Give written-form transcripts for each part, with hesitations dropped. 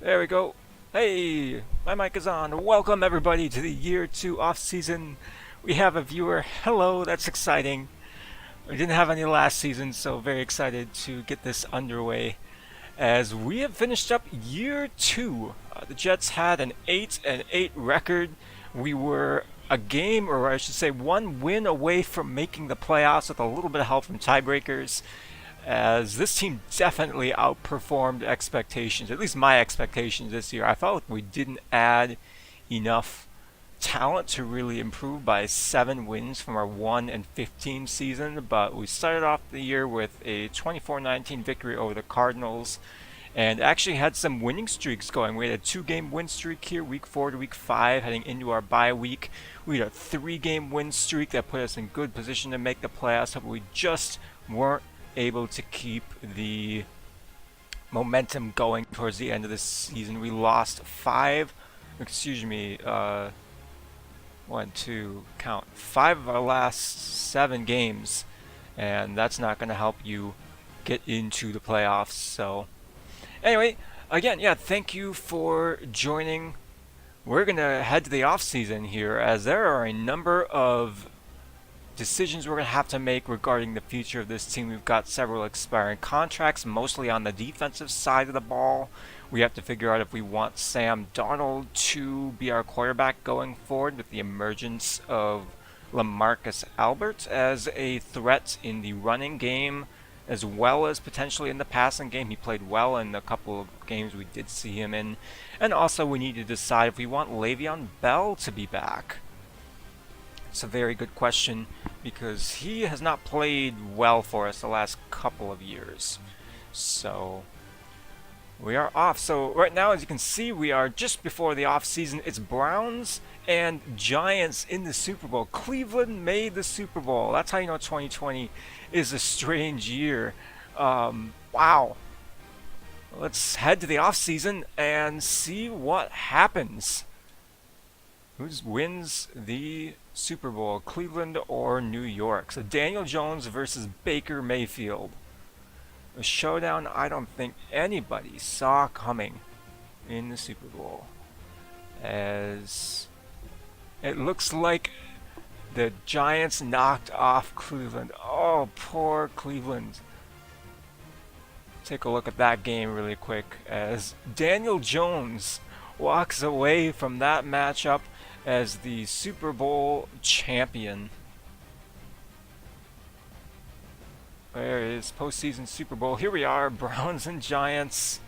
There we go. Hey, my mic is on. Welcome everybody to the year 2 off season. We have a viewer. Hello, that's exciting. We didn't have any last season, so very excited to get this underway. As we have finished up year 2, the Jets had an 8-8 record. We were a game, or I should say, one win away from making the playoffs with a little bit of help from tiebreakers, as this team definitely outperformed expectations, at least my expectations this year. I felt like we didn't add enough talent to really improve by 7 wins from our 1-15 season, but we started off the year with a 24-19 victory over the Cardinals and actually had some winning streaks going. We had a 2-game win streak here, week 4 to week 5, heading into our bye week. We had a 3-game win streak that put us in good position to make the playoffs, but we just weren't able to keep the momentum going towards the end of the season. We lost 5 of our last 7 games, and that's not going to help you get into the playoffs. So anyway, again, thank you for joining. We're going to head to the off season here, as there are a number of decisions we're going to have to make regarding the future of this team. We've got several expiring contracts, mostly on the defensive side of the ball. We have to figure out if we want Sam Darnold to be our quarterback going forward, with the emergence of LaMarcus Albert as a threat in the running game, as well as potentially in the passing game. He played well in a couple of games we did see him in. And also we need to decide if we want Le'Veon Bell to be back. It's a very good question, because he has not played well for us the last couple of years. So we are off. So right now, as you can see, we are just before the off season. It's Browns and Giants in the Super Bowl. Cleveland made the Super Bowl. That's how you know 2020 is a strange year. Wow. Let's head to the off season and see what happens. Who wins the Super Bowl, Cleveland or New York? So Daniel Jones versus Baker Mayfield. A showdown I don't think anybody saw coming in the Super Bowl, as it looks like the Giants knocked off Cleveland. Oh, poor Cleveland. Take a look at that game really quick, as Daniel Jones walks away from that matchup as the Super Bowl champion. There is postseason Super Bowl. Here we are, Browns and Giants.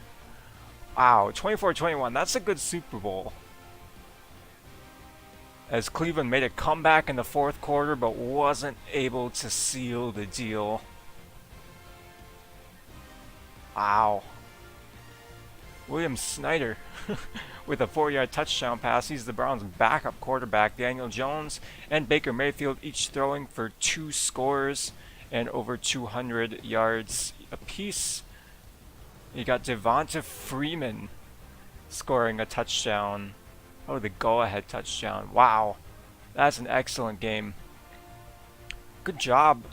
Wow, 24-21. That's a good Super Bowl, as Cleveland made a comeback in the 4th quarter but wasn't able to seal the deal. Wow. William Snyder with a 4-yard touchdown pass. He's the Browns' backup quarterback. Daniel Jones and Baker Mayfield each throwing for 2 scores and over 200 yards apiece. You got Devonta Freeman scoring a touchdown. Oh, the go-ahead touchdown. Wow. That's an excellent game. Good job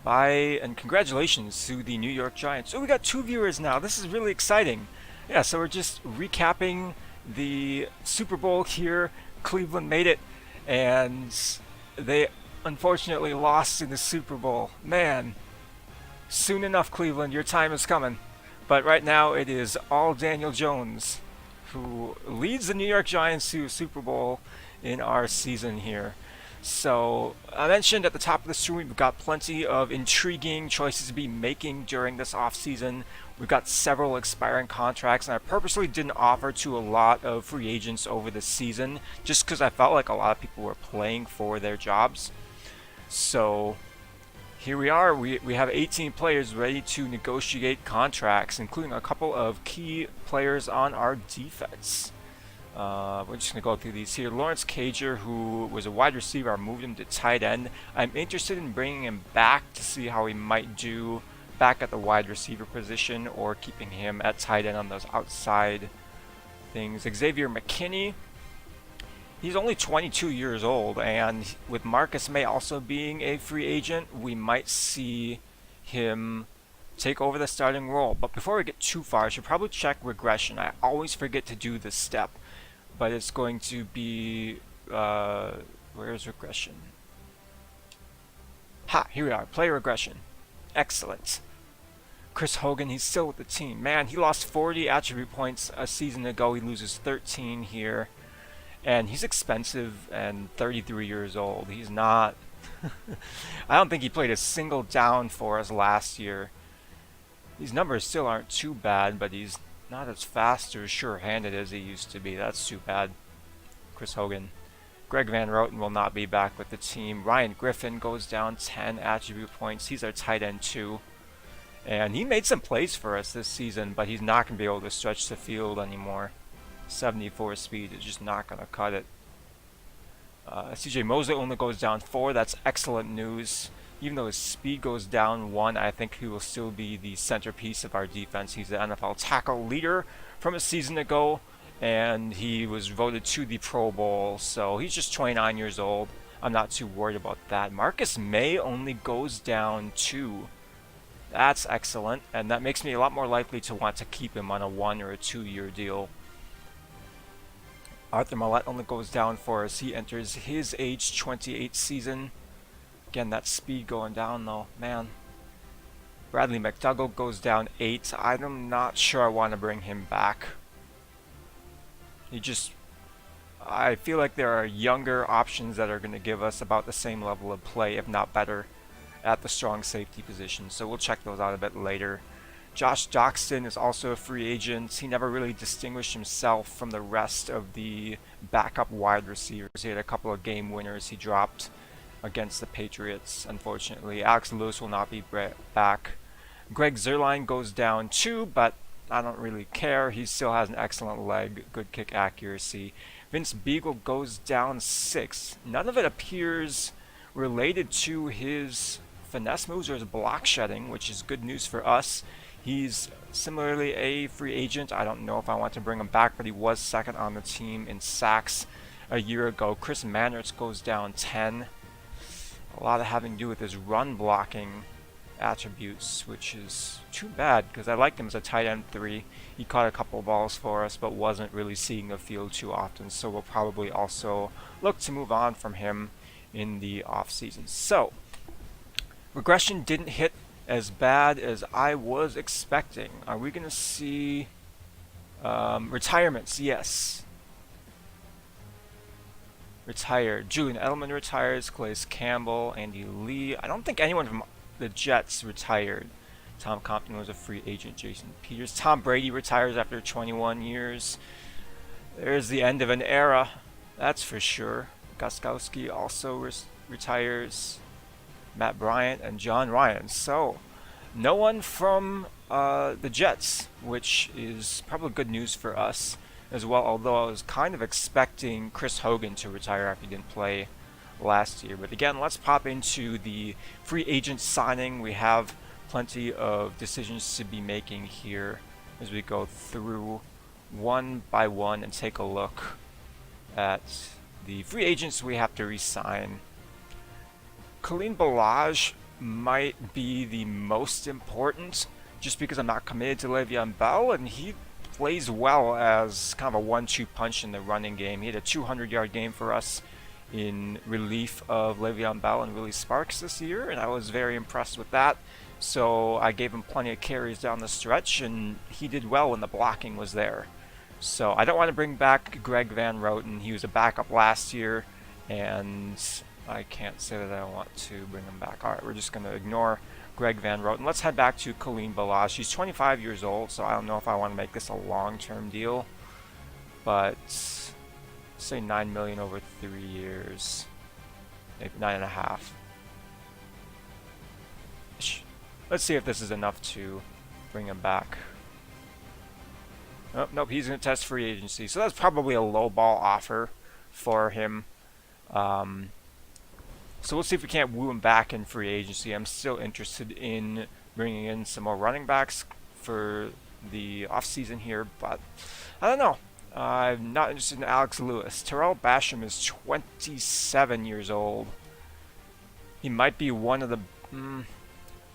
and congratulations to the New York Giants. Oh, we got 2 viewers now. This is really exciting. Yeah, so we're just recapping the Super Bowl here. Cleveland made it, and they unfortunately lost in the Super Bowl. Man, soon enough, Cleveland, your time is coming. But right now, it is all Daniel Jones who leads the New York Giants to a Super Bowl in our season here. So I mentioned at the top of the stream, we've got plenty of intriguing choices to be making during this offseason. We've got several expiring contracts, and I purposely didn't offer to a lot of free agents over the season, just because I felt like a lot of people were playing for their jobs. So here we are. We have 18 players ready to negotiate contracts, including a couple of key players on our defense. We're just going to go through these here. Lawrence Cager, who was a wide receiver, I moved him to tight end. I'm interested in bringing him back to see how he might do back at the wide receiver position, or keeping him at tight end on those outside things. Xavier McKinney, he's only 22 years old, and with Marcus May also being a free agent, we might see him take over the starting role. But before we get too far, I should probably check regression. I always forget to do this step, but it's going to be where's regression? Ha, here we are, play regression. Excellent. Chris Hogan, he's still with the team. Man, he lost 40 attribute points a season ago. He loses 13 here. And he's expensive and 33 years old. He's not... I don't think he played a single down for us last year. These numbers still aren't too bad, but he's not as fast or sure-handed as he used to be. That's too bad. Chris Hogan. Greg Van Roten will not be back with the team. Ryan Griffin goes down 10 attribute points. He's our tight end too. And he made some plays for us this season, but he's not going to be able to stretch the field anymore. 74 speed is just not going to cut it. CJ Mosley only goes down 4. That's excellent news. Even though his speed goes down 1, I think he will still be the centerpiece of our defense. He's the NFL tackle leader from a season ago, and he was voted to the Pro Bowl, so he's just 29 years old. I'm not too worried about that. Marcus May only goes down 2. That's excellent, and that makes me a lot more likely to want to keep him on a 1 or a 2-year deal. Arthur Millette only goes down for as he enters his age 28 season. Again, that speed going down though, man. Bradley McDougall goes down 8. I'm not sure I want to bring him back. I feel like there are younger options that are going to give us about the same level of play, if not better, at the strong safety position, so we'll check those out a bit later. Josh Doxson is also a free agent. He never really distinguished himself from the rest of the backup wide receivers. He had a couple of game winners he dropped against the Patriots, unfortunately. Alex Lewis will not be back. Greg Zuerlein goes down 2, but I don't really care. He still has an excellent leg, good kick accuracy. Vince Beagle goes down 6. None of it appears related to his finesse moves or his block shedding, which is good news for us. He's similarly a free agent. I don't know if I want to bring him back, but he was second on the team in sacks a year ago. Chris Mannertz goes down 10. A lot of having to do with his run blocking attributes, which is too bad because I liked him as a tight end 3. He caught a couple balls for us, but wasn't really seeing the field too often, so we'll probably also look to move on from him in the offseason. So, regression didn't hit as bad as I was expecting. Are we going to see retirements? Yes. Retired. Julian Edelman retires. Calais Campbell, Andy Lee. I don't think anyone from the Jets retired. Tom Compton was a free agent. Jason Peters. Tom Brady retires after 21 years. There's the end of an era, that's for sure. Gostkowski also retires. Matt Bryant and John Ryan. So, no one from the Jets, which is probably good news for us as well, although I was kind of expecting Chris Hogan to retire after he didn't play last year. But again, let's pop into the free agent signing. We have plenty of decisions to be making here as we go through one by one and take a look at the free agents we have to re-sign. Khalil Balaj might be the most important just because I'm not committed to Le'Veon Bell, and he plays well as kind of a 1-2 punch in the running game. He had a 200-yard game for us in relief of Le'Veon Bell and Willie Sparks this year, and I was very impressed with that. So I gave him plenty of carries down the stretch, and he did well when the blocking was there. So I don't want to bring back Greg Van Roten. He was a backup last year, and I can't say that I want to bring him back. Alright, we're just going to ignore Greg Van Roten. Let's head back to Khalil Balaj. He's 25 years old, so I don't know if I want to make this a long-term deal. But say $9 million over 3 years. Maybe 9.5. Let's see if this is enough to bring him back. Oh, nope, he's going to test free agency. So that's probably a low ball offer for him. So we'll see if we can't woo him back in free agency. I'm still interested in bringing in some more running backs for the offseason here, but I don't know. I'm not interested in Alex Lewis. Terrell Basham is 27 years old. He might be one of the...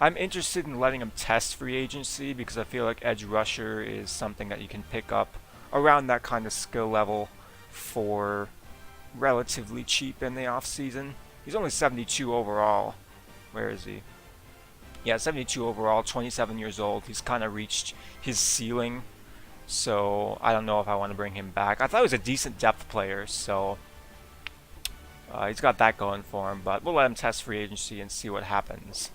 I'm interested in letting him test free agency because I feel like edge rusher is something that you can pick up around that kind of skill level for relatively cheap in the offseason. He's only 72 overall. Where is he? Yeah, 72 overall, 27 years old. He's kind of reached his ceiling, so I don't know if I want to bring him back. I thought he was a decent depth player, so he's got that going for him, but we'll let him test free agency and see what happens.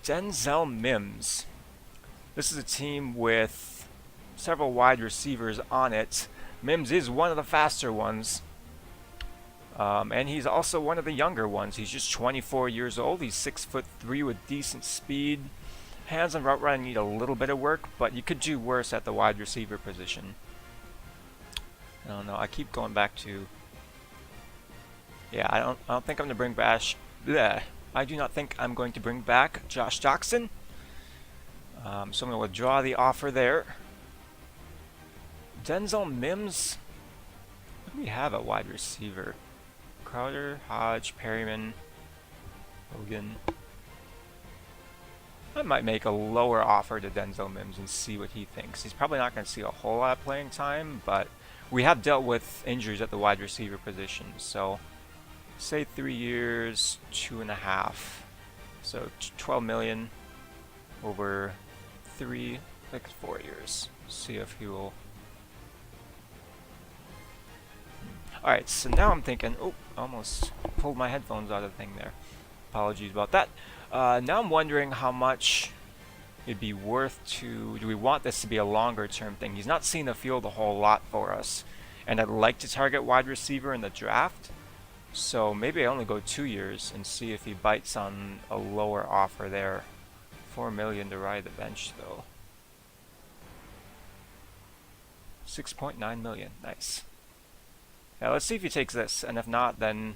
Denzel Mims. This is a team with several wide receivers on it. Mims is one of the faster ones. And he's also one of the younger ones. He's just 24 years old. He's 6'3" with decent speed. Hands on route running need a little bit of work, but you could do worse at the wide receiver position. I don't know. I keep going back to. Yeah, I don't think I'm gonna bring back. Bleh. I do not think I'm going to bring back Josh Jackson. So I'm gonna withdraw the offer there. Denzel Mims. What do we have at wide receiver? Crowder, Hodge, Perryman, Hogan. I might make a lower offer to Denzel Mims and see what he thinks. He's probably not going to see a whole lot of playing time, but we have dealt with injuries at the wide receiver position. So, say 3 years, 2.5. So 12 million over 3, like 4 years. See if he will. Alright, so now I'm thinking, oh, almost pulled my headphones out of the thing there. Apologies about that. Now I'm wondering how much it'd be worth to, do we want this to be a longer term thing? He's not seen the field a whole lot for us, and I'd like to target wide receiver in the draft. So maybe I only go 2 years and see if he bites on a lower offer there. 4 million to ride the bench though. 6.9 million, nice. Yeah, let's see if he takes this, and if not, then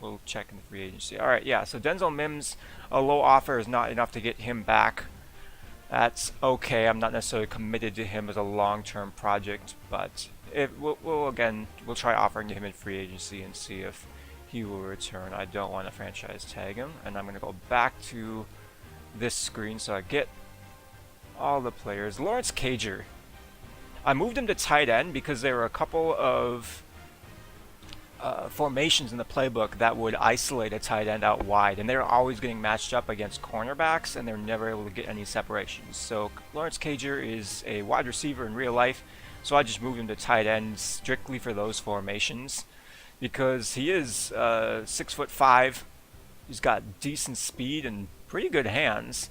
we'll check in the free agency. Alright, yeah, so Denzel Mims, a low offer is not enough to get him back. That's okay. I'm not necessarily committed to him as a long-term project, but we'll try offering to him in free agency and see if he will return. I don't want to franchise tag him, and I'm going to go back to this screen so I get all the players. Lawrence Cager. I moved him to tight end because there were a couple of formations in the playbook that would isolate a tight end out wide, and they're always getting matched up against cornerbacks, and they're never able to get any separations. So Lawrence Cager is a wide receiver in real life, so I just moved him to tight end strictly for those formations because he is 6'5". He's got decent speed and pretty good hands.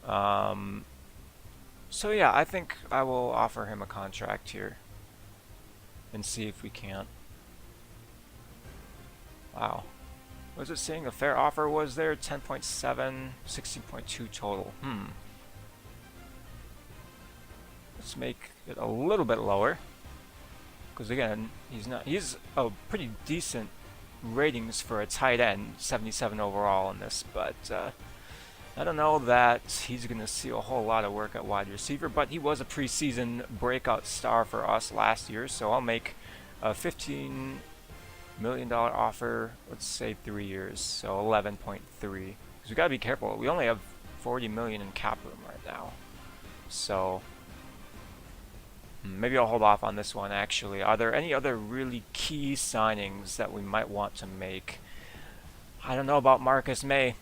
So yeah, I think I will offer him a contract here and see if we can't. Wow. What was it saying? The fair offer was there? 10.7, 60.2 total. Let's make it a little bit lower. Because again, he's a pretty decent ratings for a tight end, 77 overall in this, but I don't know that he's going to see a whole lot of work at wide receiver, but he was a preseason breakout star for us last year, so I'll make a $15 million offer, let's say 3 years, so 11.3. Because we got to be careful. We only have 40 million in cap room right now, so maybe I'll hold off on this one. Actually, are there any other really key signings that we might want to make? I don't know about Marcus May.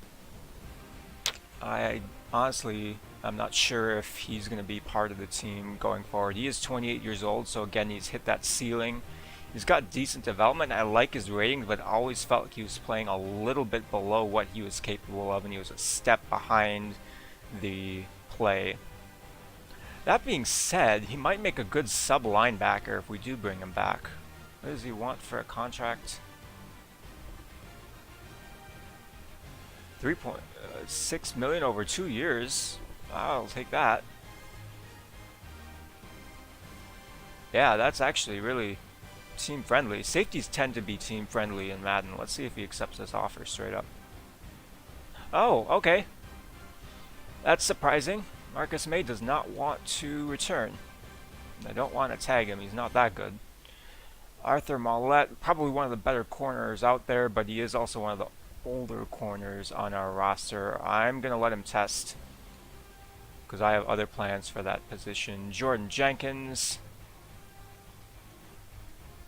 I honestly, I'm not sure if he's going to be part of the team going forward. He is 28 years old, so again, he's hit that ceiling. He's got decent development. I like his ratings, but I always felt like he was playing a little bit below what he was capable of, and he was a step behind the play. That being said, he might make a good sub linebacker if we do bring him back. What does he want for a contract? 3.6 million over 2 years. I'll take that. Yeah, that's actually really team friendly. Safeties tend to be team friendly in Madden. Let's see if he accepts this offer straight up. Oh, okay. That's surprising. Marcus May does not want to return. I don't want to tag him. He's not that good. Arthur Mollett, probably one of the better corners out there, but he is also one of the older corners on our roster. I'm going to let him test because I have other plans for that position. Jordan Jenkins.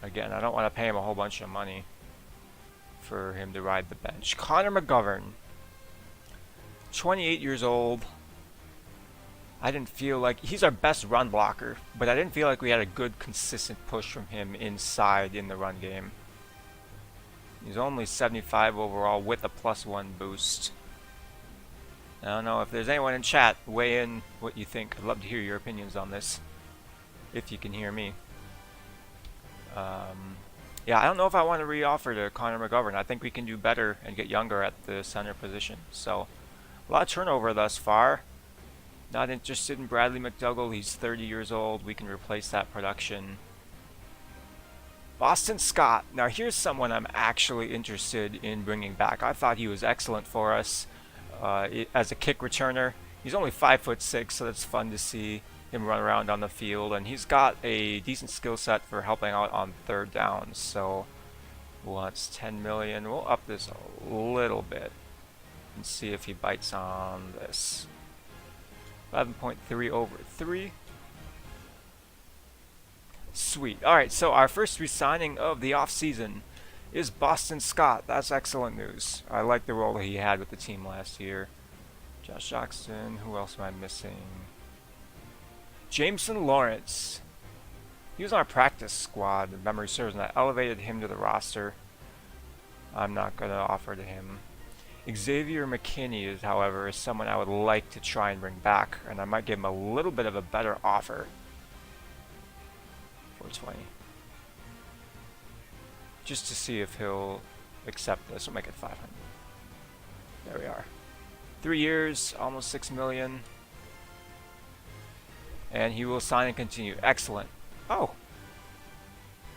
Again, I don't want to pay him a whole bunch of money for him to ride the bench. Conor McGovern. 28 years old. I didn't feel like he's our best run blocker, but I didn't feel like we had a good consistent push from him inside in the run game. He's only 75 overall with a +1 boost. I don't know if there's anyone in chat, weigh in what you think. I'd love to hear your opinions on this, if you can hear me. Yeah, I don't know if I want to re-offer to Conor McGovern. I think we can do better and get younger at the center position. So, a lot of turnover thus far. Not interested in Bradley McDougall. He's 30 years old. We can replace that production. Boston Scott. Now here's someone I'm actually interested in bringing back. I thought he was excellent for us as a kick returner. He's only 5'6", so that's fun to see him run around on the field. And he's got a decent skill set for helping out on third downs. So wants 10 million. We'll up this a little bit and see if he bites on this. 11.3 over 3. Sweet. Alright, so our first re-signing of the offseason is Boston Scott. That's excellent news. I like the role that he had with the team last year. Josh Jackson. Who else am I missing? Jameson Lawrence. He was on our practice squad, if memory serves, and I elevated him to the roster. I'm not going to offer to him. Xavier McKinney is, however, someone I would like to try and bring back, and I might give him a little bit of a better offer. 420. Just to see if he'll accept this. We'll make it 500. There we are. 3 years, almost 6 million. And he will sign and continue. Excellent. Oh.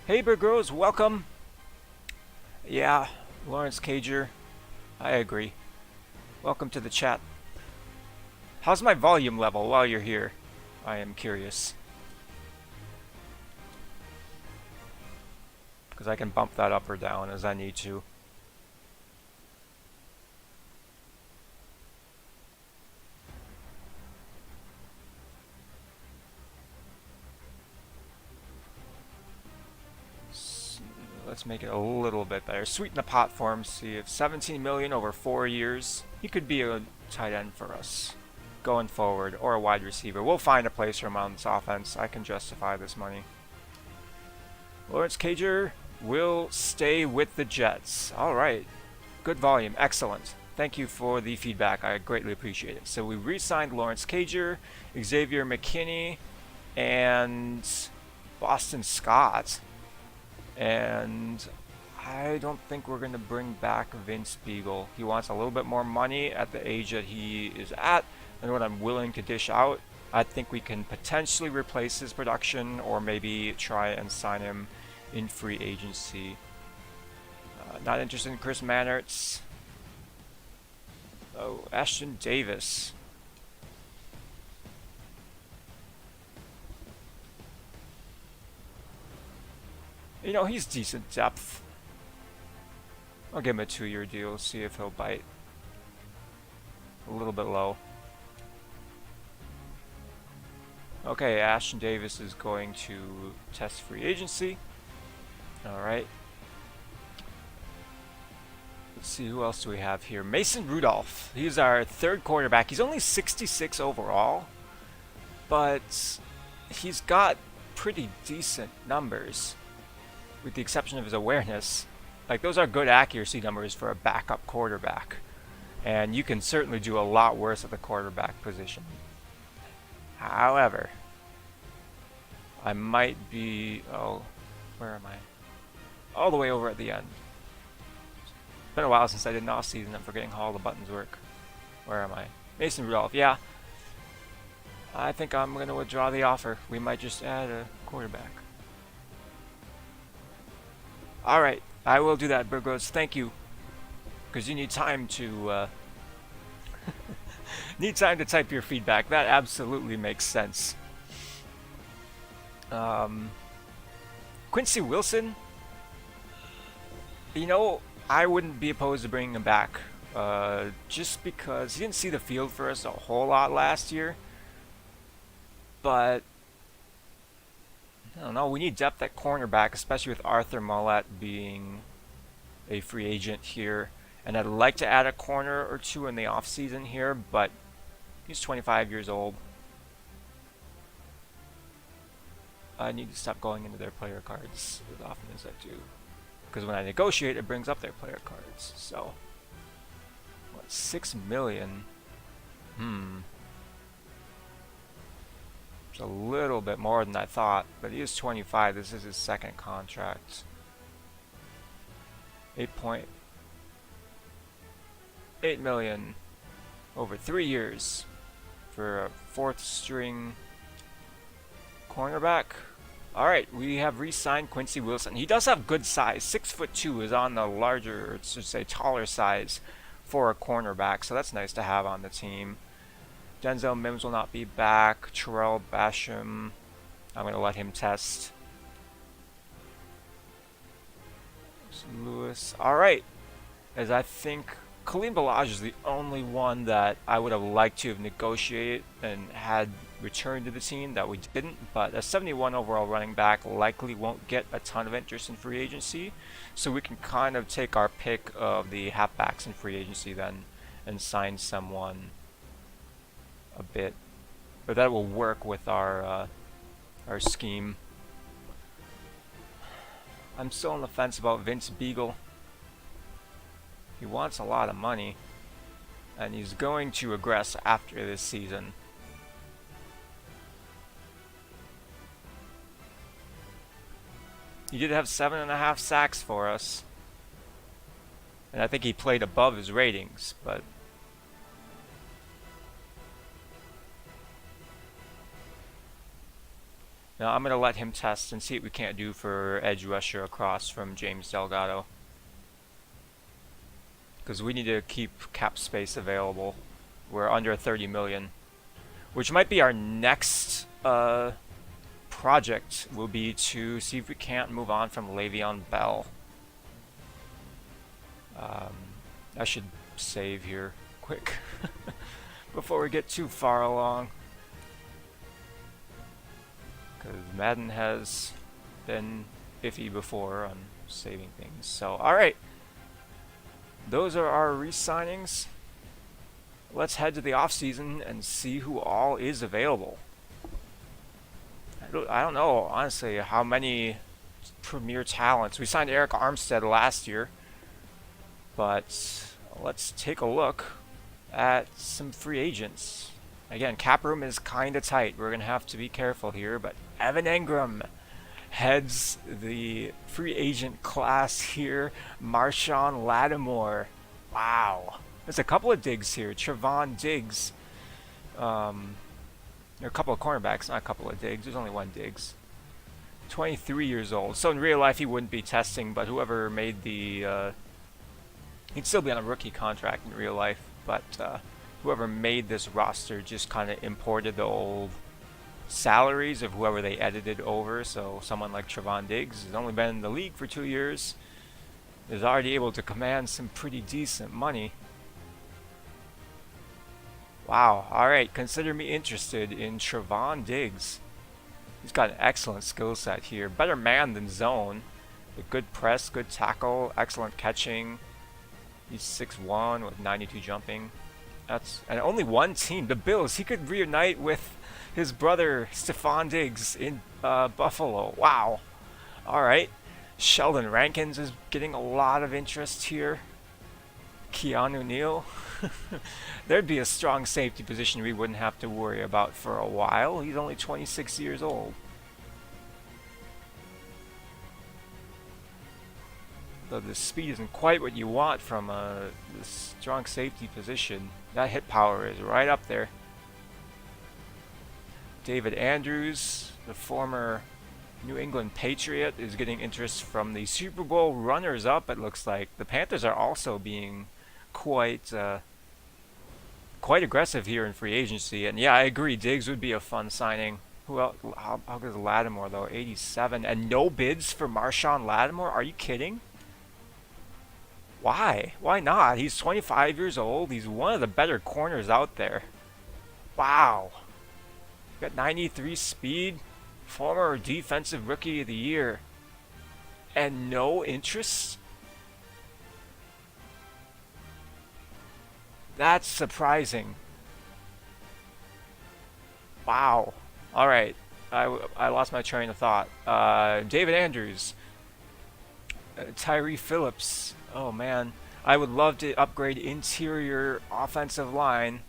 Hey, Burgos, welcome. Yeah, Lawrence Cager. I agree. Welcome to the chat. How's my volume level while you're here? I am curious. Because I can bump that up or down as I need to. Let's make it a little bit better. Sweeten the pot for him. See if 17 million over 4 years. He could be a tight end for us going forward, or a wide receiver. We'll find a place for him on this offense. I can justify this money. Lawrence Cager will stay with the Jets. All right. Good volume. Excellent. Thank you for the feedback. I greatly appreciate it. So we re-signed Lawrence Cager, Xavier McKinney, and Boston Scott. And I don't think we're going to bring back Vince Beagle. He wants a little bit more money at the age that he is at than what I'm willing to dish out. I think we can potentially replace his production or maybe try and sign him in free agency. Not interested in Chris Mannertz. Oh, Ashton Davis. You know, he's decent depth. I'll give him a 2-year deal, see if he'll bite. A little bit low. Okay, Ashton Davis is going to test free agency. Alright. Let's see, who else do we have here? Mason Rudolph. He's our third quarterback. He's only 66 overall, but he's got pretty decent numbers, with the exception of his awareness. Like, those are good accuracy numbers for a backup quarterback. And you can certainly do a lot worse at the quarterback position. However, I might be... Oh, where am I? All the way over at the end. It's been a while since I did an off-season. I'm forgetting how all the buttons work. Where am I? Mason Rudolph, yeah. I think I'm going to withdraw the offer. We might just add a quarterback. Alright, I will do that, Burgos. Thank you. Because you need time to... need time to type your feedback. That absolutely makes sense. Quincy Wilson? You know, I wouldn't be opposed to bringing him back. Just because he didn't see the field for us a whole lot last year. But I don't know, we need depth at cornerback, especially with Arthur Mollett being a free agent here. And I'd like to add a corner or two in the offseason here, but he's 25 years old. I need to stop going into their player cards as often as I do. Because when I negotiate, it brings up their player cards. So, what, $6 million? It's a little bit more than I thought, but he is 25. This is his second contract. 8.8 million over 3 years for a fourth string cornerback. Alright, we have re-signed Quincy Wilson. He does have good size. 6'2" is on the larger, or should say taller size for a cornerback, so that's nice to have on the team. Denzel Mims will not be back. Terrell Basham, I'm going to let him test. Lewis. Alright, as I think Khalil Balaj is the only one that I would have liked to have negotiated and had returned to the team that we didn't, but a 71 overall running back likely won't get a ton of interest in free agency, so we can kind of take our pick of the halfbacks in free agency then and sign someone a bit, but that will work with our scheme. I'm still on the fence about Vince Beagle. He wants a lot of money, and he's going to regress after this season. He did have 7.5 sacks for us, and I think he played above his ratings, but now I'm going to let him test and see what we can't do for edge rusher across from James Delgado, because we need to keep cap space available. We're under 30 million, which might be our next project, will be to see if we can't move on from Le'Veon Bell. I should save here quick before we get too far along, because Madden has been iffy before on saving things. So, alright, those are our re-signings. Let's head to the offseason and see who all is available. I don't know, honestly, how many premier talents. We signed Eric Armstead last year, but let's take a look at some free agents. Again, cap room is kind of tight. We're going to have to be careful here, but Evan Engram heads the free agent class here. Marshawn Lattimore. Wow. There's a couple of digs here. Trevon Diggs. There are a couple of cornerbacks, not a couple of digs. There's only one Diggs. 23 years old. So in real life he wouldn't be testing, but whoever made the... he'd still be on a rookie contract in real life, but whoever made this roster just kind of imported the old salaries of whoever they edited over. So someone like Trevon Diggs has only been in the league for 2 years, is already able to command some pretty decent money. Wow, alright, consider me interested in Trevon Diggs. He's got an excellent skill set here. Better man than zone. With good press, good tackle, excellent catching. He's 6'1" with 92 jumping. That's and only one team, the Bills. He could reunite with his brother Stephon Diggs in Buffalo. Wow. Alright. Sheldon Rankins is getting a lot of interest here. Keanu Neal. There'd be a strong safety position we wouldn't have to worry about for a while. He's only 26 years old. Though the speed isn't quite what you want from a strong safety position. That hit power is right up there. David Andrews, the former New England Patriot, is getting interest from the Super Bowl runners-up, it looks like. The Panthers are also being quite aggressive here in free agency, and yeah, I agree, Diggs would be a fun signing. Who else? How good is Lattimore though? 87, and no bids for Marshawn Lattimore? Are you kidding? Why? Why not? He's 25 years old. He's one of the better corners out there. Wow. Got 93 speed. Former Defensive Rookie of the Year. And no interest? That's surprising. Wow. Alright. I lost my train of thought. David Andrews. Tyree Phillips. Oh man. I would love to upgrade interior offensive line.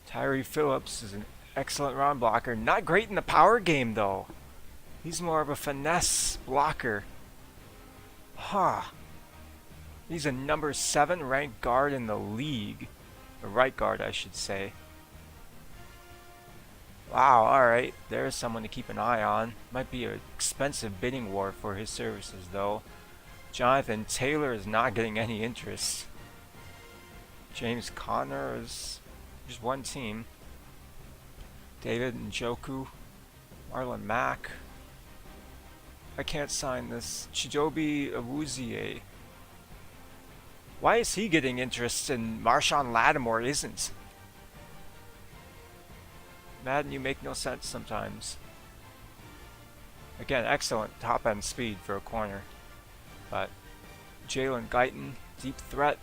Tyree Phillips is an excellent run blocker. Not great in the power game though. He's more of a finesse blocker. Huh. He's a number 7 ranked guard in the league. A right guard, I should say. Wow, alright. There's someone to keep an eye on. Might be an expensive bidding war for his services, though. Jonathan Taylor is not getting any interest. James Conner is just one team. David Njoku. Marlon Mack. I can't sign this. Chidobe Awuzie. Why is he getting interest and Marshawn Lattimore isn't? Madden, you make no sense sometimes. Again, excellent top-end speed for a corner. But Jalen Guyton, deep threat.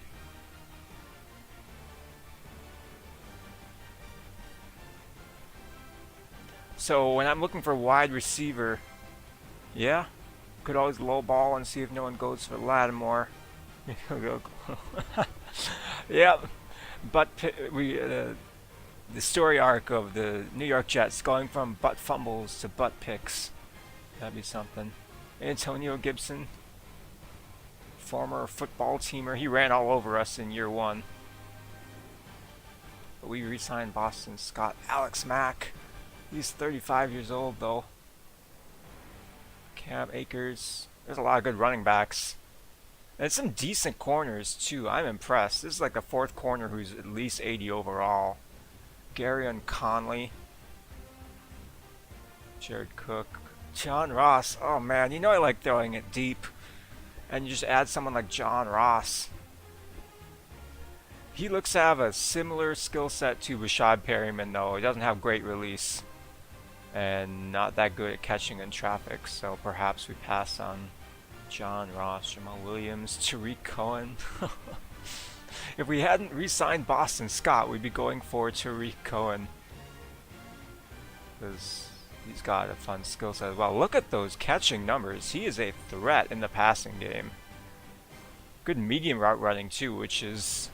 So when I'm looking for wide receiver, yeah, could always lowball and see if no one goes for Lattimore. Yeah, but the story arc of the New York Jets going from butt fumbles to butt picks. That'd be something. Antonio Gibson, former football teamer. He ran all over us in year 1. But we re-signed Boston Scott. Alex Mack. He's 35 years old though. Cam Akers. There's a lot of good running backs. And some decent corners too. I'm impressed. This is like the 4th corner who's at least 80 overall. Gary and Conley. Jared Cook. John Ross. Oh man, you know I like throwing it deep. And you just add someone like John Ross. He looks to have a similar skill set to Rashad Perryman though. He doesn't have great release. And not that good at catching in traffic. So perhaps we pass on John Ross, Jamal Williams, Tariq Cohen. If we hadn't re-signed Boston Scott, we'd be going for Tariq Cohen. Because he's got a fun skill set as well. Look at those catching numbers. He is a threat in the passing game. Good medium route running too, which is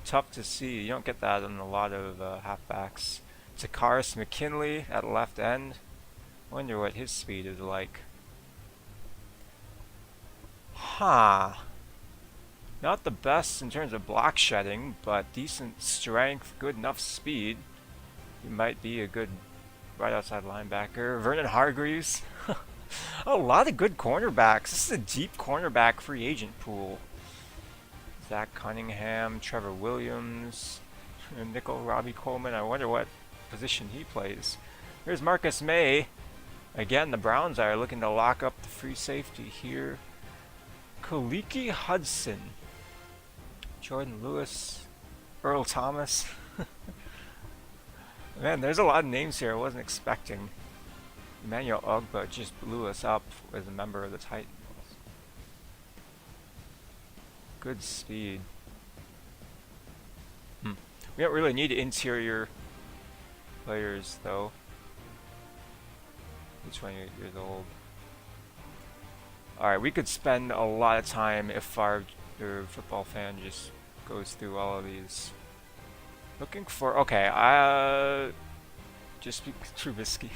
tough to see. You don't get that in a lot of halfbacks. Takaris McKinley at left end. Wonder what his speed is like. Huh. Not the best in terms of block shedding, but decent strength, good enough speed. He might be a good right outside linebacker. Vernon Hargreaves. A lot of good cornerbacks. This is a deep cornerback free agent pool. Zach Cunningham, Trevor Williams, nickel Robbie Coleman. I wonder what position he plays. Here's Marcus May. Again, the Browns are looking to lock up the free safety here. Kaliki Hudson. Jordan Lewis. Earl Thomas. Man, there's a lot of names here I wasn't expecting. Emmanuel Ogba just blew us up as a member of the Titans. Good speed. We don't really need interior players though. He's 28 years old. Alright, we could spend a lot of time if our football fan just goes through all of these. Looking for, okay, just Trubisky.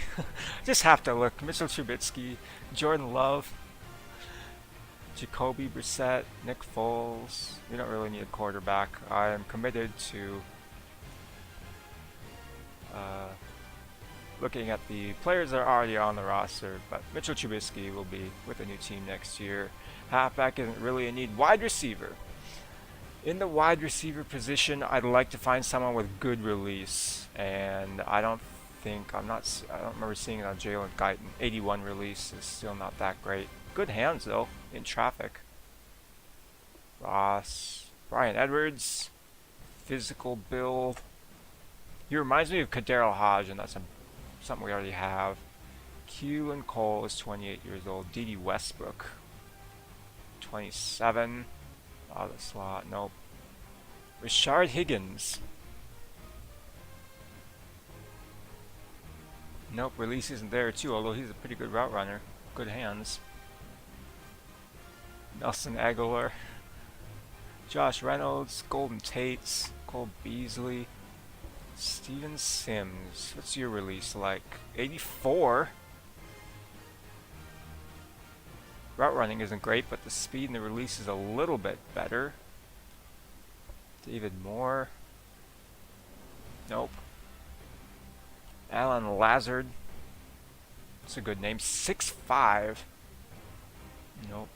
Just have to look. Mitchell Trubisky, Jordan Love, Jacoby Brissett, Nick Foles. We don't really need a quarterback. I am committed to looking at the players that are already on the roster, but Mitchell Trubisky will be with a new team next year. Halfback isn't really a need. Wide receiver. In the wide receiver position, I'd like to find someone with good release, and I don't remember seeing it on Jalen Guyton. 81 release is still not that great. Good hands though, in traffic. Ross. Brian Edwards. Physical build. He reminds me of Kaderl Hodge, and that's something we already have. Keelan Cole is 28 years old. D.D. Westbrook, 27. Oh, the slot. Nope. Rashard Higgins. Nope, release isn't there too, although he's a pretty good route runner. Good hands. Nelson Aguilar. Josh Reynolds. Golden Tates. Cole Beasley. Steven Sims. What's your release like? 84? Route running isn't great, but the speed and the release is a little bit better. David Moore. Nope. Alan Lazard. That's a good name. 6'5". Nope.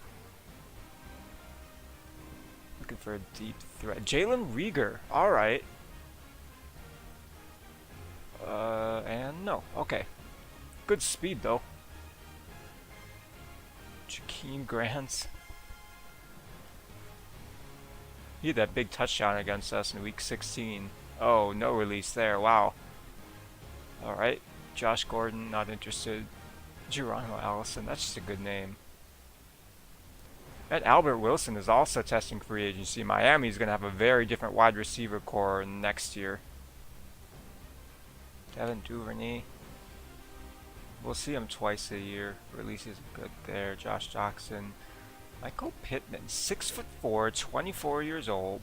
Looking for a deep threat. Jalen Rieger. Alright. And no. Okay. Good speed, though. Jakeem Grant. He had that big touchdown against us in week 16. Oh, no release there. Wow. Alright. Josh Gordon, not interested. Geronimo Allison, that's just a good name. And Albert Wilson is also testing free agency. Miami's going to have a very different wide receiver core next year. Devin Duvernay. We'll see him twice a year. Release is good there. Josh Jackson. Michael Pittman, 6'4", 24 years old.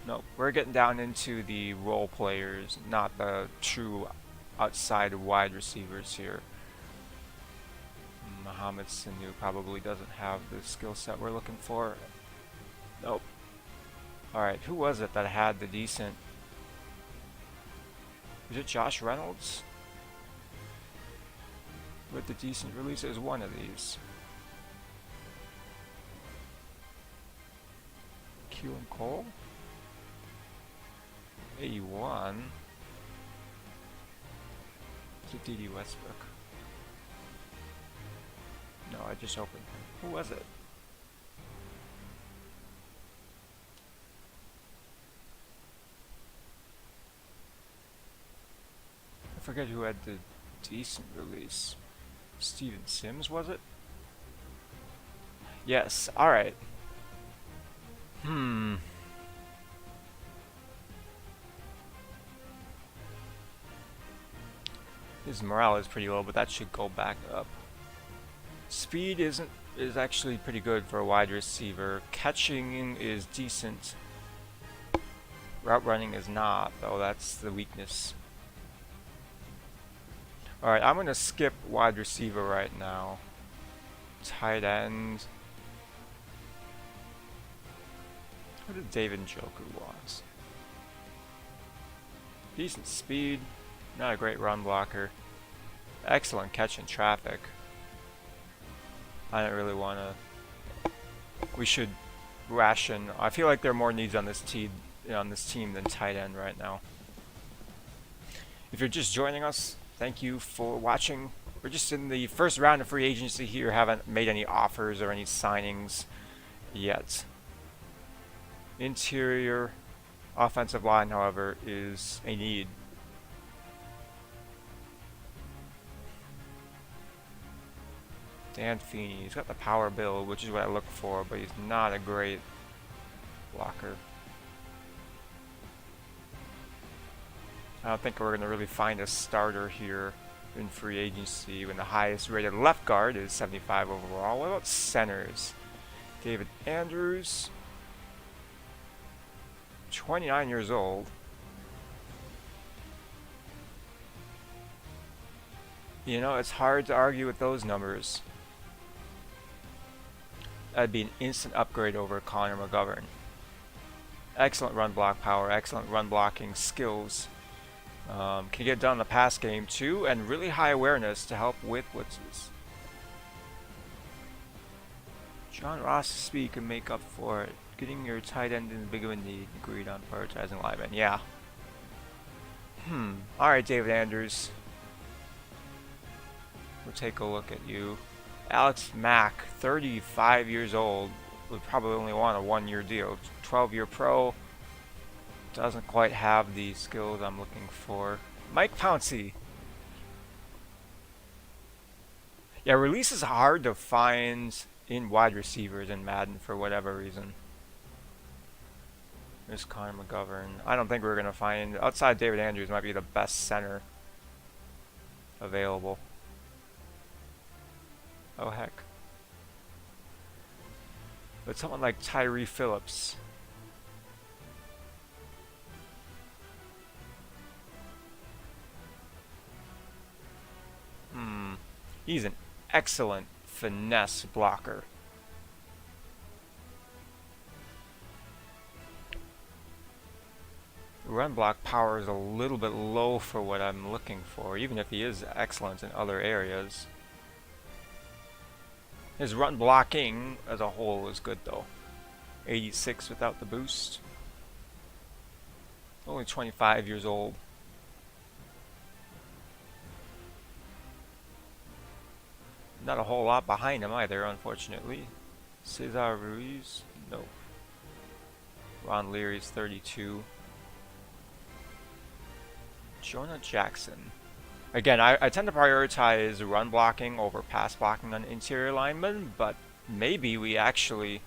Nope, we're getting down into the role players, not the true outside wide receivers here. Mohamed Sanu probably doesn't have the skill set we're looking for. Nope. Alright, who was it that had the decent... Was it Josh Reynolds? With the decent release? It was one of these. Keelan Cole? 81. Is it D.D. Westbrook? No, I just opened him. Who was it? I forget who had the decent release. Steven Sims, was it? Yes, alright. His morale is pretty low, but that should go back up. Speed is actually pretty good for a wide receiver. Catching is decent. Route running is not, though. That's the weakness. Alright, I'm going to skip wide receiver right now. Tight end. What did David Njoku want? Decent speed. Not a great run blocker. Excellent catch in traffic. I don't really want to... We should ration. I feel like there are more needs on this team than tight end right now. If you're just joining us, thank you for watching. We're just in the first round of free agency here. Haven't made any offers or any signings yet. Interior offensive line, however, is a need. Dan Feeney, he's got the power build, which is what I look for, but he's not a great blocker. I don't think we're going to really find a starter here in free agency when the highest rated left guard is 75 overall. What about centers? David Andrews, 29 years old. You know, it's hard to argue with those numbers. That'd be an instant upgrade over Conor McGovern. Excellent run block power, excellent run blocking skills. Can get done in the pass game too, and really high awareness to help with blitzes. John Ross speed can make up for it. Getting your tight end in big of a need. Agreed on prioritizing linemen. Yeah. Alright, David Andrews. We'll take a look at you. Alex Mack, 35 years old. would probably only want a 1-year deal. 12-year pro doesn't quite have the skills I'm looking for. Mike Pouncey. Yeah, release is hard to find in wide receivers in Madden for whatever reason. There's Conor McGovern. I don't think we're going to find, outside David Andrews, might be the best center available. Oh heck. But someone like Tyree Phillips. He's an excellent finesse blocker. Run block power is a little bit low for what I'm looking for, even if he is excellent in other areas. His run blocking as a whole is good though. 86 without the boost. Only 25 years old. Not a whole lot behind him either, unfortunately. Cesar Ruiz? Nope. Ron Leary's 32. Jonah Jackson. Again, I tend to prioritize run blocking over pass blocking on interior linemen, but maybe we actually...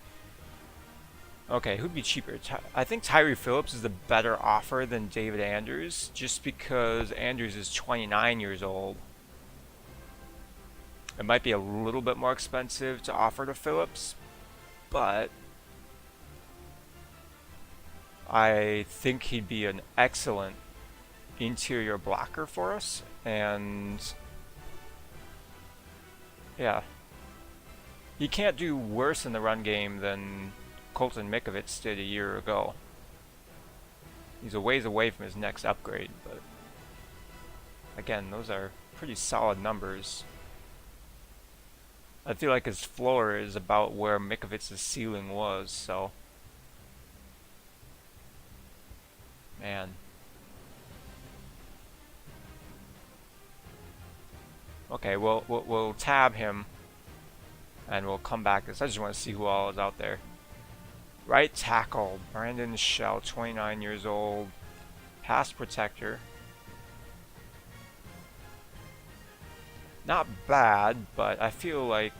Okay, who'd be cheaper? I think Tyree Phillips is the better offer than David Andrews, just because Andrews is 29 years old. It might be a little bit more expensive to offer to Phillips, but I think he'd be an excellent interior blocker for us, and yeah, he can't do worse in the run game than Colton Mcgovern did a year ago. He's a ways away from his next upgrade, but again, those are pretty solid numbers. I feel like his floor is about where Mcgovern's ceiling was, so man. Okay, we'll tab him, and we'll come back to this. I just want to see who all is out there. Right tackle, Brandon Shell, 29 years old, pass protector. Not bad, but I feel like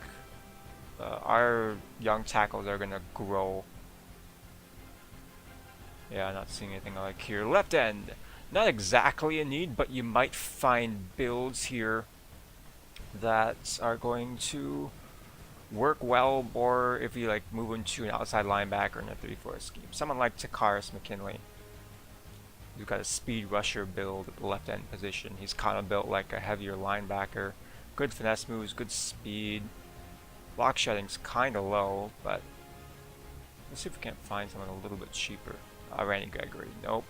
our young tackles are gonna grow. Yeah, not seeing anything I like here. Left end, not exactly a need, but you might find builds here that are going to work well, or if you like move into an outside linebacker in a 3-4 scheme. Someone like Takaris McKinley, who's got a speed rusher build at the left end position. He's kind of built like a heavier linebacker. Good finesse moves, good speed. Block shedding's kind of low, but let's see if we can't find someone a little bit cheaper. Randy Gregory, nope.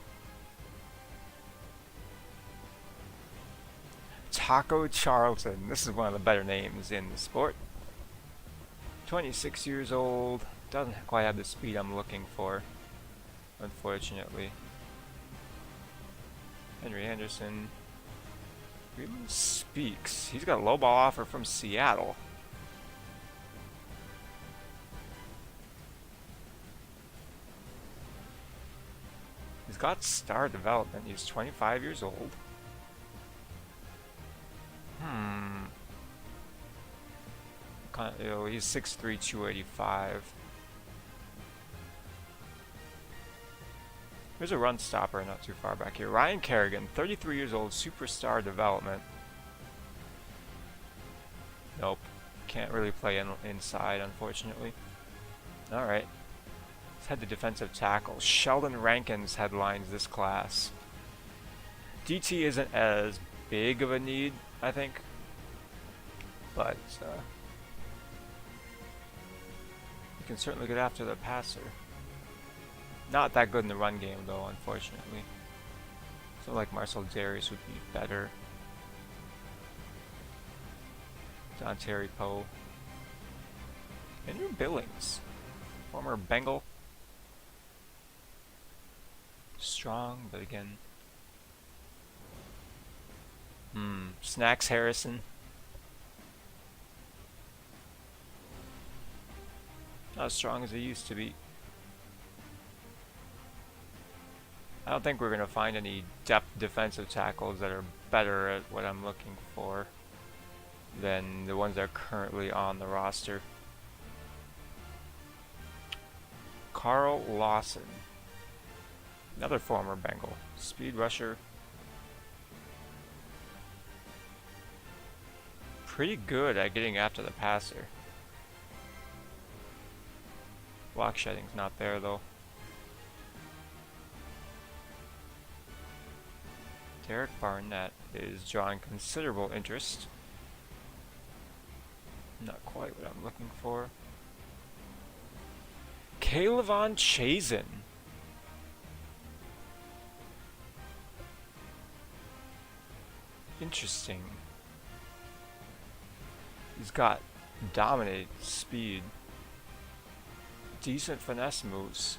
Taco Charlton, this is one of the better names in the sport. 26 years old, doesn't quite have the speed I'm looking for, unfortunately. Henry Anderson really speaks. He's got a low ball offer from Seattle. He's got star development. He's 25 years old. He's 6'3", 285. There's a run stopper not too far back here. Ryan Kerrigan, 33 years old, superstar development. Nope. Can't really play inside, unfortunately. Alright. Let's head to defensive tackle. Sheldon Rankins headlines this class. DT isn't as big of a need, I think. But, you can certainly get after the passer. Not that good in the run game, though, unfortunately. So, like Marcel Darius would be better. Don Terry Poe. Andrew Billings, former Bengal. Strong, but again. Snacks Harrison. Not as strong as they used to be. I don't think we're going to find any depth defensive tackles that are better at what I'm looking for than the ones that are currently on the roster. Carl Lawson, another former Bengal, speed rusher. Pretty good at getting after the passer. Block shedding's not there though. Derek Barnett is drawing considerable interest. Not quite what I'm looking for. Kaylavon Chazen. Interesting. He's got dominant speed, decent finesse moves,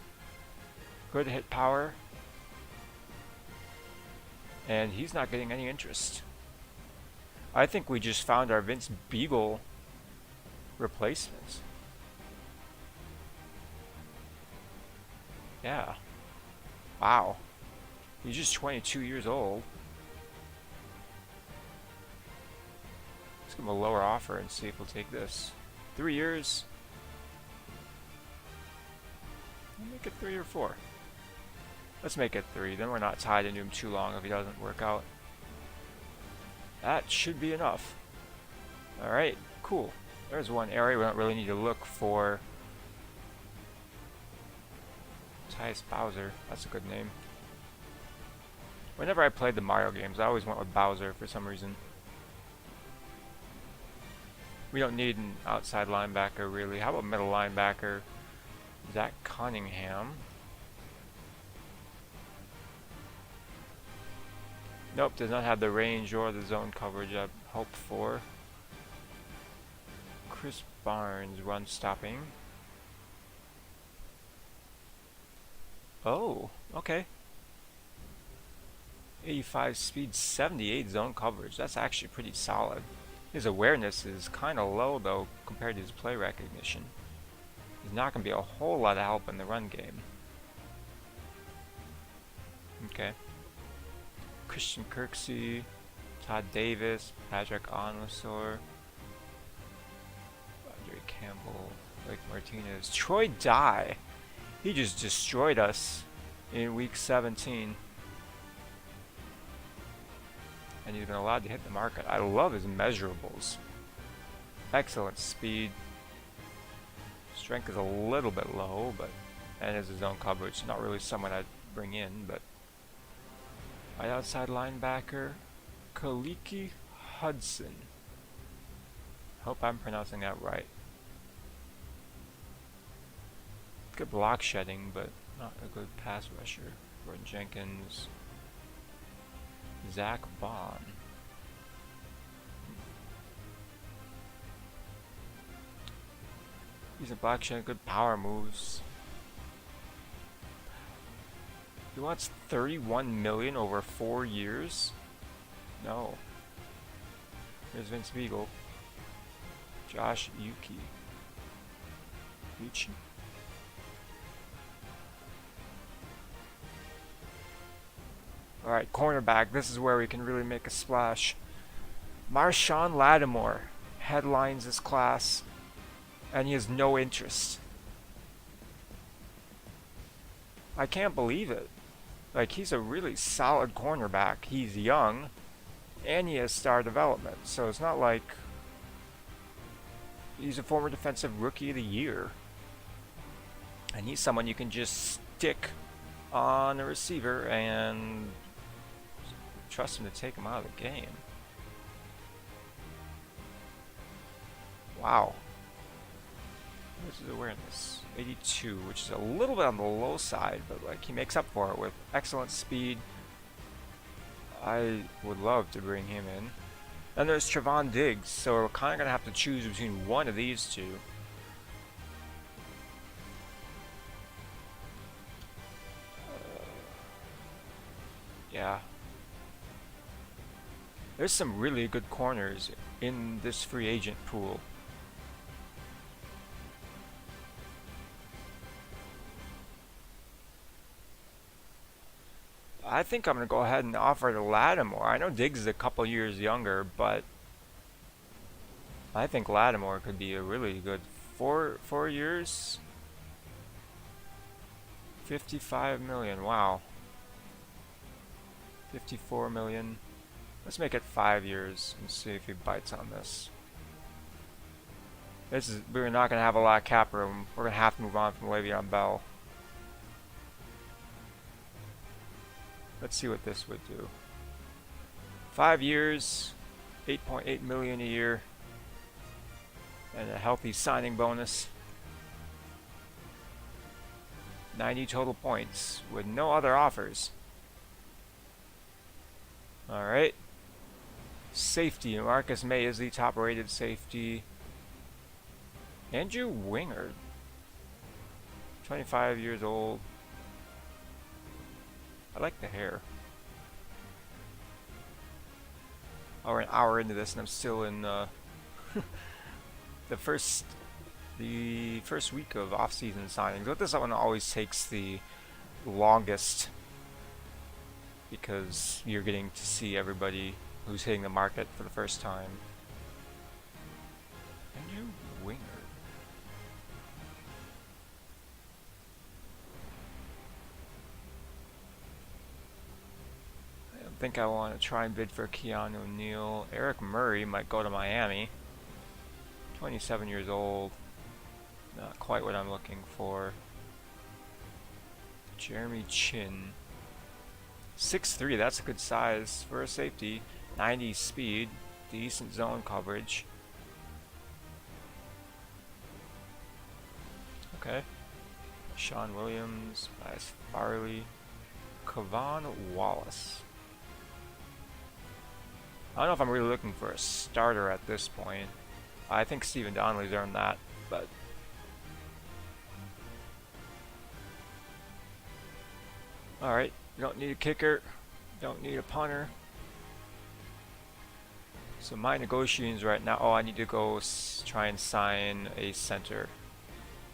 good hit power, and he's not getting any interest. I think we just found our Vince Beagle replacement. Yeah. Wow. He's just 22 years old. Let's give him a lower offer and see if he'll take this. 3 years. We'll make it 3 or 4. Let's make it 3. Then we're not tied into him too long if he doesn't work out. That should be enough. Alright, cool. There's one area we don't really need to look for. Tyus Bowser. That's a good name. Whenever I played the Mario games, I always went with Bowser for some reason. We don't need an outside linebacker, really. How about middle linebacker? Zach Cunningham. Nope, does not have the range or the zone coverage I hoped for. Chris Barnes, run stopping. Oh, okay. 85 speed, 78 zone coverage. That's actually pretty solid. His awareness is kind of low though compared to his play recognition. He's not going to be a whole lot of help in the run game. Okay. Christian Kirksey, Todd Davis, Patrick Onwuasor, Andre Campbell, Blake Martinez, Troy Dye. He just destroyed us in week 17. And he's been allowed to hit the market. I love his measurables. Excellent speed. Strength is a little bit low, but and his zone coverage, not really someone I'd bring in, but right outside linebacker, Kaliki Hudson. Hope I'm pronouncing that right. Good block shedding, but not a good pass rusher. Gordon Jenkins. Zach Bond. He's a block shedding, good power moves. He wants 31 million over 4 years? No. Here's Vince Beagle. Josh Yuki. Yuchi. Alright, cornerback. This is where we can really make a splash. Marshawn Lattimore headlines this class, and he has no interest. I can't believe it. Like, he's a really solid cornerback. He's young, and he has star development. So it's not like he's a former defensive rookie of the year. And he's someone you can just stick on a receiver and trust him to take him out of the game. Wow. What's his awareness? 82, which is a little bit on the low side, but like he makes up for it with excellent speed. I would love to bring him in. Then there's Trevon Diggs, so we're kind of going to have to choose between one of these two. Yeah. There's some really good corners in this free agent pool. I think I'm going to go ahead and offer to Lattimore. I know Diggs is a couple years younger, but I think Lattimore could be a really good 4 years. 55 million. Wow. 54 million. Let's make it 5 years and see if he bites on this. We're not going to have a lot of cap room. We're going to have to move on from Le'Veon Bell. Let's see what this would do. 5 years, 8.8 million a year, and a healthy signing bonus. 90 total points with no other offers. Alright. Safety. Marcus May is the top rated safety. Andrew Wingard. 25 years old. I like the hair. Oh, we're an hour into this and I'm still in the first week of off-season signings. But this one always takes the longest because you're getting to see everybody who's hitting the market for the first time. Andrew Wingard. I don't think I want to try and bid for Keanu Neal. Eric Murray might go to Miami. 27 years old. Not quite what I'm looking for. Jeremy Chin. 6'3", that's a good size for a safety. 90 speed, decent zone coverage. Okay. Sean Williams, Bias Farley, Kavon Wallace. I don't know if I'm really looking for a starter at this point. I think Stephen Donnelly's earned that, but alright, you don't need a kicker, don't need a punter. So my negotiations right now, I need to go try and sign a center.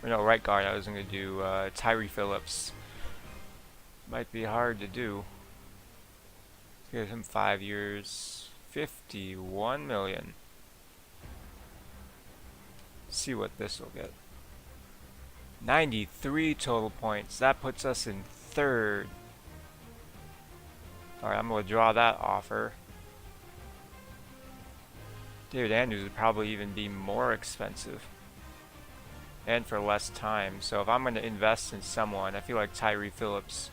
Or no, right guard. I was going to do Tyree Phillips. Might be hard to do. Let's give him 5 years, 51 million. See what this will get. 93 total points. That puts us in third. Alright, I'm going to withdraw that offer. David Andrews would probably even be more expensive. And for less time. So if I'm going to invest in someone, I feel like Tyree Phillips.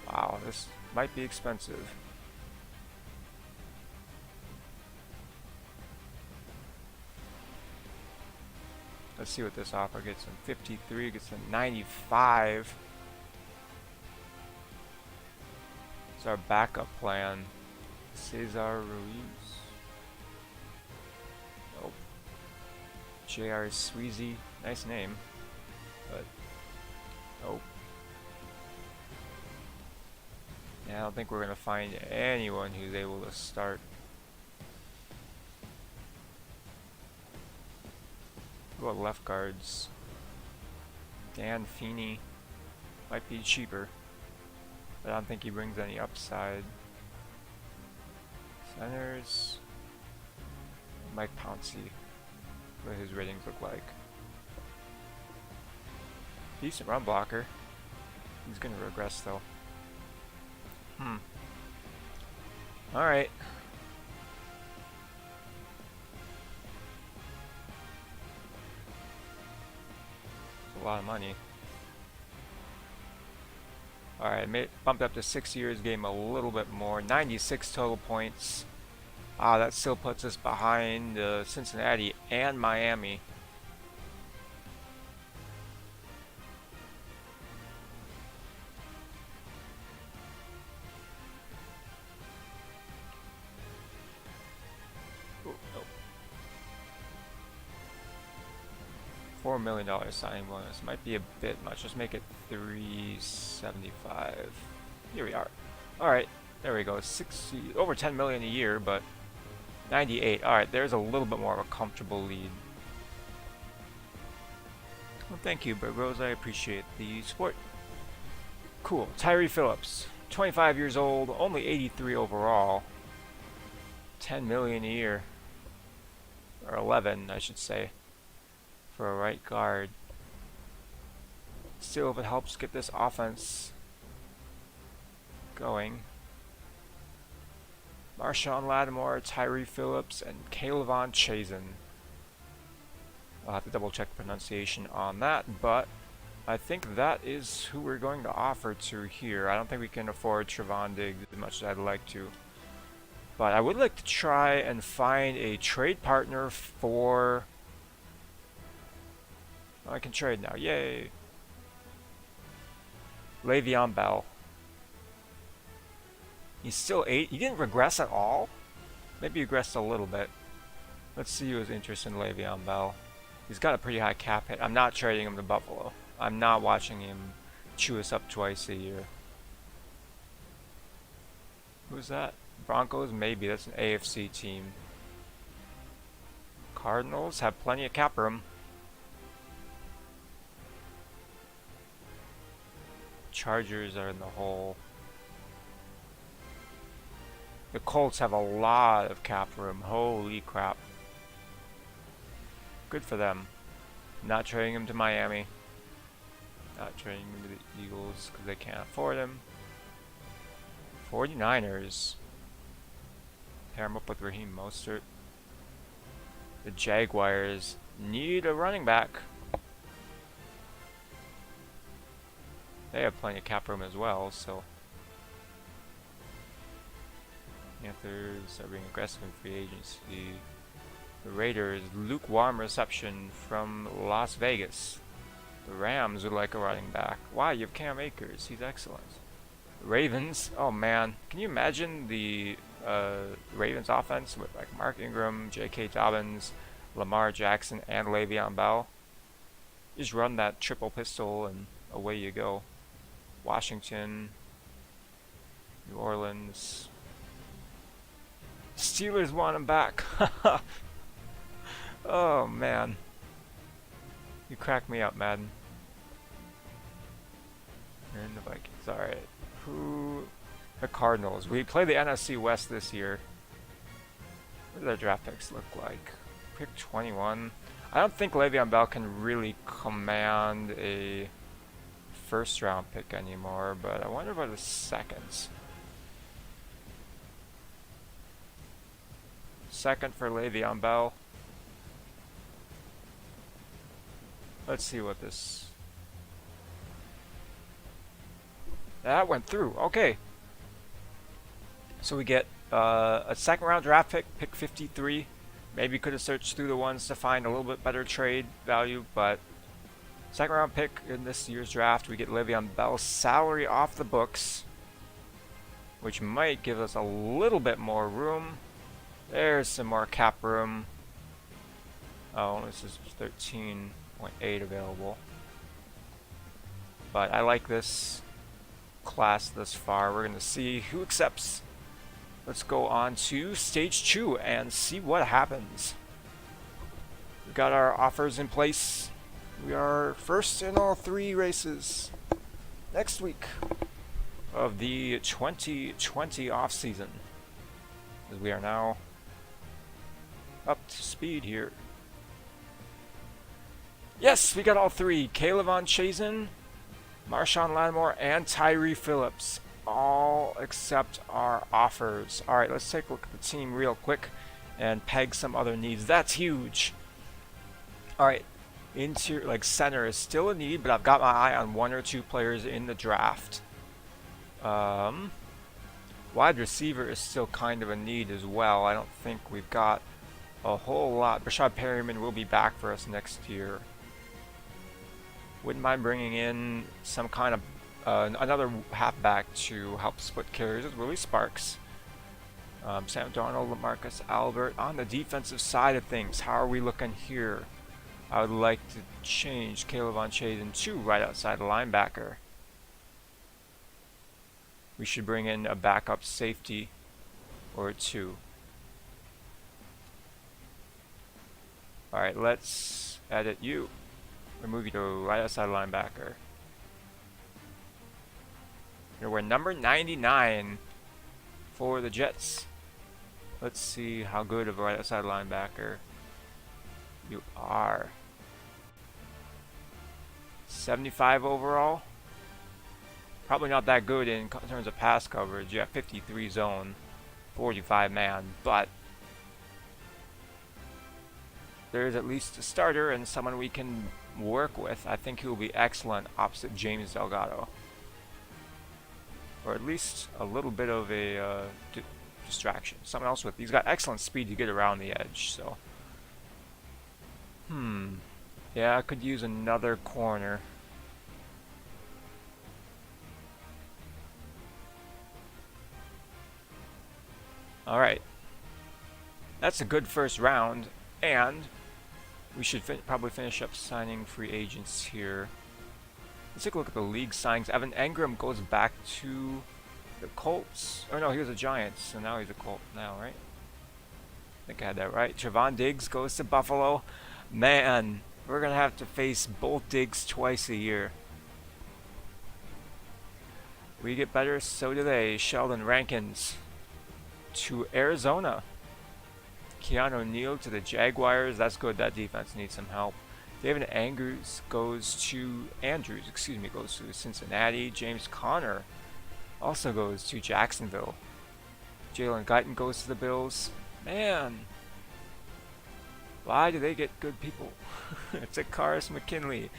Wow, this might be expensive. Let's see what this offer gets him. 53, gets him 95. It's our backup plan. Cesar Ruiz. Nope. J.R. Sweezy. Nice name. But nope. Yeah, I don't think we're going to find anyone who's able to start. What about left guards? Dan Feeney might be cheaper, but I don't think he brings any upside. Centers, Mike Pouncey. What his ratings look like? Decent run blocker. He's gonna regress though. Alright. A lot of money. Alright, bumped up to 6 years, gave him a little bit more. 96 total points. That still puts us behind Cincinnati and Miami. $4 million signing bonus might be a bit much. Let's make it 375. Here we are. All right, there we go. Over 10 million a year, but 98. All right, there's a little bit more of a comfortable lead. Well, thank you, Big Rose. I appreciate the support. Cool. Tyree Phillips, 25 years old, only 83 overall. 10 million a year, or 11, I should say, for a right guard. Still, if it helps get this offense going. Marshawn Lattimore, Tyree Phillips, and Kayvon Chazen. I'll have to double check the pronunciation on that, but I think that is who we're going to offer to here. I don't think we can afford Trevon Diggs as much as I'd like to. But I would like to try and find a trade partner for... Oh, I can trade now, yay! Le'Veon Bell. He's still 8. He didn't regress at all? Maybe he regressed a little bit. Let's see who's interested in Le'Veon Bell. He's got a pretty high cap hit. I'm not trading him to Buffalo. I'm not watching him chew us up twice a year. Who's that? Broncos? Maybe. That's an AFC team. Cardinals have plenty of cap room. Chargers are in the hole. The Colts have a lot of cap room. Holy crap. Good for them. Not trading him to Miami. Not trading him to the Eagles because they can't afford him. 49ers. Pair him up with Raheem Mostert. The Jaguars need a running back. They have plenty of cap room as well, so. Panthers are being aggressive in free agency. The Raiders, lukewarm reception from Las Vegas. The Rams would like a running back. Why? You have Cam Akers. He's excellent. The Ravens, oh man. Can you imagine the Ravens offense with like Mark Ingram, J.K. Dobbins, Lamar Jackson, and Le'Veon Bell? You just run that triple pistol and away you go. Washington, New Orleans. Steelers want him back. Oh man. You crack me up, Madden. And the Vikings. Alright. Who? The Cardinals. We play the NFC West this year. What do their draft picks look like? Pick 21. I don't think Le'Veon Bell can really command a first round pick anymore, but I wonder about the seconds. Second for Le'Veon Bell. Let's see what this... That went through. Okay. So we get a second round draft pick, pick 53. Maybe could have searched through the ones to find a little bit better trade value, but second round pick in this year's draft. We get Le'Veon Bell's salary off the books, which might give us a little bit more room. There's some more cap room. Oh, this is 13.8 available. But I like this class thus far. We're going to see who accepts. Let's go on to stage 2 and see what happens. We've got our offers in place. We are first in all 3 races next week of the 2020 offseason. As we are now up to speed here. Yes, we got all 3. Kayvon Chazen, Marshawn Lattimore, and Tyree Phillips. All accept our offers. Alright, let's take a look at the team real quick and peg some other needs. That's huge. Alright, interior, like center is still a need, but I've got my eye on 1 or 2 players in the draft. Wide receiver is still kind of a need as well. I don't think we've got a whole lot. Brashad Perryman will be back for us next year. Wouldn't mind bringing in some kind of another halfback to help split carries with Willie Sparks. Sam Darnold, LaMarcus Albert. On the defensive side of things, how are we looking here? I would like to change Kayvon Chazen to right outside linebacker. We should bring in a backup safety or 2. Alright, let's edit you. We'll move you to right outside linebacker. You're wearing number 99 for the Jets. Let's see how good of a right outside linebacker you are. 75 overall. Probably not that good in terms of pass coverage. You have 53 zone, 45 man, but there's at least a starter and someone we can work with. I think he will be excellent opposite James Delgado. Or at least a little bit of a distraction. Someone else with, he's got excellent speed to get around the edge, so. Yeah, I could use another corner. Alright. That's a good first round, and we should probably finish up signing free agents here. Let's take a look at the league signings. Evan Engram goes back to the Colts. Oh no, he was a Giant, so now he's a Colt now, right? I think I had that right. Trevon Diggs goes to Buffalo. Man, we're going to have to face both Diggs twice a year. We get better, so do they. Sheldon Rankins to Arizona. Keanu Neal to the Jaguars. That's good. That defense needs some help. David Andrews goes to Cincinnati. James Conner also goes to Jacksonville. Jalen Guyton goes to the Bills. Man, why do they get good people? It's a Karis McKinley.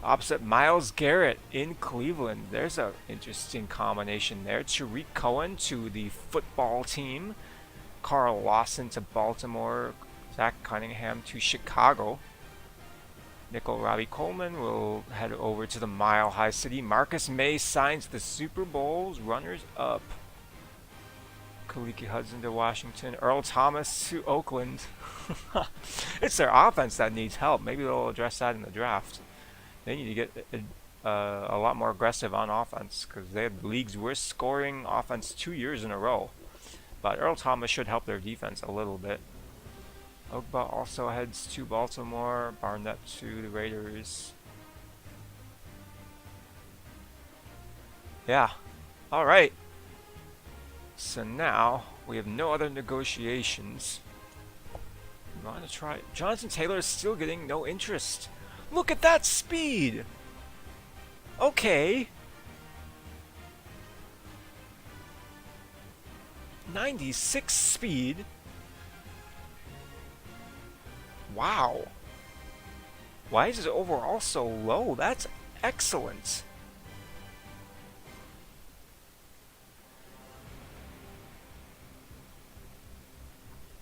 Opposite Myles Garrett in Cleveland. There's an interesting combination there. Tariq Cohen to the football team. Carl Lawson to Baltimore. Zach Cunningham to Chicago. Nickel Robbie Coleman will head over to the Mile High City. Marcus May signs the Super Bowl's runners up. Kaliki Hudson to Washington. Earl Thomas to Oakland. It's their offense that needs help. Maybe they'll address that in the draft. They need to get a lot more aggressive on offense because they had the league's worst scoring offense 2 years in a row. But Earl Thomas should help their defense a little bit. Ogba also heads to Baltimore. Barnett to the Raiders. Yeah. Alright. So now we have no other negotiations. We want to try. Jonathan Taylor is still getting no interest. Look at that speed! Okay. 96 speed. Wow. Why is his overall so low? That's excellent.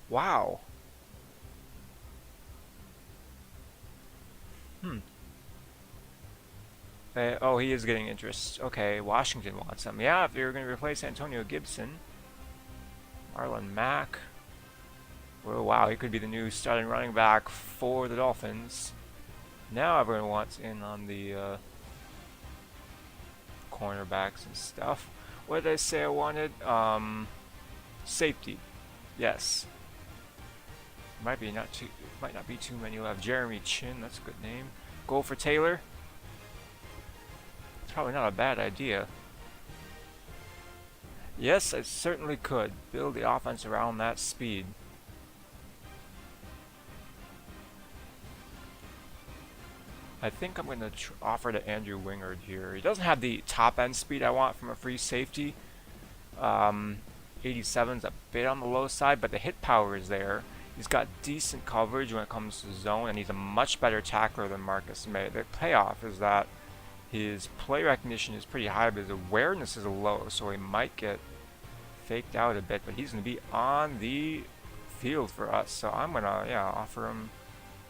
Wow. Oh, he is getting interest. Okay, Washington wants him. Yeah, if you're going to replace Antonio Gibson. Marlon Mack. Oh, wow, he could be the new starting running back for the Dolphins. Now everyone wants in on the cornerbacks and stuff. What did I say I wanted? Safety. Yes. Might not be too many left. Jeremy Chin, that's a good name. Go for Taylor. It's probably not a bad idea. Yes, I certainly could build the offense around that speed. I think I'm going to offer to Andrew Wingard here. He doesn't have the top end speed I want from a free safety. 87's a bit on the low side, but the hit power is there. He's got decent coverage when it comes to zone, and he's a much better tackler than Marcus May. The payoff is that his play recognition is pretty high, but his awareness is low, so he might get faked out a bit, but he's going to be on the field for us. So I'm going to offer him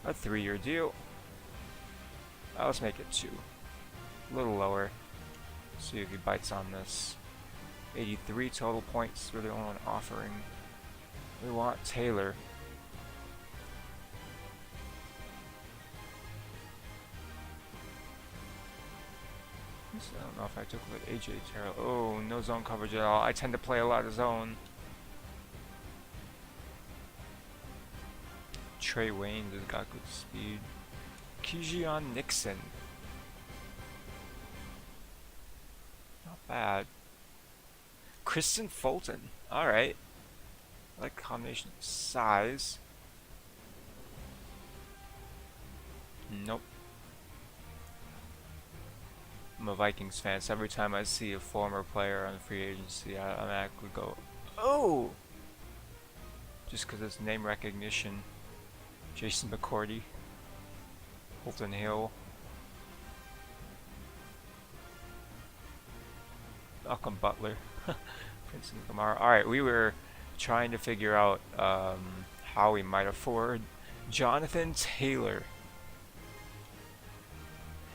a 3-year deal. Let's make it 2. A little lower. See if he bites on this. 83 total points. We're the only one offering. We want Taylor. I don't know if I took a look at AJ Terrell. Oh, no zone coverage at all. I tend to play a lot of zone. Trey Waynes has got good speed. Keyshawn Nixon. Not bad. Kristen Fulton. Alright. I like combination of size. Nope. I'm a Vikings fan, so every time I see a former player on free agency, I automatically go, oh! Just because it's name recognition. Jason McCourty. Holton Hill. Malcolm Butler. Prince Kamara. Alright, we were trying to figure out how we might afford Jonathan Taylor.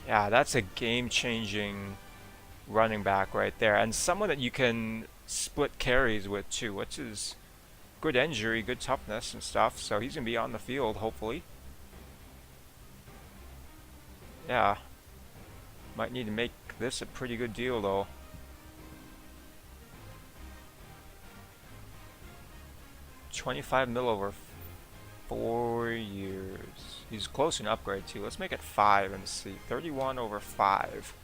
Yeah, that's a game-changing running back right there. And someone that you can split carries with too, which is good injury, good toughness and stuff. So he's going to be on the field, hopefully. Yeah. Might need to make this a pretty good deal, though. $25 million over 4 years. He's close to an upgrade too. Let's make it 5 and see. 31 over 5.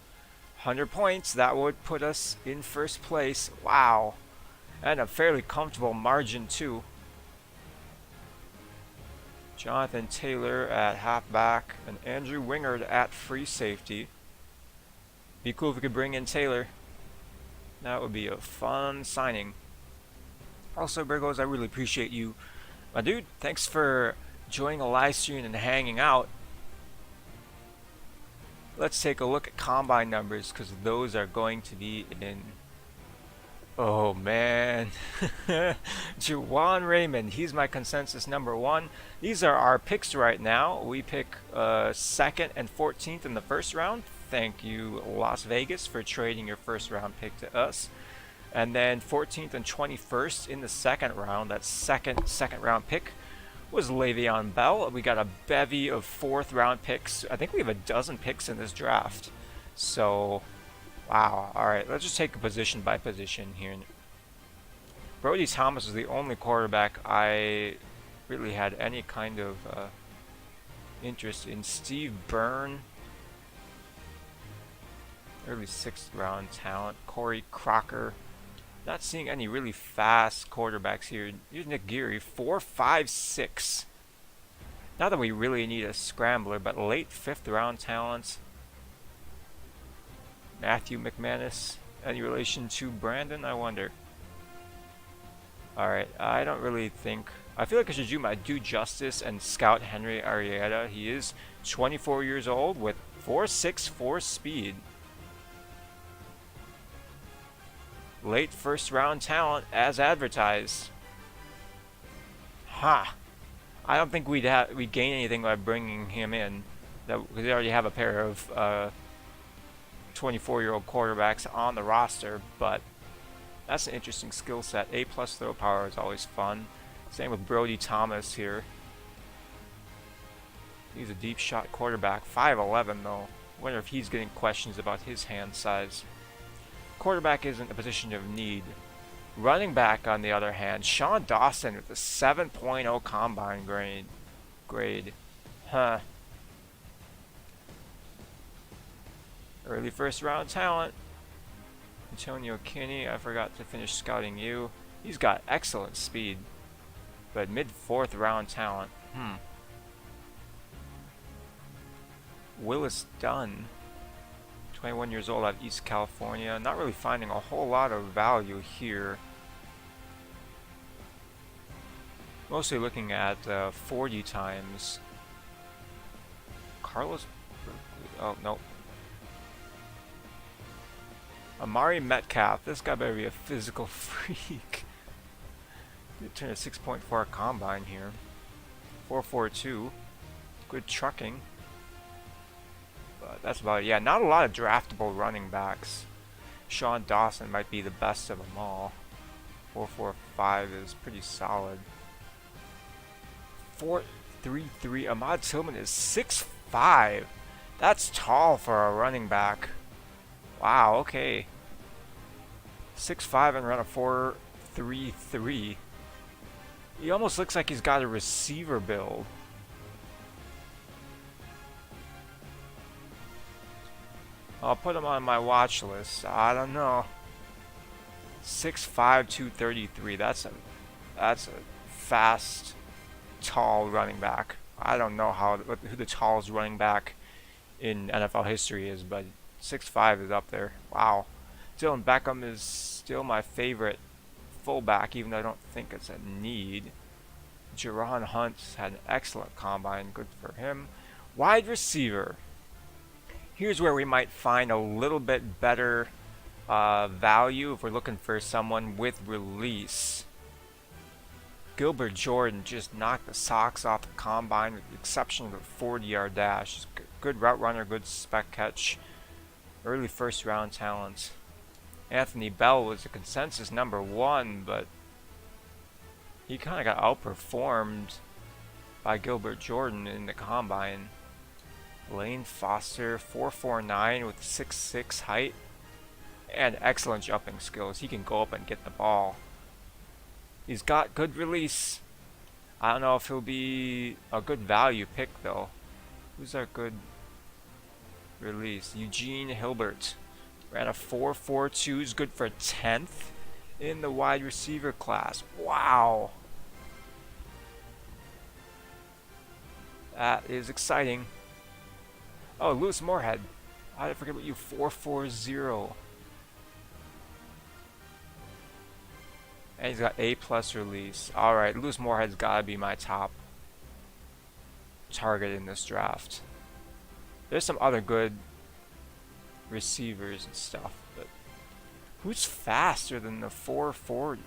100 points. That would put us in first place. Wow. And a fairly comfortable margin too. Jonathan Taylor at halfback and Andrew Wingard at free safety. Be cool if we could bring in Taylor. That would be a fun signing. Also, Burgos, I really appreciate you, my dude. Thanks for joining the live stream and hanging out. Let's take a look at combine numbers, because those are going to be in. Oh man. Juwan Raymond, he's my consensus number 1. These are our picks right now. We pick 2nd and 14th in the first round. Thank you, Las Vegas, for trading your first round pick to us. And then 14th and 21st in the second round. That second round pick was Le'Veon Bell. We got a bevy of 4th round picks. I think we have a dozen picks in this draft. So, wow. Alright, let's just take a position by position here. Brody Thomas is the only quarterback I really had any kind of interest in. Steve Byrne, early 6th round talent. Corey Crocker. Not seeing any really fast quarterbacks here. Here's Nick Geary, 4.56. Not that we really need a scrambler, but late 5th round talents. Matthew McManus, any relation to Brandon? I wonder. Alright, I don't really think. I feel like I should do my due justice and scout Henry Arrieta. He is 24 years old with 4.64 speed. Late 1st round talent as advertised. Ha! I don't think we'd gain anything by bringing him in. Because we already have a pair of 24-year-old quarterbacks on the roster. But that's an interesting skill set. A+ throw power is always fun. Same with Brody Thomas here. He's a deep shot quarterback. 5'11" though. Wonder if he's getting questions about his hand size. Quarterback isn't a position of need. Running back, on the other hand, Sean Dawson with a 7.0 combine grade. Huh. Early 1st round talent. Antonio Kinney, I forgot to finish scouting you. He's got excellent speed. But mid 4th round talent. Willis Dunn. 21 years old out of East California. Not really finding a whole lot of value here. Mostly looking at 40 times. Carlos Berkeley. Oh, no. Amari Metcalf. This guy better be a physical freak. He turned a 6.4 combine here. 4.42. Good trucking. But that's about it. Yeah, not a lot of draftable running backs. Sean Dawson might be the best of them all. 4.45 is pretty solid. 4.33. Ahmad Tillman is 6'5". That's tall for a running back. Wow, okay. 6'5" and run a 4.33. He almost looks like he's got a receiver build. I'll put him on my watch list. I don't know. 6'5", 233. That's a fast, tall running back. I don't know who the tallest running back in NFL history is, but 6'5" is up there. Wow. Dylan Beckham is still my favorite fullback, even though I don't think it's a need. Jerron Hunt's had an excellent combine. Good for him. Wide receiver. Here's where we might find a little bit better value if we're looking for someone with release. Gilbert Jordan just knocked the socks off the combine with the exception of the 40-yard dash. Good route runner, good spec catch. Early first round talent. Anthony Bell was the consensus number 1, but he kind of got outperformed by Gilbert Jordan in the combine. Lane Foster, 4'49" with 6'6" height and excellent jumping skills. He can go up and get the ball. He's got good release. I don't know if he'll be a good value pick though. Who's our good release? Eugene Hilbert. Ran a 4.42. He's good for 10th in the wide receiver class. Wow. That is exciting. Oh, Lewis Moorhead. How did I forget about you? 4.40. And he's got A+ release. Alright, Lewis Moorhead's got to be my top target in this draft. There's some other good receivers and stuff, but who's faster than the 4.40?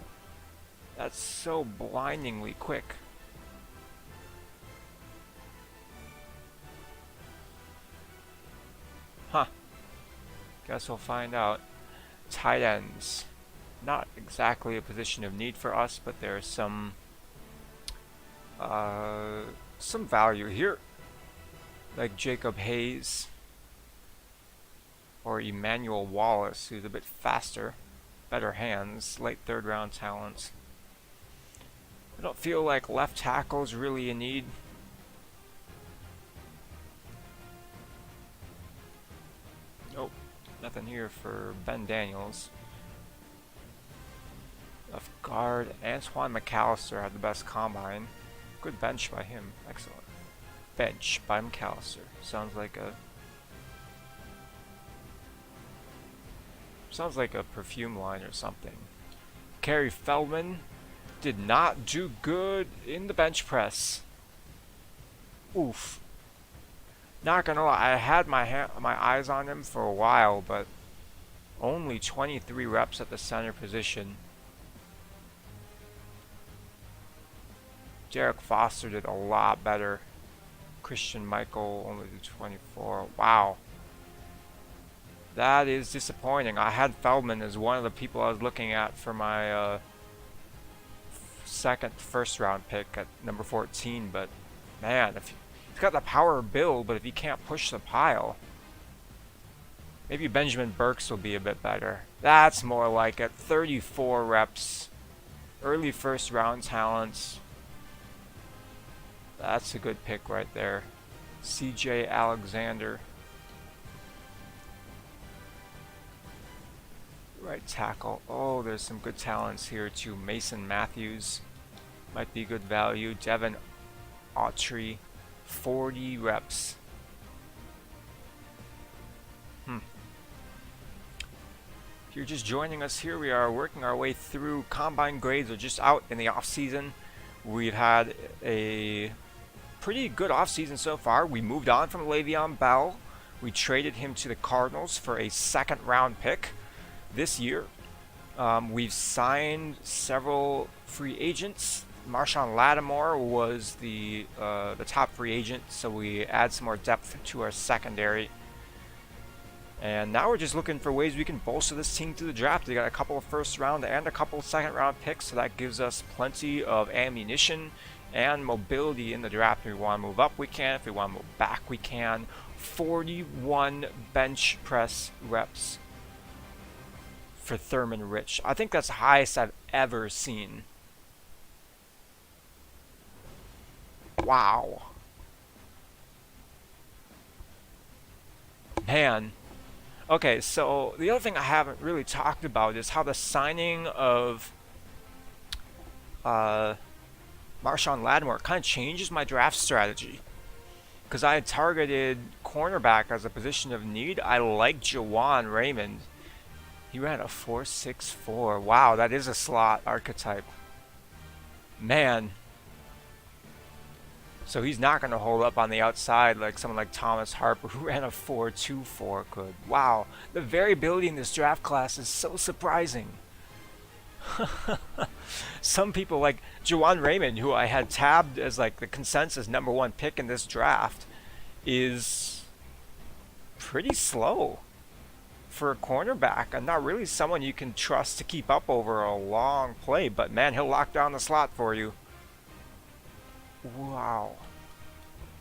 That's so blindingly quick. Huh. Guess we'll find out. Tight ends. Not exactly a position of need for us, but there's some value here. Like Jacob Hayes or Emmanuel Wallace, who's a bit faster, better hands, late 3rd round talent. I don't feel like left tackle's really a need. Nope, nothing here for Ben Daniels. Left guard, Antoine Mcallister had the best combine. Good bench by him, excellent. Bench by Mcallister. Sounds like a perfume line or something. Kerry Feldman did not do good in the bench press. Oof. Not gonna lie, I had my eyes on him for a while, but only 23 reps at the center position. Derek Foster did a lot better. Christian Michael only did 24. Wow. That is disappointing. I had Feldman as one of the people I was looking at for my first round pick at number 14, but man, he's got the power build, but if he can't push the pile, maybe Benjamin Burks will be a bit better. That's more like it. 34 reps. Early first round talents. That's a good pick right there. CJ Alexander. Right tackle. Oh, there's some good talents here too. Mason Matthews might be good value. Devin Autry, 40 reps. If you're just joining us here, we are working our way through combine grades. We're just out in the off season. We've had a pretty good offseason so far. We moved on from Le'Veon Bell. We traded him to the Cardinals for a 2nd round pick this year. We've signed several free agents. Marshawn Lattimore was the top free agent, so we add some more depth to our secondary. And now we're just looking for ways we can bolster this team through the draft. We got a couple of 1st round and a couple of 2nd round picks, so that gives us plenty of ammunition and mobility in the draft. If we want to move up, we can. If we want to move back, we can. 41 bench press reps for Thurman Rich. I think that's the highest I've ever seen. Wow. Man. Okay, so the other thing I haven't really talked about is how the signing of uh, Marshawn Lattimore kind of changes my draft strategy. Because I had targeted cornerback as a position of need. I like Jawan Raymond. He ran a 4.64. Wow, that is a slot archetype. Man. So he's not going to hold up on the outside like someone like Thomas Harper, who ran a 4.24 could. Wow, the variability in this draft class is so surprising. Some people like Jawan Raymond, who I had tabbed as like the consensus #1 pick in this draft, is pretty slow for a cornerback and not really someone you can trust to keep up over a long play, but man, he'll lock down the slot for you. Wow.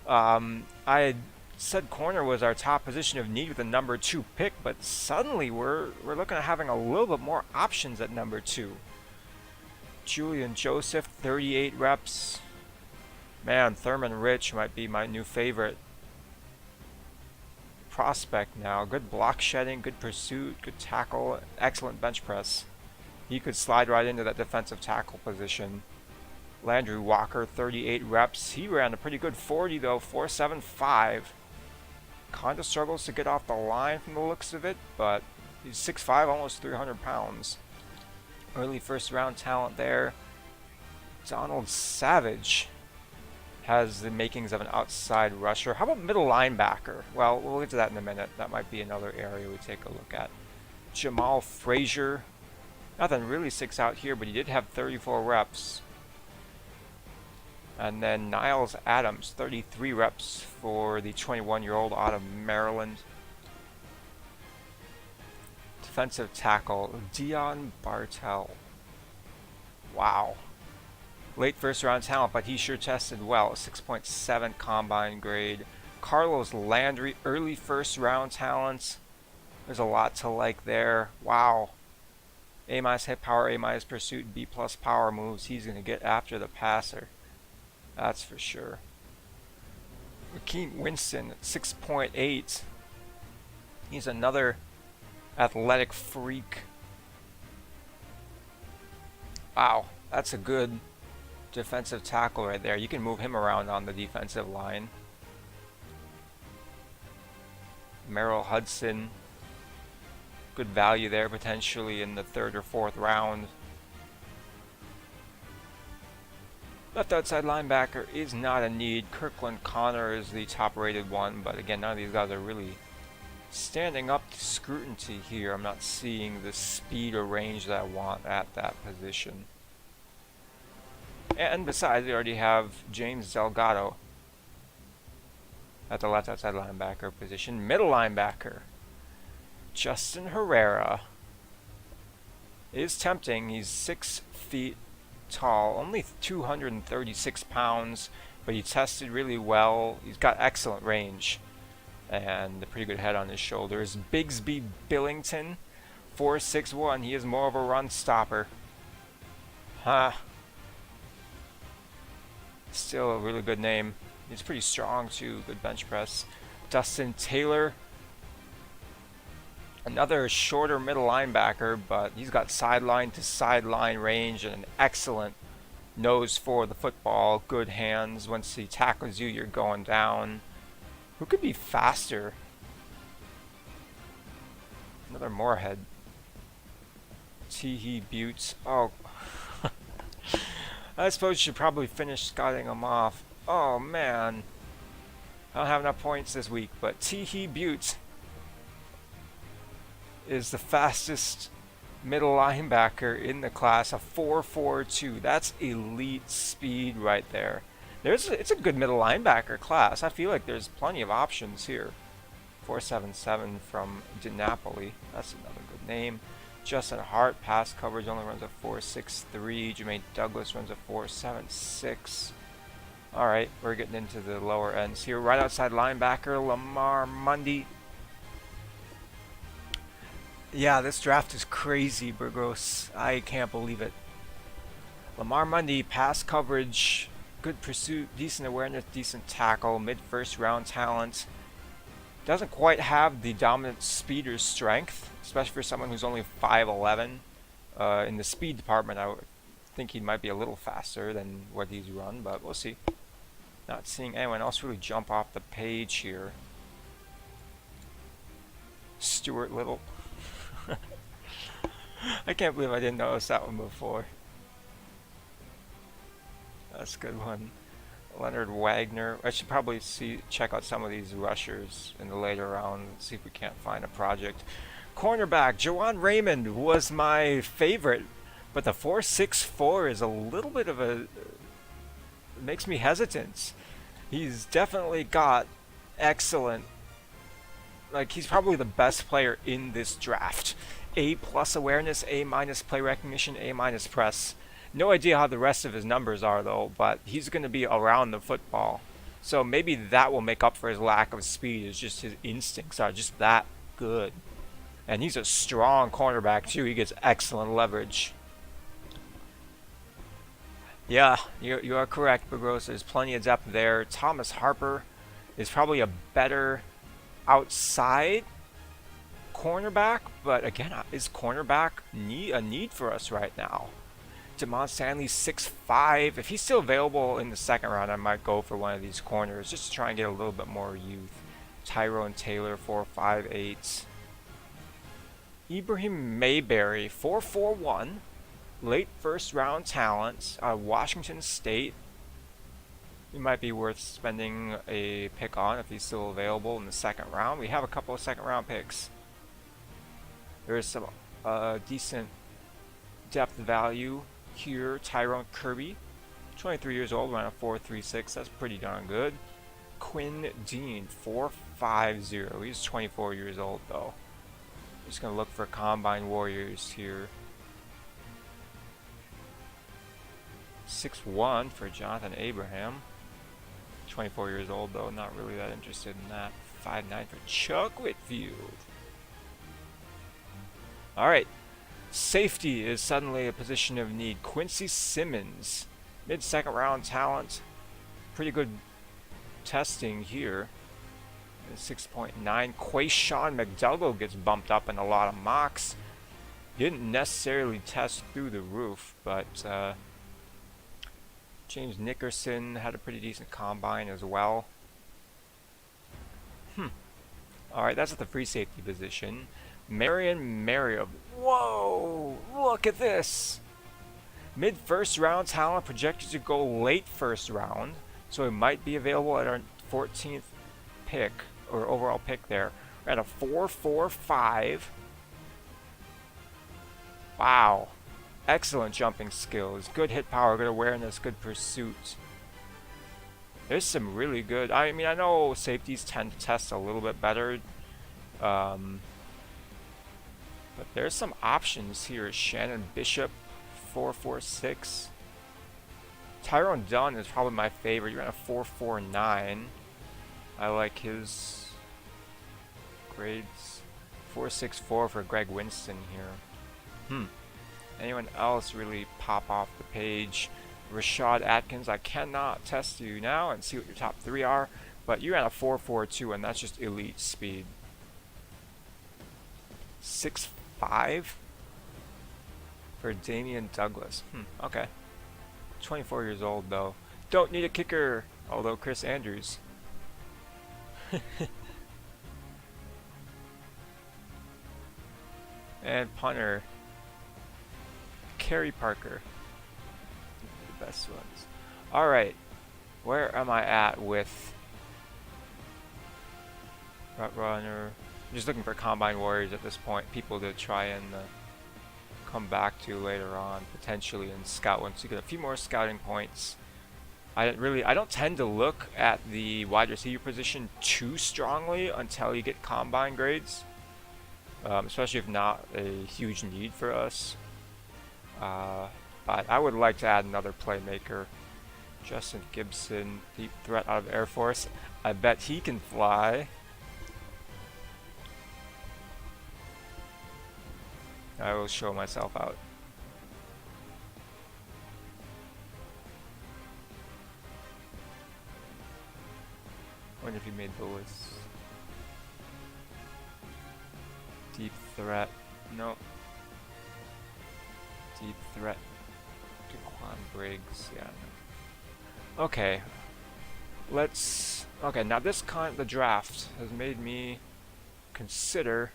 I had said corner was our top position of need with the #2 pick, but suddenly we're looking at having a little bit more options at #2. Julian Joseph, 38 reps. Man, Thurman Rich might be my new favorite prospect now. Good block shedding, good pursuit, good tackle, excellent bench press. He could slide right into that defensive tackle position. Landry Walker, 38 reps. He ran a pretty good 40 though, 4.75. Kinda struggles to get off the line from the looks of it, but he's 6'5", almost 300 pounds. Early first round talent there. Donald Savage has the makings of an outside rusher. How about middle linebacker? Well, we'll get to that in a minute. That might be another area we take a look at. Jamal Frazier. Nothing really sticks out here, but he did have 34 reps. And then Niles Adams, 33 reps for the 21-year-old out of Maryland. Defensive tackle, Dion Bartel. Wow. Late first round talent, but he sure tested well. 6.7 combine grade. Carlos Landry, early first round talent. There's a lot to like there. Wow. A- hit power, A- pursuit, B+ power moves. He's going to get after the passer. That's for sure. Rakeem Winston, 6.8. He's another athletic freak. Wow, that's a good defensive tackle right there. You can move him around on the defensive line. Merrill Hudson, good value there potentially in the 3rd or 4th round. Left outside linebacker is not a need. Kirkland Connor is the top rated one, but again, none of these guys are really standing up to scrutiny here. I'm not seeing the speed or range that I want at that position. And besides, we already have James Delgado at the left outside linebacker position. Middle linebacker, Justin Herrera, is tempting. He's 6 feet tall, only 236 pounds, but he tested really well. He's got excellent range and a pretty good head on his shoulders. Bigsby Billington, 4.61. He is more of a run stopper. Still a really good name. He's pretty strong too, good bench press. Dustin Taylor, another shorter middle linebacker, but he's got sideline to sideline range and an excellent nose for the football. Good hands. Once he tackles you, you're going down. Who could be faster? Another Moorhead. Teehee Buttes. Oh. I suppose you should probably finish scouting him off. Oh man. I don't have enough points this week, but Teehee Buttes is the fastest middle linebacker in the class, a 4.42. That's elite speed right there. It's a good middle linebacker class. I feel like there's plenty of options here. 4.77 from DiNapoli. That's another good name. Justin Hart, pass coverage, only runs a 4.63. Jermaine Douglas runs a 4.76. Alright, we're getting into the lower ends here. Right outside linebacker, Lamar Mundy. Yeah, this draft is crazy, Burgos. I can't believe it. Lamar Mundy, pass coverage, good pursuit, decent awareness, decent tackle, mid-first round talent. Doesn't quite have the dominant speed or strength, especially for someone who's only 5'11". In the speed department, I would think he might be a little faster than what he's run, but we'll see. Not seeing anyone else really jump off the page here. Stuart Little. I can't believe I didn't notice that one before. That's a good one. Leonard Wagner. I should probably check out some of these rushers in the later round, see if we can't find a project. Cornerback, Jawan Raymond was my favorite, but the 4.64 is a little bit of a... It makes me hesitant. He's definitely got excellent... Like, he's probably the best player in this draft. A+ awareness, A- play recognition, A- press. No idea how the rest of his numbers are, though, but he's going to be around the football. So maybe that will make up for his lack of speed. It's just his instincts are just that good. And he's a strong cornerback, too. He gets excellent leverage. Yeah, you are correct, Bagros. There's plenty of depth there. Thomas Harper is probably a better outside cornerback, but again, is cornerback a need for us right now? Damon Stanley's 6'5". If he's still available in the second round, I might go for one of these corners just to try and get a little bit more youth. Tyrone Taylor, 4'5'8". Ibrahim Mayberry, 4'4'1". Late first round talent out of Washington State. He might be worth spending a pick on if he's still available in the second round. We have a couple of second round picks. There is some decent depth value here. Tyrone Kirby, 23 years old, around a 4.36. That's pretty darn good. Quinn Dean, 4.50. He's 24 years old though. Just gonna look for Combine Warriors here. 6'1" for Jonathan Abraham. 24 years old though, not really that interested in that. 5'9" for Chuck Whitfield. Alright, safety is suddenly a position of need. Quincy Simmons, mid-second round talent. Pretty good testing here. 6.9. Quayshawn McDougall gets bumped up in a lot of mocks. Didn't necessarily test through the roof, but James Nickerson had a pretty decent combine as well. Alright, that's at the free safety position. Marion Merriam. Whoa! Look at this! Mid-first round talent, projected to go late first round. So it might be available at our 14th pick, or overall pick there. We're at a 4.45. Wow. Excellent jumping skills, good hit power, good awareness, good pursuit. There's some really good... I mean, I know safeties tend to test a little bit better. But there's some options here. Shannon Bishop, 4.46. Tyrone Dunn is probably my favorite. You're at a 4.49. I like his grades. 4.64 for Greg Winston here. Anyone else really pop off the page? Rashad Atkins, I cannot test you now and see what your top three are, but you're at a 4.42 and that's just elite speed. 6'5" for Damian Douglas. Okay. 24 years old though. Don't need a kicker, although Chris Andrews. And punter, Kerry Parker. The best ones. Alright. Where am I at with Rut Runner? I'm just looking for Combine Warriors at this point. People to try and come back to later on, potentially, and scout once you get a few more scouting points. I don't tend to look at the wide receiver position too strongly until you get combine grades, especially if not a huge need for us. But I would like to add another playmaker. Justin Gibson, deep threat out of Air Force. I bet he can fly. I will show myself out. Wonder if he made the list. Deep threat. No. Deep threat. Daquan Briggs. Yeah. No. Okay. Let's. Okay. Now the draft has made me consider.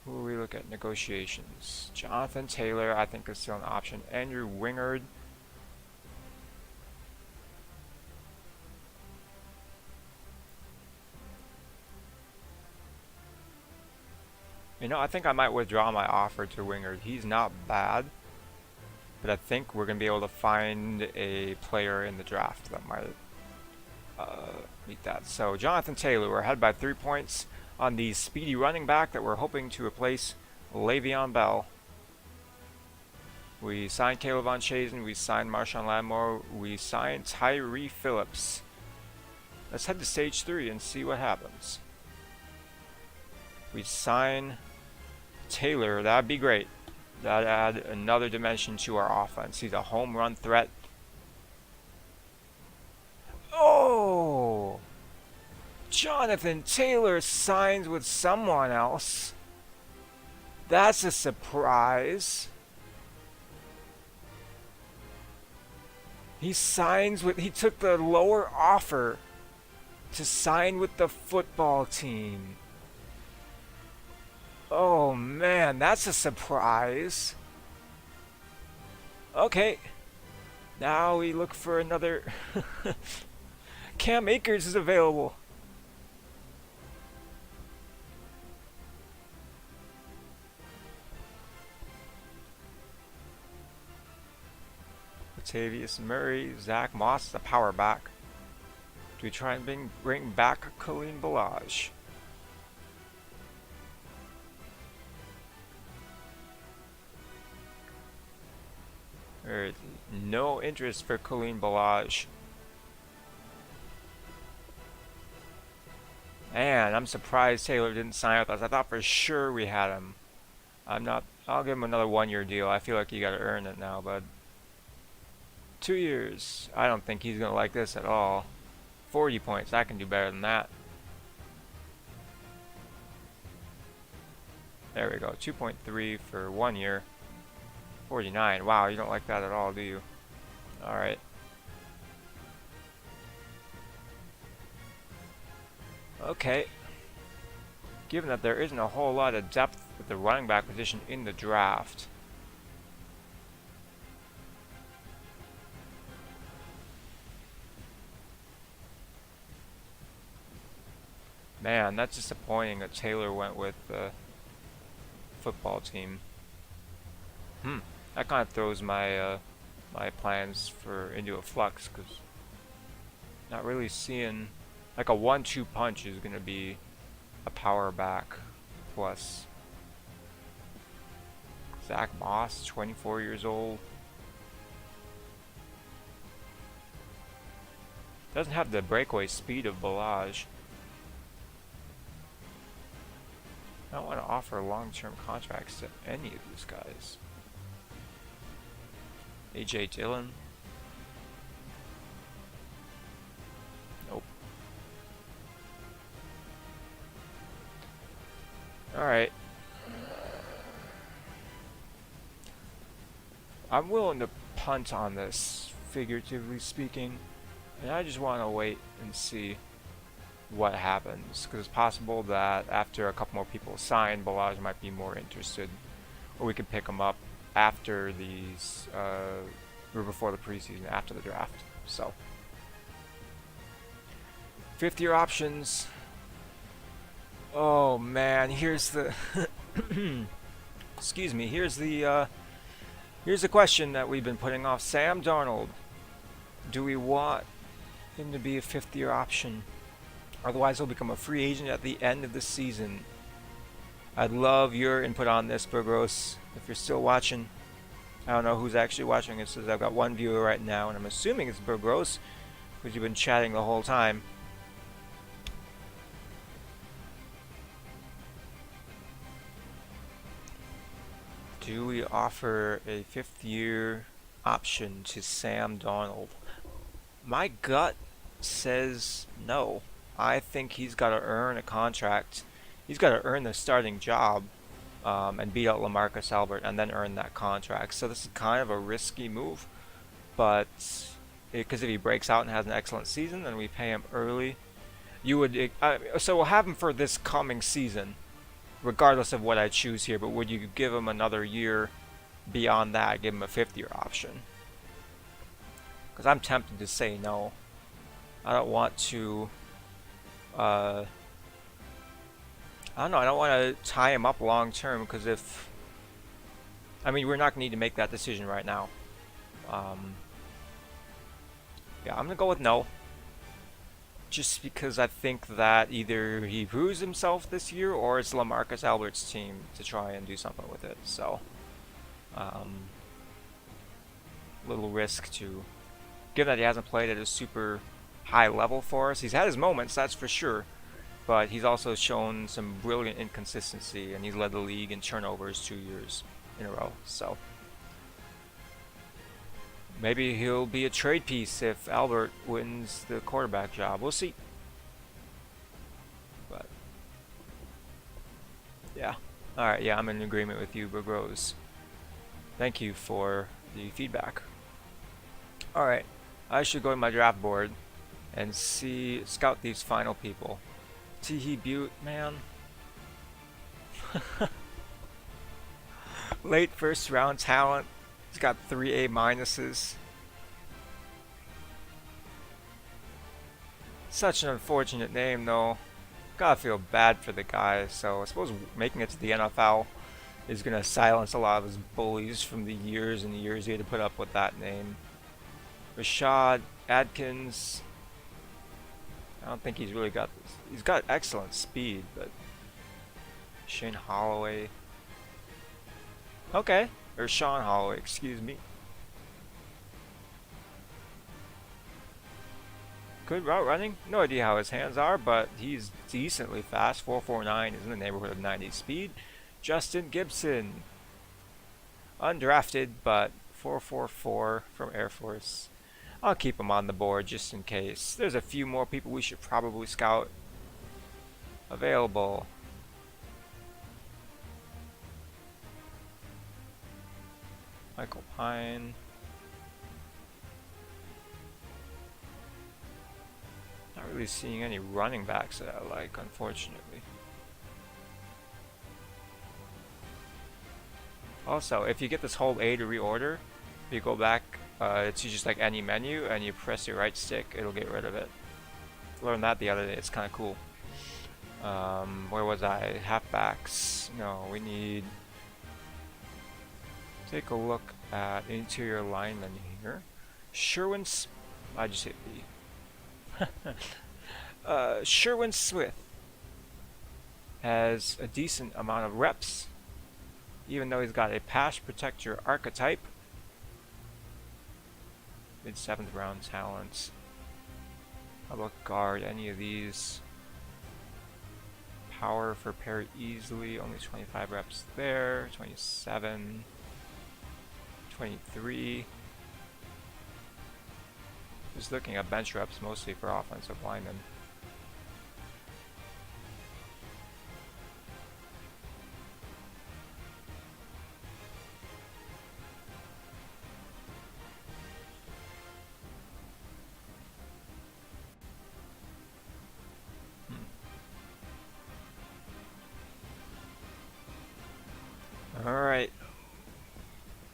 Who will we look at? Negotiations. Jonathan Taylor, I think, is still an option. Andrew Wingard. You know, I think I might withdraw my offer to Wingard. He's not bad, but I think we're going to be able to find a player in the draft that might meet that. So, Jonathan Taylor, we're ahead by 3 points on the speedy running back that we're hoping to replace Le'Veon Bell. We signed Caleb Von Chazen, we signed Marshawn Lattimore, we signed Tyree Phillips. Let's head to stage 3 and see what happens. We sign Taylor, that'd be great. That'd add another dimension to our offense. He's a home run threat. Oh! Jonathan Taylor signs with someone else. That's a surprise. He took the lower offer to sign with the football team. Oh man, that's a surprise. Okay. Now we look for another. Cam Akers is available. Latavius Murray, Zach Moss, the power back. Do we try and bring back Khalil Balaj? There's no interest for Khalil Balaj. Man, I'm surprised Taylor didn't sign with us. I thought for sure we had him. I'll give him another 1-year deal. I feel like you gotta earn it now, bud. 2 years. I don't think he's gonna like this at all. 40 points. I can do better than that. There we go. 2.3 for 1 year. 49. Wow, you don't like that at all, do you? Alright. Okay. Given that there isn't a whole lot of depth at the running back position in the draft, man, that's disappointing that Taylor went with the football team. That kind of throws my my plans into a flux, because not really seeing like a 1-2 punch is going to be a power back plus. Zach Moss, 24 years old. Doesn't have the breakaway speed of Balaj. I don't want to offer long-term contracts to any of these guys. AJ Dillon. Nope. Alright. I'm willing to punt on this, figuratively speaking. And I just want to wait and see what happens, because it's possible that after a couple more people sign, Balaj might be more interested, or we could pick him up after these or before the preseason, after the draft. So 5th-year options. Oh man, here's the excuse me, here's the question that we've been putting off. Sam Darnold, do we want him to be a 5th-year option? Otherwise, he'll become a free agent at the end of the season. I'd love your input on this, Burgos. If you're still watching, I don't know who's actually watching. It says I've got 1 viewer right now, and I'm assuming it's Burgos, because you've been chatting the whole time. Do we offer a 5th-year option to Sam Darnold? My gut says no. I think he's got to earn a contract he's got to earn the starting job and beat out LaMarcus Albert and then earn that contract. So this is kind of a risky move, but because if he breaks out and has an excellent season, then we pay him early. You would so we'll have him for this coming season, regardless of what I choose here. But would you give him another year beyond that? Give him a fifth-year option? Because I'm tempted to say no. I don't want to. I don't know. I don't want to tie him up long term because if. I mean, we're not going to need to make that decision right now. Yeah, I'm going to go with no. Just because I think that either he proves himself this year or it's LaMarcus Albert's team to try and do something with it. So, little risk to. Given that he hasn't played at a super high level for us. He's had his moments, that's for sure. But he's also shown some brilliant inconsistency, and he's led the league in turnovers 2 years in a row. So maybe he'll be a trade piece if Albert wins the quarterback job. We'll see. But yeah. Alright, yeah, I'm in agreement with you, Big Rose. Thank you for the feedback. Alright, I should go to my draft board and scout these final people. Teehee Butte, man. Late first round talent. He's got 3 A minuses. Such an unfortunate name though. Gotta feel bad for the guy. So I suppose making it to the NFL is gonna silence a lot of his bullies from the years and years he had to put up with that name. Rashad Adkins. I don't think he's really got this. He's got excellent speed, but Shane Holloway. Okay, or Sean Holloway, excuse me. Good route running. No idea how his hands are, but he's decently fast. 4.49 is in the neighborhood of 90 speed. Justin Gibson. Undrafted, but 4.44 from Air Force. I'll keep him on the board just in case. There's a few more people we should probably scout. Available. Michael Pine. Not really seeing any running backs that I like, unfortunately. Also, if you get this hold A to reorder, if you go back, it's just like any menu, and you press your right stick, it'll get rid of it. Learned that the other day. It's kind of cool. Where was I? Halfbacks. No, we need. Take a look at interior lineman here. Sherwin. I just hit B. Sherwin Smith has a decent amount of reps, even though he's got a pass protector archetype. Mid 7th round talents. How about guard? Any of these? Power for pair easily. Only 25 reps there. 27. 23. Just looking at bench reps mostly for offensive linemen. Alright.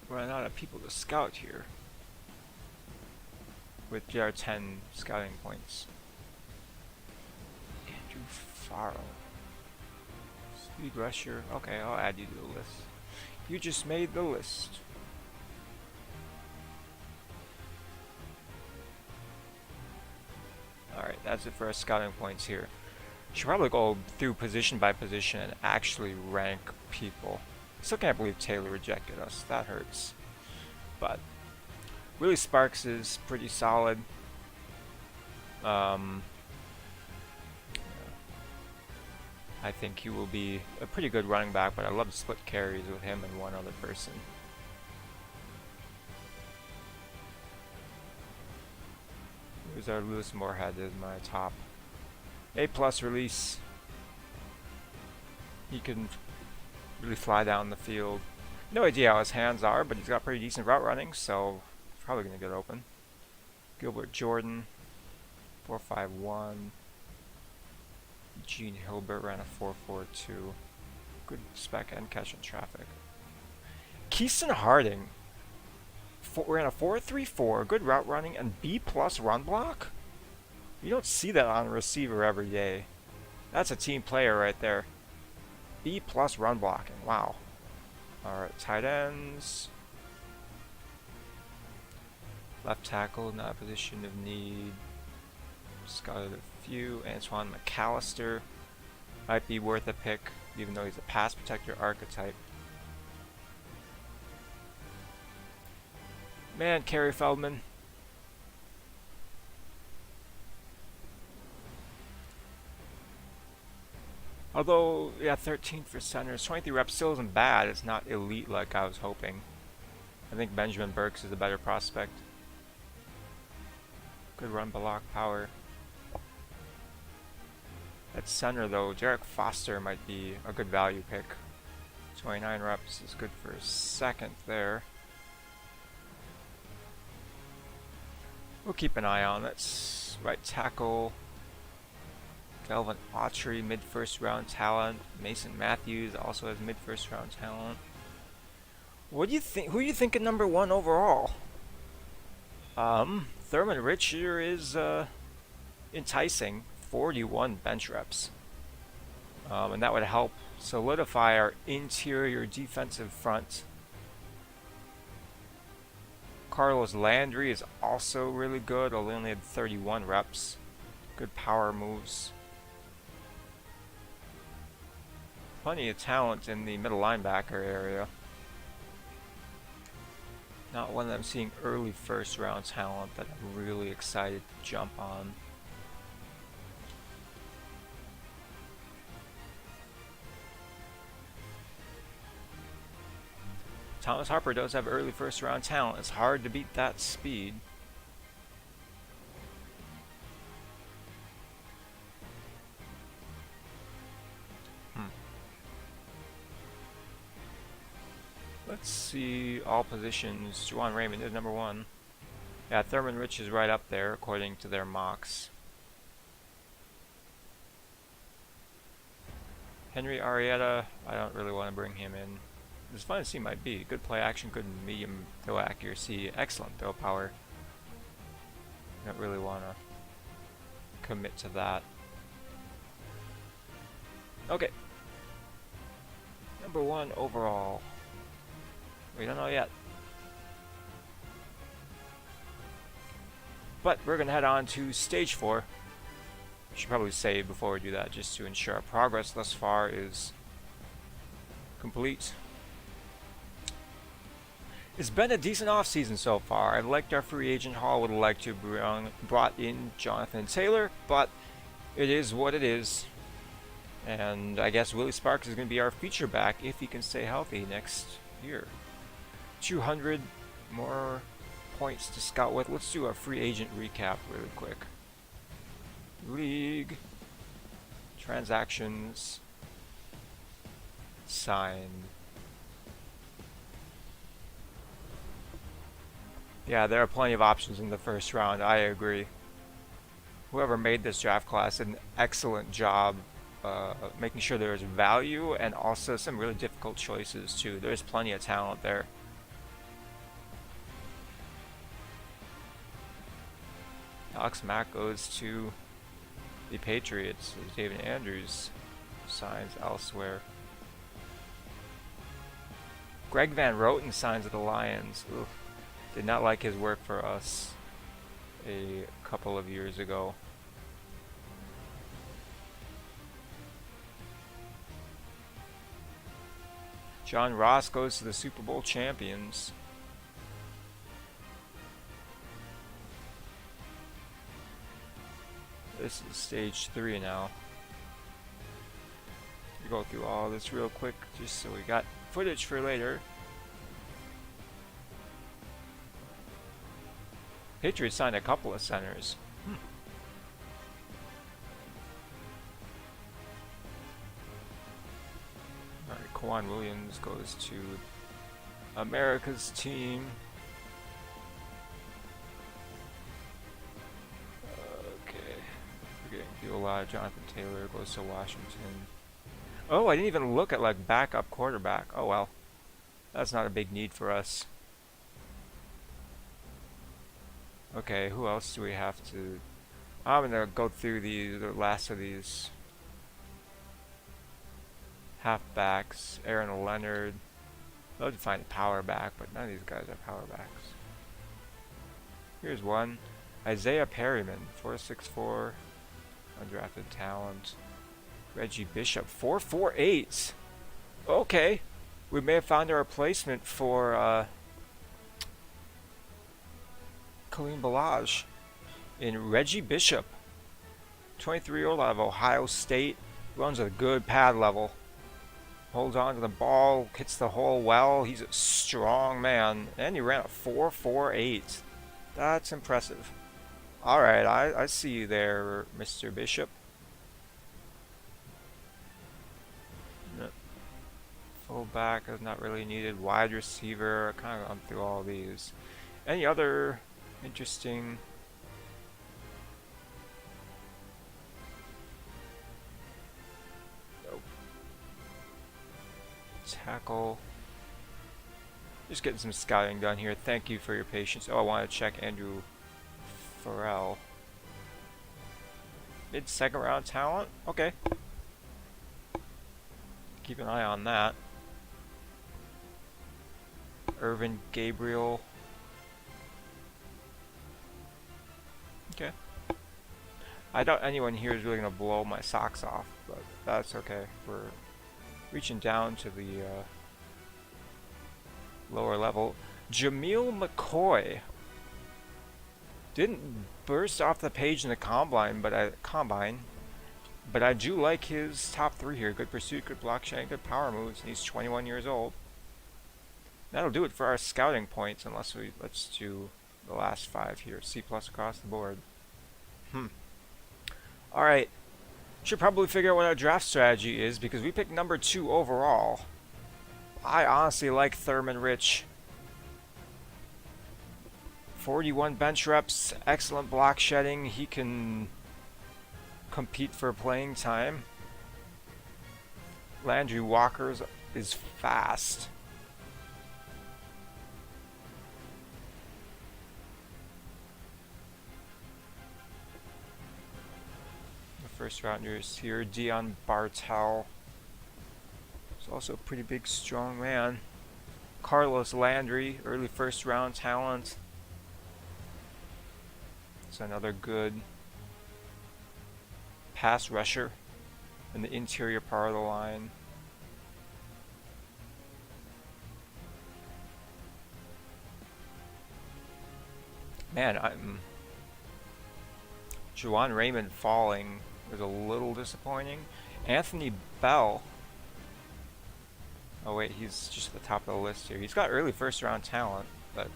Run out of people to scout here. With JR 10 scouting points. Andrew Farrell. Speed rusher. Okay, I'll add you to the list. You just made the list. Alright, that's it for our scouting points here. Should probably go through position by position and actually rank people. Still can't believe Taylor rejected us. That hurts. But Willie Sparks is pretty solid. I think he will be a pretty good running back, but I love to split carries with him and one other person. Here's our Lewis Moorhead as my top A+ release. he can really fly down the field. No idea how his hands are, but he's got pretty decent route running, so he's probably going to get open. Gilbert Jordan, 4.51. Gene Hilbert ran a 4.42. Good spec and catch in traffic. Keaston Harding ran a 4.34. Good route running and B+ run block. You don't see that on a receiver every day. That's a team player right there. B+ run blocking. Wow. Alright, tight ends. Left tackle, not a position of need. Scouted a few. Antoine Mcallister might be worth a pick, even though he's a pass protector archetype. Man, Kerry Feldman. Although, yeah, 13th for centers. 23 reps still isn't bad. It's not elite like I was hoping. I think Benjamin Burks is a better prospect. Good run block power. At center, though, Derek Foster might be a good value pick. 29 reps is good for a second there. We'll keep an eye on it. Right tackle. Galvin Autry, mid-first round talent. Mason Matthews also has mid-first round talent. What do you think? Who are you thinking number 1 overall? Thurman Richer is enticing. 41 bench reps. And that would help solidify our interior defensive front. Carlos Landry is also really good, although he only had 31 reps. Good power moves. Plenty of talent in the middle linebacker area. Not one that I'm seeing early first round talent that I'm really excited to jump on. Thomas Harper does have early first round talent. It's hard to beat that speed. Let's see all positions. Juwan Raymond is number 1. Yeah, Thurman Rich is right up there according to their mocks. Henry Arrieta, I don't really want to bring him in. As fun as he might be, good play action, good medium throw accuracy, excellent throw power. I don't really want to commit to that. Okay. Number 1 overall. We don't know yet. But we're going to head on to stage 4. We should probably save before we do that, just to ensure our progress thus far is complete. It's been a decent offseason so far. I've liked our free agent haul. Would have liked to have brought in Jonathan Taylor, but it is what it is. And I guess Willie Sparks is going to be our feature back if he can stay healthy next year. 200 more points to scout with. Let's do a free agent recap really quick. League. Transactions. Signed. Yeah, there are plenty of options in the first round. I agree. Whoever made this draft class did an excellent job making sure there's value and also some really difficult choices too. There's plenty of talent there. Alex Mack goes to the Patriots as David Andrews signs elsewhere. Greg Van Roten signs with the Lions. Oof. Did not like his work for us a couple of years ago. John Ross goes to the Super Bowl champions. This is stage 3 now. We'll go through all this real quick just so we got footage for later. Patriots signed a couple of centers. Kwan Williams goes to America's team. Okay. We're getting a lot. Jonathan Taylor goes to Washington. Oh, I didn't even look at like backup quarterback. Oh well. That's not a big need for us. Okay, who else do we have to... I'm gonna go through the last of these halfbacks. Aaron Leonard. I'd love to find a power back, but none of these guys are power backs. Here's one. Isaiah Perryman, 4'6'4", undrafted talent. Reggie Bishop, 4'4'8". Okay, we may have found a replacement for Kaleem Balaj in Reggie Bishop, 23-year-old out of Ohio State, runs a good pad level, holds on to the ball, hits the hole well. He's a strong man, and he ran a 4'4'8". That's impressive. All right, I see you there, Mr. Bishop. No. Fullback is not really needed. Wide receiver, kind of gone through all these. Any other interesting? Nope. Tackle. Just getting some scouting done here. Thank you for your patience. Oh, I want to check Andrew Farrell. Mid-second round talent? Okay. Keep an eye on that. Irvin Gabriel. Okay. I doubt anyone here is really going to blow my socks off, but that's okay. We're reaching down to the lower level. Jameel McCoy didn't burst off the page in the combine, but I do like his top three here. Good pursuit, good block shedding, good power moves, and he's 21 years old. That'll do it for our scouting points, unless let's do the last 5 here. C+ across the board. Alright. Should probably figure out what our draft strategy is, because we picked number 2 overall. I honestly like Thurman Rich. 41 bench reps, excellent block shedding. He can compete for playing time. Landry Walker is fast. The first rounders here, Dion Bartel. He's also a pretty big, strong man. Carlos Landry, early first round talent. It's another good pass rusher in the interior part of the line. Man, Juwan Raymond falling was a little disappointing. Anthony Bell. Oh wait, he's just at the top of the list here. He's got early first round talent, but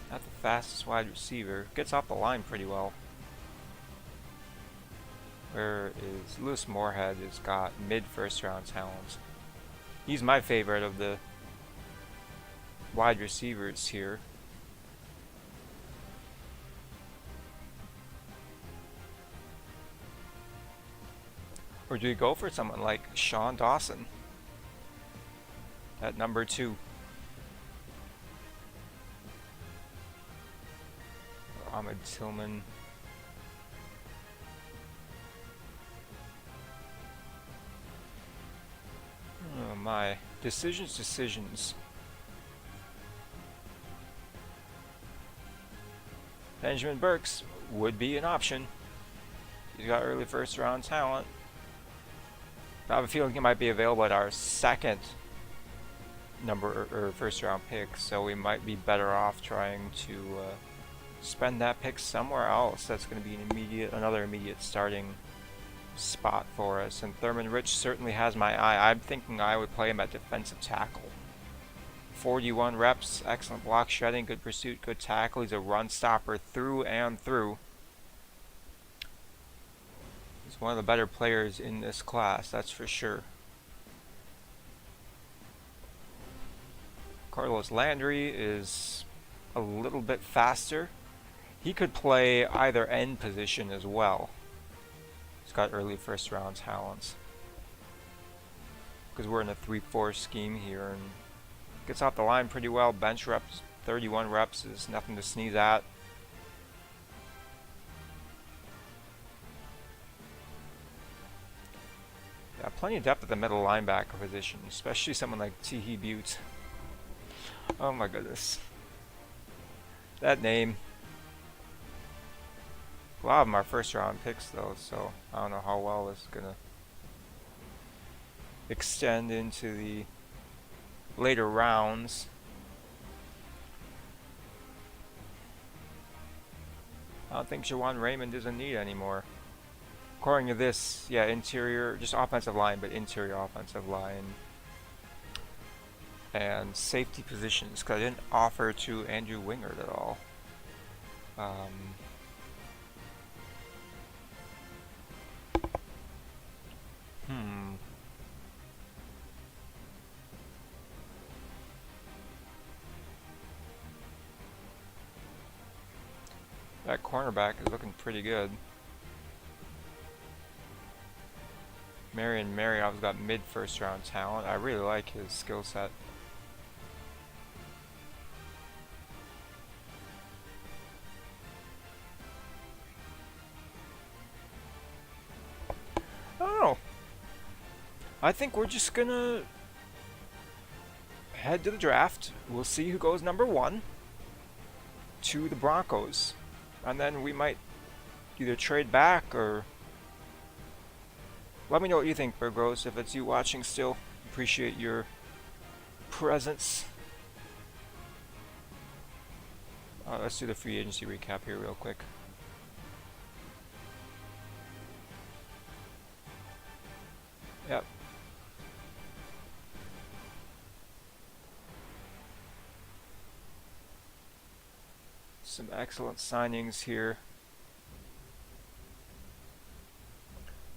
not the fastest wide receiver. Gets off the line pretty well. Where is Lewis Moorhead? Has got mid first round talent. He's my favorite of the wide receivers here. Or do we go for someone like Sean Dawson at number 2? Or Ahmed Tillman. Oh my. Decisions. Benjamin Burks would be an option. He's got early first round talent. I have a feeling he might be available at our second first round pick, so we might be better off trying to spend that pick somewhere else. That's going to be another immediate starting spot for us. And Thurman Rich certainly has my eye. I'm thinking I would play him at defensive tackle. 41 reps, excellent block shedding, good pursuit, good tackle. He's a run stopper through and through. He's one of the better players in this class, that's for sure. Carlos Landry is a little bit faster. He could play either end position as well. He's got early first round talents. Because we're in a 3-4 scheme here, and gets off the line pretty well. Bench reps, 31 reps is nothing to sneeze at. Yeah, plenty of depth at the middle linebacker position, especially someone like T.H. Butte. Oh my goodness. That name. A lot of them are first round picks though, so I don't know how well this is gonna extend into the later rounds. I don't think Jawan Raymond is a need anymore. According to this, yeah, interior, just offensive line, but interior offensive line. And safety positions, because I didn't offer to Andrew Wingard at all. That cornerback is looking pretty good. Marion Marioff's got mid first round talent. I really like his skill set. I don't know. I think we're just gonna head to the draft. We'll see who goes number 1 to the Broncos. And then we might either trade back or... Let me know what you think, Burgos. If it's you watching still, appreciate your presence. Let's do the free agency recap here real quick. Yep. Some excellent signings here.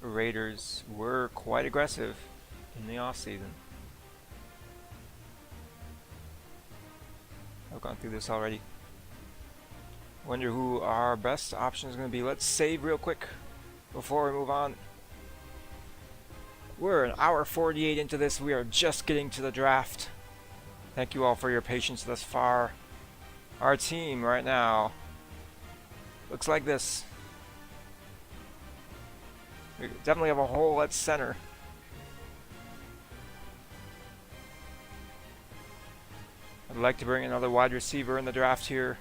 Raiders were quite aggressive in the offseason. I've gone through this already. Wonder who our best option is going to be. Let's save real quick before we move on. We're an hour 48 into this. We are just getting to the draft. Thank you all for your patience thus far. Our team right now looks like this. We definitely have a hole at center. I'd like to bring another wide receiver in the draft here.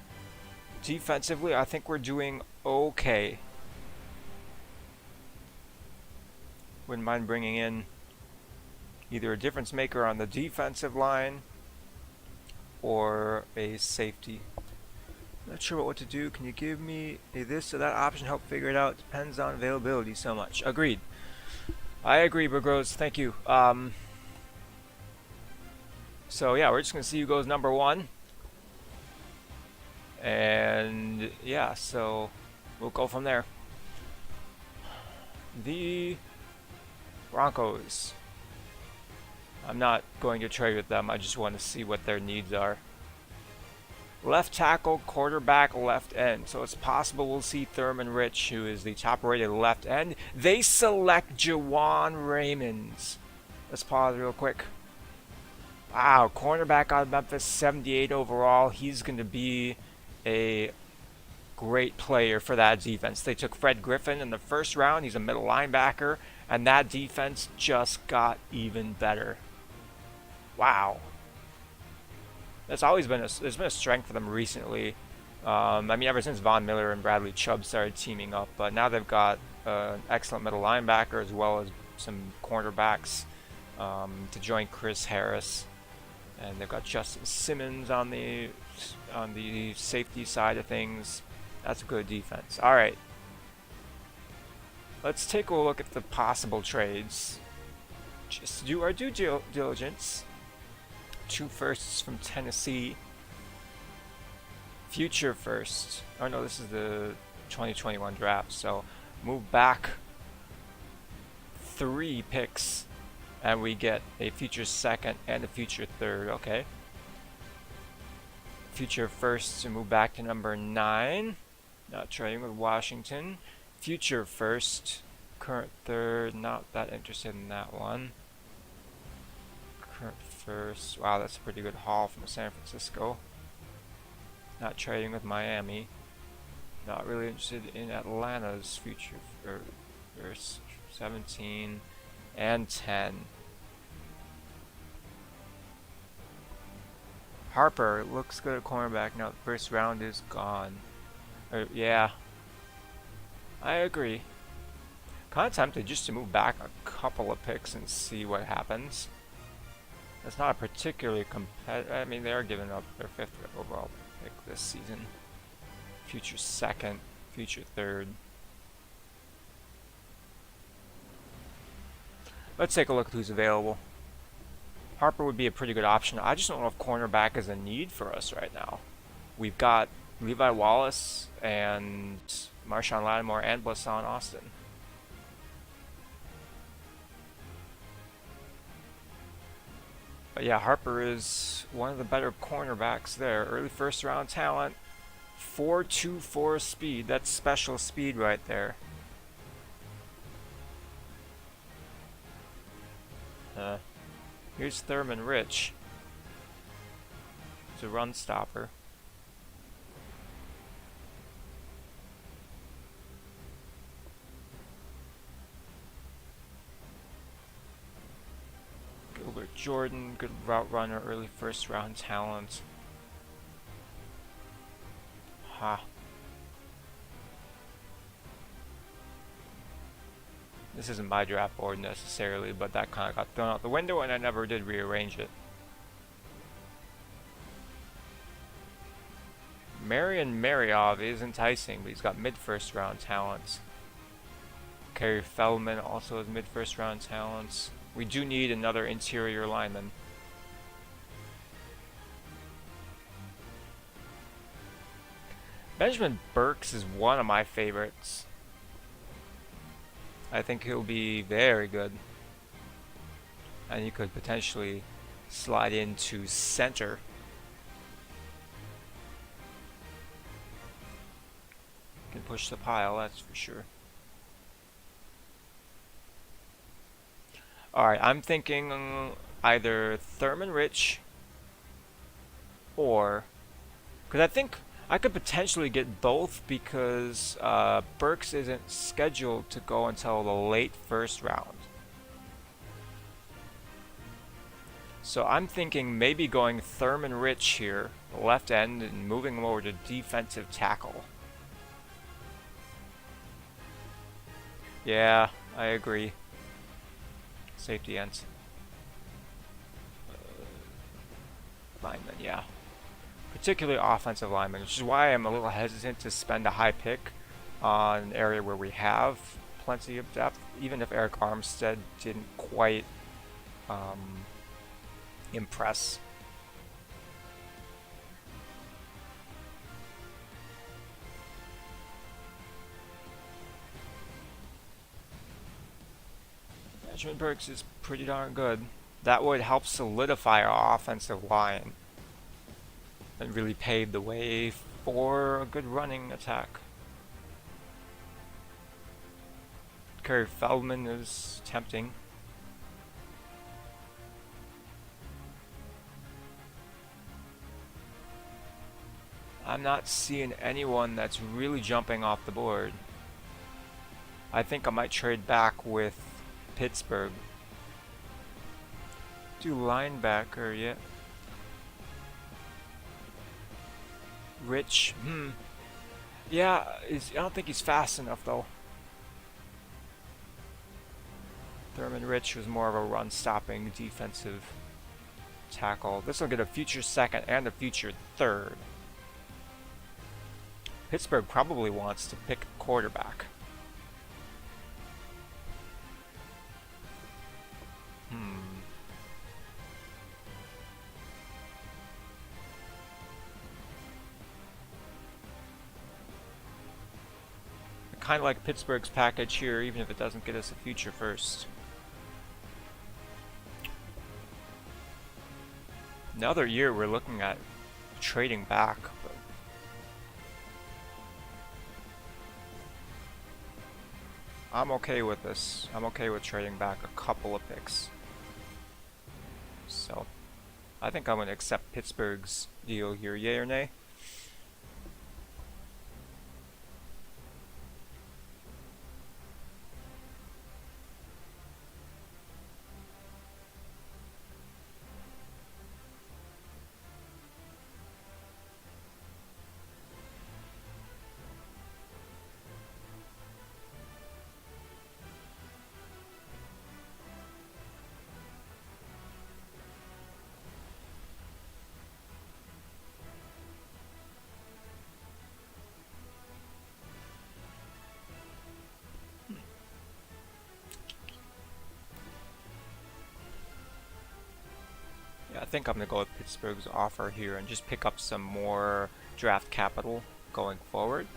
Defensively, I think we're doing okay. Wouldn't mind bringing in either a difference maker on the defensive line or a safety. Not sure what to do. Can you give me a this or that option? Help figure it out. Depends on availability so much. Agreed. I agree, Burgos. Thank you. So yeah, we're just gonna see who goes number 1. And yeah, so we'll go from there. The Broncos. I'm not going to trade with them. I just want to see what their needs are. Left tackle, quarterback, left end. So it's possible we'll see Thurman Rich, who is the top rated left end. They select Jawan Raymond. Let's pause real quick. Wow, cornerback out of Memphis, 78 overall. He's going to be a great player for that defense. They took Fred Griffin in the first round. He's a middle linebacker. And that defense just got even better. Wow. That's always been there's been a strength for them recently. I mean, ever since Von Miller and Bradley Chubb started teaming up. But now they've got an excellent middle linebacker as well as some cornerbacks to join Chris Harris. And they've got Justin Simmons on the safety side of things. That's a good defense. All right. Let's take a look at the possible trades. Just do our due diligence. 2 firsts from Tennessee. Future first. Oh no, this is the 2021 draft. So move back 3 picks and we get a future second and a future third. Okay. future first to move back to number 9. Not trading with Washington. Future first, current third, not that interested in that one. Current first, wow, that's a pretty good haul from San Francisco. Not trading with Miami. Not really interested in Atlanta's future first, 17 and 10. Harper looks good at cornerback. Now the first round is gone. Yeah, I agree. Kind of tempted just to move back a couple of picks and see what happens. That's not a particularly competitive. I mean, they are giving up their 5th overall pick this season. Future 2nd, future 3rd. Let's take a look at who's available. Harper would be a pretty good option. I just don't know if cornerback is a need for us right now. We've got Levi Wallace and Marshawn Lattimore and Blasson Austin. But yeah, Harper is one of the better cornerbacks there. Early first round talent. 4.24 speed. That's special speed right there. Here's Thurman Rich. He's a run stopper. Gilbert Jordan, good route runner, early first round talent. This isn't my draft board necessarily, but that kind of got thrown out the window and I never did rearrange it. Marion Mariov is enticing, but he's got mid-first round talents. Kerry Feldman also has mid-first round talents. We do need another interior lineman. Benjamin Burks is one of my favorites. I think he'll be very good. And you could potentially slide into center. Can push the pile, that's for sure. Alright, I'm thinking either Thurman Rich or... because I think I could potentially get both because Burks isn't scheduled to go until the late first round. So I'm thinking maybe going Thurman Rich here, left end, and moving him over to defensive tackle. Yeah, I agree. Safety ends. Lineman, yeah. Particularly offensive linemen, which is why I'm a little hesitant to spend a high pick on an area where we have plenty of depth, even if Eric Armstead didn't quite impress. Benjamin Burks is pretty darn good. That would help solidify our offensive line and really pave the way for a good running attack. Kerry Feldman is tempting. I'm not seeing anyone that's really jumping off the board. I think I might trade back with Pittsburgh. Do linebacker yet? Rich, yeah, I don't think he's fast enough though. Thurman Rich was more of a run-stopping defensive tackle. This will get a future 2nd and a future 3rd. Pittsburgh probably wants to pick a quarterback. Kind of like Pittsburgh's package here, even if it doesn't get us a future first. Another year we're looking at trading back, but I'm okay with this. I'm okay with trading back a couple of picks. So I think I'm going to accept Pittsburgh's deal here. Yay or nay? Yeah, I think I'm going to go with Pittsburgh's offer here and just pick up some more draft capital going forward.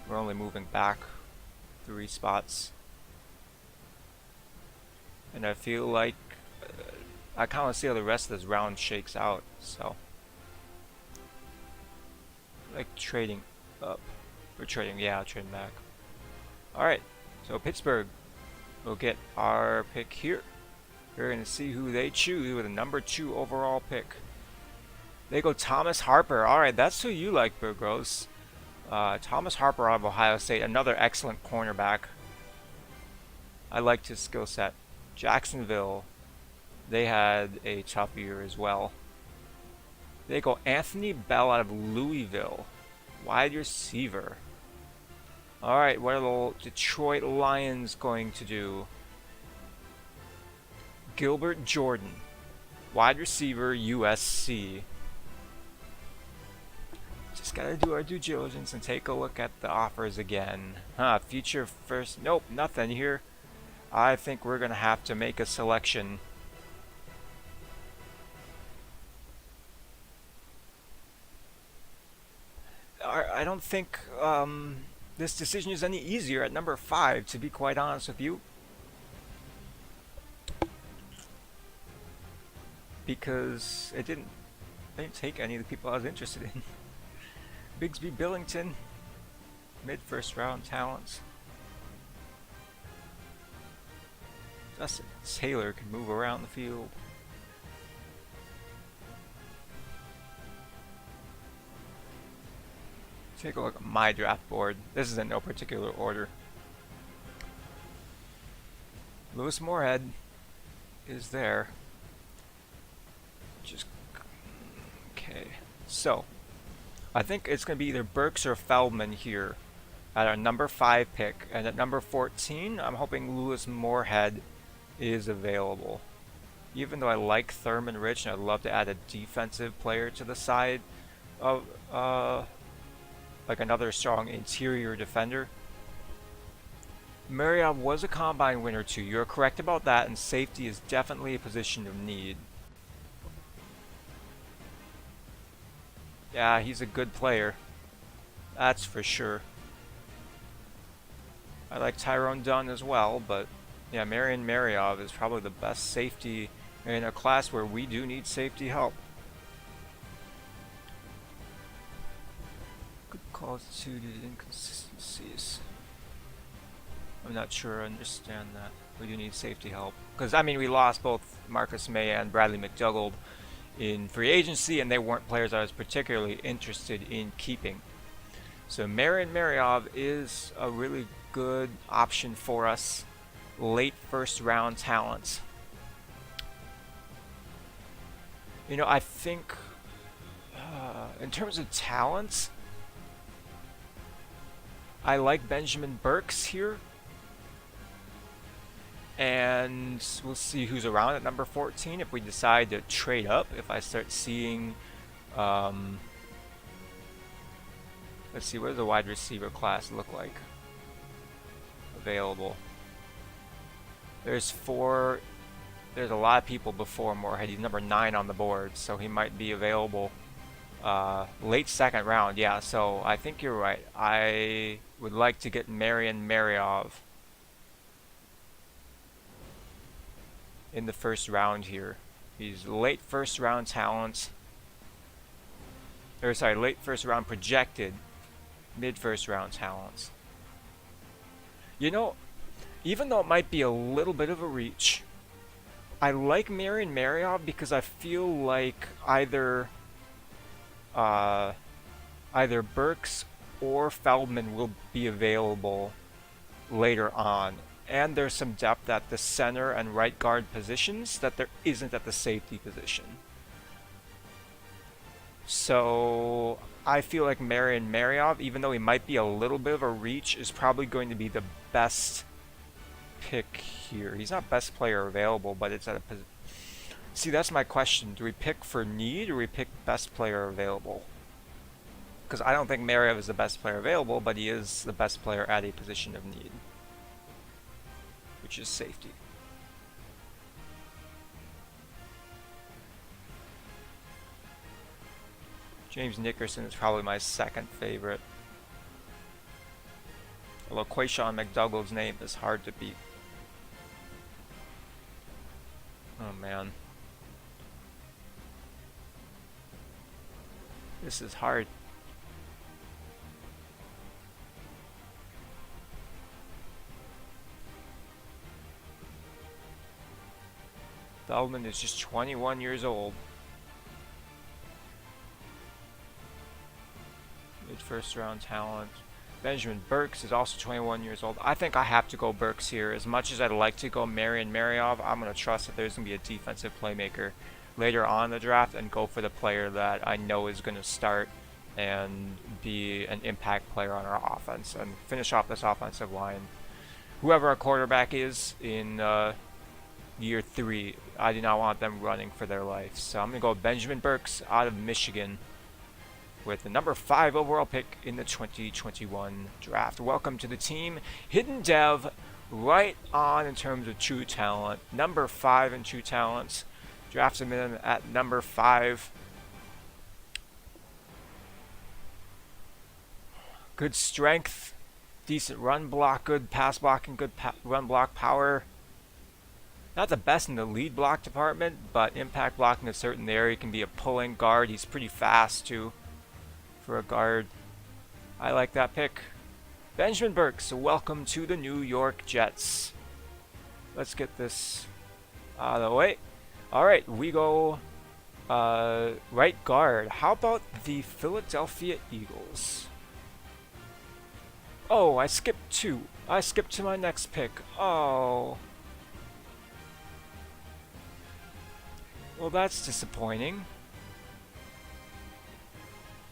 We're only moving back 3 spots. And I feel like I kind of see how the rest of this round shakes out, so like trading up. We're trading, yeah, trading back. Alright, so Pittsburgh will get our pick here. We're going to see who they choose with a number 2 overall pick. They go Thomas Harper. Alright, that's who you like, Burgos. Thomas Harper out of Ohio State, another excellent cornerback. I liked his skill set. Jacksonville, they had a tough year as well. They go Anthony Bell out of Louisville, wide receiver. Alright, what are the Detroit Lions going to do? Gilbert Jordan, wide receiver, USC. Just gotta do our due diligence and take a look at the offers again. Future first. Nope, nothing here. I think we're gonna have to make a selection. I don't think this decision is any easier at number 5, to be quite honest with you. Because I didn't take any of the people I was interested in. Bigsby Billington, mid-first round talents. Dustin Taylor can move around the field. Take a look at my draft board. This is in no particular order. Lewis Moorhead is there. Just okay. So I think it's going to be either Burks or Feldman here at our number 5 pick, and at number 14, I'm hoping Lewis Moorhead is available. Even though I like Thurman Rich and I'd love to add a defensive player to the side of like another strong interior defender. Marriott was a combine winner too. You're correct about that, and safety is definitely a position of need. Yeah, he's a good player. That's for sure. I like Tyrone Dunn as well, but yeah, Marion Mariov is probably the best safety in a class where we do need safety help. Good constituted inconsistencies. I'm not sure I understand that. We do need safety help. Because, I mean, we lost both Marcus May and Bradley McDougald in free agency, and they weren't players I was particularly interested in keeping. So Marion Mariov is a really good option for us. Late first round talent. You know, I think in terms of talents, I like Benjamin Burks here. And we'll see who's around at number 14 if we decide to trade up. If I start seeing, let's see, what does the wide receiver class look like available? There's a lot of people before Moorhead. He's number 9 on the board, so he might be available late second round. Yeah, so I think you're right. I would like to get Marion Mariov in the first round here. He's late first round talent. or sorry, late first round projected, mid first round talents. You know, even though it might be a little bit of a reach, I like Marion Marriott because I feel like either Burks or Feldman will be available later on. And there's some depth at the center and right guard positions that there isn't at the safety position. So I feel like Marion Marriott, even though he might be a little bit of a reach, is probably going to be the best pick here. He's not best player available, but it's at a position. See, that's my question. Do we pick for need or we pick best player available? Because I don't think Marriott is the best player available, but he is the best player at a position of need, which is safety. James Nickerson is probably my second favorite. Although Quayshawn McDougall's name is hard to beat. Oh man. This is hard. Feldman is just 21 years old. Mid first round talent. Benjamin Burks is also 21 years old. I think I have to go Burks here. As much as I'd like to go Marion Marriott, I'm going to trust that there's going to be a defensive playmaker later on in the draft and go for the player that I know is going to start and be an impact player on our offense and finish off this offensive line. Whoever our quarterback is in year 3, I do not want them running for their life. So I'm going to go Benjamin Burks out of Michigan with the number 5 overall pick in the 2021 draft. Welcome to the team. Hidden Dev, right on in terms of true talent. Number 5 in true talents. Drafted him at number 5. Good strength, decent run block, good pass blocking, good run block power. Not the best in the lead block department, but impact blocking a certain area. He can be a pulling guard. He's pretty fast too for a guard. I like that pick. Benjamin Burks, welcome to the New York Jets. Let's get this out of the way. Alright, we go right guard. How about the Philadelphia Eagles? Oh, I skipped 2. I skipped to my next pick. Oh. Well, that's disappointing.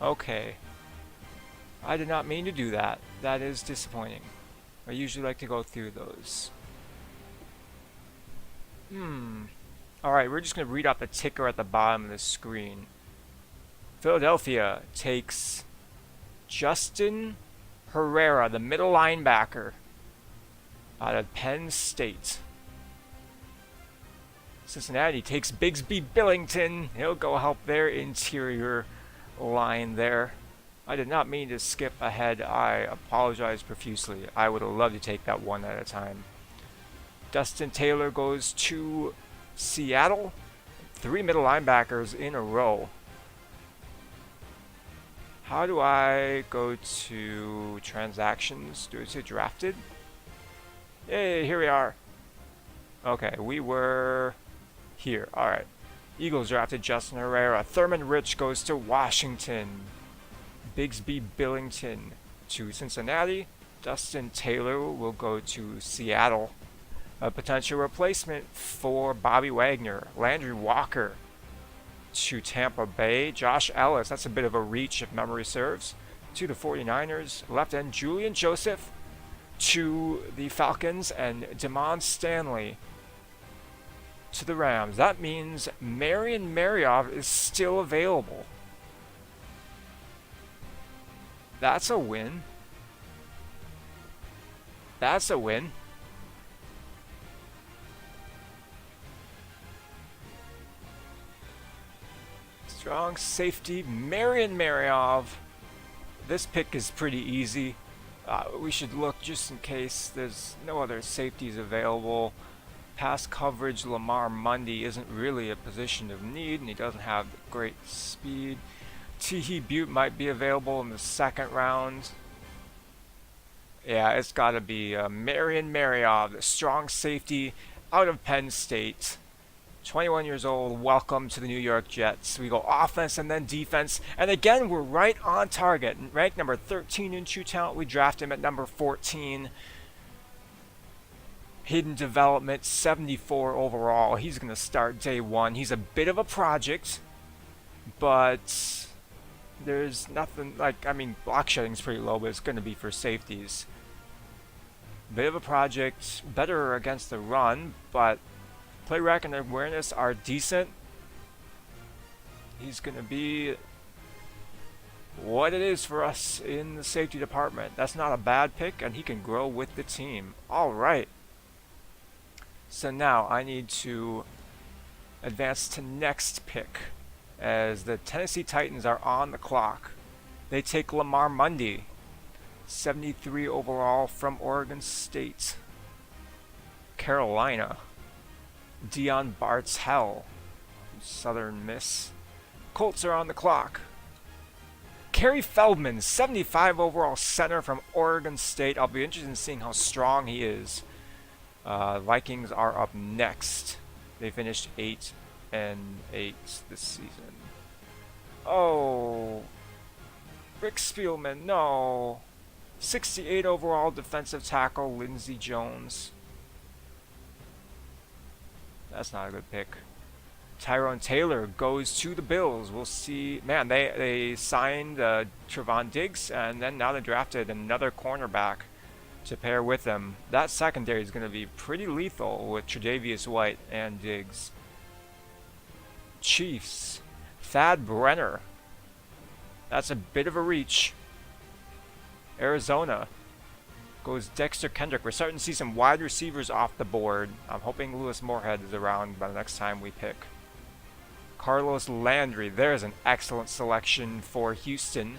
Okay. I did not mean to do that. That is disappointing. I usually like to go through those. Alright, we're just going to read out the ticker at the bottom of the screen. Philadelphia takes Justin Herrera, the middle linebacker, out of Penn State. Cincinnati takes Bigsby Billington. He'll go help their interior line there. I did not mean to skip ahead. I apologize profusely. I would have loved to take that one at a time. Dustin Taylor goes to Seattle. 3 middle linebackers in a row. How do I go to transactions? Do I say drafted? Yay, here we are. Okay, we were here. Alright. Eagles drafted Justin Herrera. Thurman Rich goes to Washington. Bigsby Billington to Cincinnati. Dustin Taylor will go to Seattle. A potential replacement for Bobby Wagner. Landry Walker to Tampa Bay. Josh Ellis, that's a bit of a reach if memory serves, to the 49ers. Left end Julian Joseph to the Falcons. And Damon Stanley to the Rams. That means Marion Marriott is still available. That's a win. That's a win. Strong safety, Marion Marriott. This pick is pretty easy. We should look just in case there's no other safeties available. Pass coverage, Lamar Mundy isn't really a position of need, and he doesn't have great speed. T.H. Butte might be available in the second round. Yeah, it's got to be Marion Mariov, the strong safety out of Penn State. 21 years old, welcome to the New York Jets. We go offense and then defense. And again, we're right on target. Ranked number 13 in true talent. We draft him at number 14. Hidden development, 74 overall. He's going to start day one. He's a bit of a project, but there's nothing like, I mean, block shedding's pretty low, but it's going to be for safeties. Bit of a project, better against the run, but play rec and awareness are decent. He's going to be what it is for us in the safety department. That's not a bad pick, and he can grow with the team. All right. So now I need to advance to next pick, as the Tennessee Titans are on the clock. They take Lamar Mundy, 73 overall from Oregon State. Carolina, Dion Bartell, Southern Miss. Colts are on the clock. Kerry Feldman, 75 overall center from Oregon State. I'll be interested in seeing how strong he is. Vikings are up next. They finished 8-8 this season. Oh, Rick Spielman, no. 68 overall defensive tackle, Lindsey Jones. That's not a good pick. Tyrone Taylor goes to the Bills. We'll see. Man, they signed Trevon Diggs, and then now they drafted another cornerback to pair with them. That secondary is going to be pretty lethal with Tre'Davious White and Diggs. Chiefs, Thad Brenner. That's a bit of a reach. Arizona goes Dexter Kendrick. We're starting to see some wide receivers off the board. I'm hoping Lewis Moorhead is around by the next time we pick. Carlos Landry. There's an excellent selection for Houston.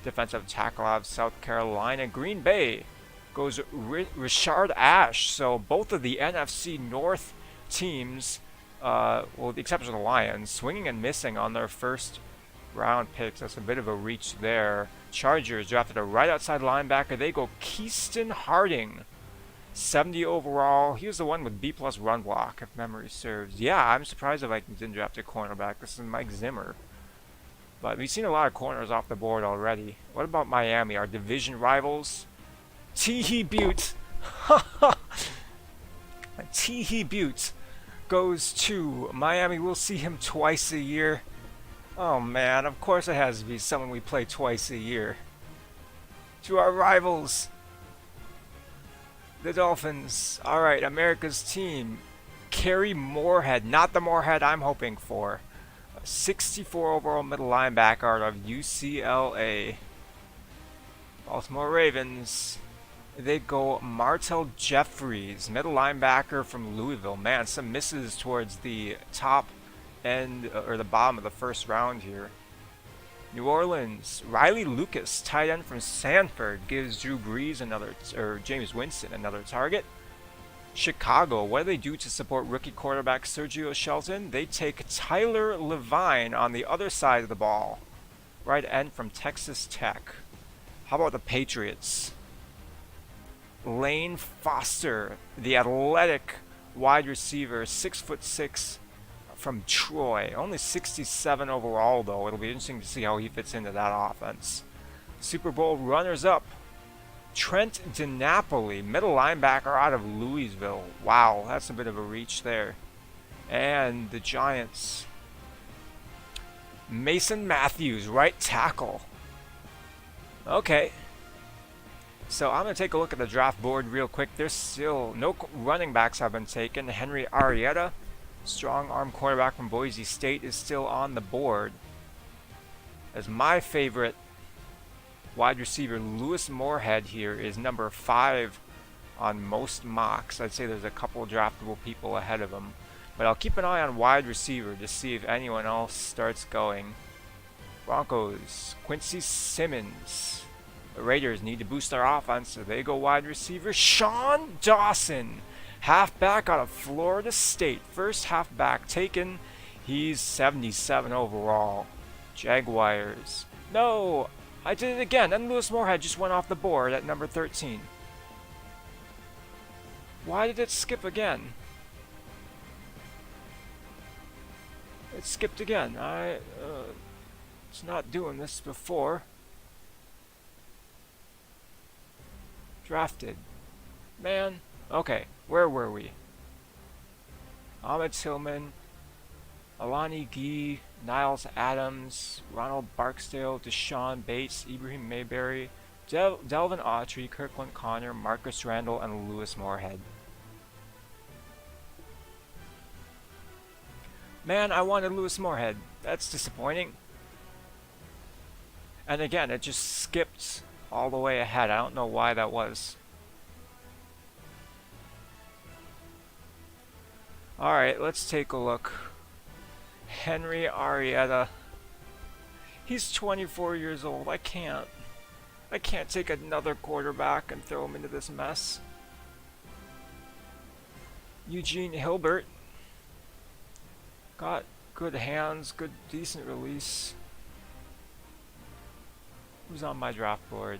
Defensive tackle out of South Carolina. Green Bay goes Richard Ash. So both of the NFC North teams, with the exception of the Lions, swinging and missing on their first round picks. That's a bit of a reach there. Chargers drafted a right outside linebacker. They go Keaston Harding, 70 overall. He was the one with B+ run block, if memory serves. Yeah, I'm surprised the Vikings didn't draft a cornerback. This is Mike Zimmer. But we've seen a lot of corners off the board already. What about Miami, our division rivals? T.H. Butte. T.H. Butte goes to Miami. We'll see him twice a year. Oh man, of course it has to be someone we play twice a year. To our rivals, the Dolphins. Alright, America's team. Kerry Moorhead, not the Moorhead I'm hoping for. 64 overall middle linebacker out of UCLA. Baltimore Ravens. They go Martell Jeffries, middle linebacker from Louisville. Man, some misses towards the top end or the bottom of the first round here. New Orleans, Riley Lucas, tight end from Sanford, gives Drew Brees or James Winston another target. Chicago, what do they do to support rookie quarterback Sergio Shelton? They take Tyler Levine on the other side of the ball, right end from Texas Tech. How about the Patriots? Lane Foster, the athletic wide receiver, 6'6", from Troy. Only 67 overall, though. It'll be interesting to see how he fits into that offense. Super Bowl runners-up. Trent DiNapoli, middle linebacker out of Louisville. Wow, that's a bit of a reach there. And the Giants. Mason Matthews, right tackle. Okay. So I'm going to take a look at the draft board real quick. There's still no running backs have been taken. Henry Arrieta, strong arm quarterback from Boise State, is still on the board. As my favorite wide receiver, Lewis Moorhead, here is number 5 on most mocks. I'd say there's a couple draftable people ahead of him. But I'll keep an eye on wide receiver to see if anyone else starts going. Broncos, Quincy Simmons. The Raiders need to boost their offense, so they go wide receiver. Sean Dawson, halfback out of Florida State. First halfback taken. He's 77 overall. Jaguars. No! I did it again, and Lewis Moorhead just went off the board at number 13. Why did it skip again? It skipped again. It's not doing this before. Drafted. Man. Okay, where were we? Ahmed Tillman, Alani Gee, Niles Adams, Ronald Barksdale, Deshaun Bates, Ibrahim Mayberry, Delvin Autry, Kirkland Connor, Marcus Randall, and Lewis Moorhead. Man, I wanted Lewis Moorhead. That's disappointing. And again, it just skipped all the way ahead. I don't know why that was. Alright, let's take a look. Henry Arrieta. He's 24 years old. I can't take another quarterback and throw him into this mess. Eugene Hilbert. Got good hands, good, decent release. Who's on my draft board?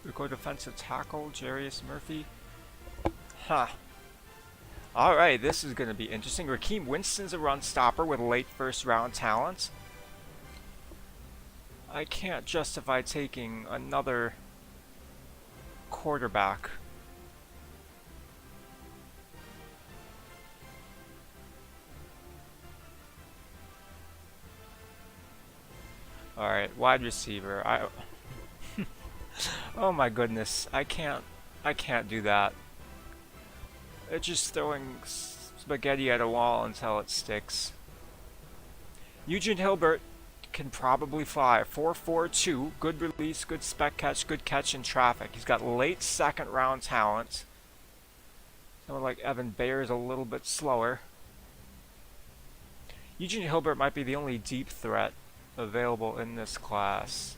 We go defensive tackle, Jarius Murphy. Huh. Alright, this is going to be interesting. Raheem Winston's a run stopper with late first round talent. I can't justify taking another quarterback. Alright, wide receiver. Oh my goodness, I can't do that. It's just throwing spaghetti at a wall until it sticks. Eugene Hilbert can probably fly. 4.42, good release, good spec catch, good catch in traffic. He's got late second round talent. Someone like Evan Bayer is a little bit slower. Eugene Hilbert might be the only deep threat available in this class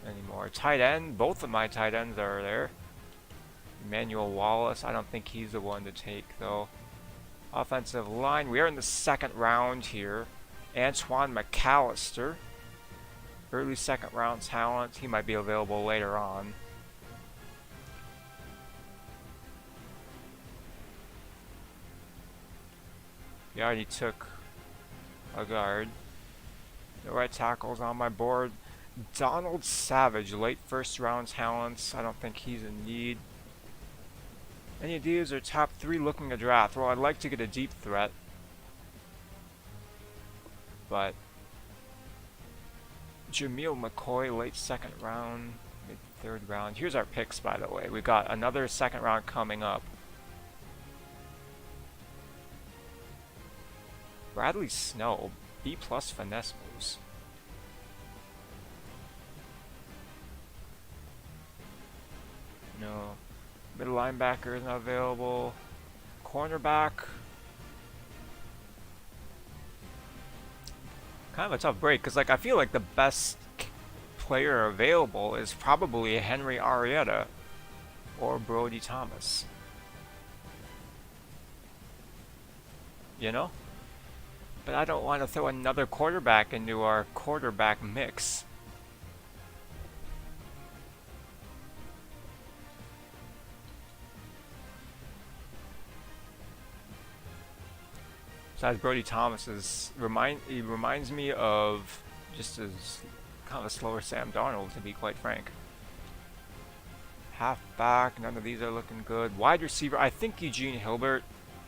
anymore. Tight end, both of my tight ends are there. Emmanuel Wallace, I don't think he's the one to take though. Offensive line, we are in the second round here. Antoine Mcallister, early second round talent. He might be available later on. He already took a guard. The right tackle's on my board. Donald Savage, late first round talents. I don't think he's in need. Any of these are top 3 looking to draft. Well, I'd like to get a deep threat. But Jameel McCoy, late second round, mid third round. Here's our picks, by the way. We've got another second round coming up. Bradley Snow, B+ finesse moves. No. Middle linebacker is not available. Cornerback. Kind of a tough break, because like I feel like the best player available is probably Henry Arietta or Brody Thomas. You know? But I don't want to throw another quarterback into our quarterback mix. Besides, Brody Thomas he reminds me of just as kind of a slower Sam Darnold, to be quite frank. Halfback, none of these are looking good. Wide receiver, I think Eugene Hilbert.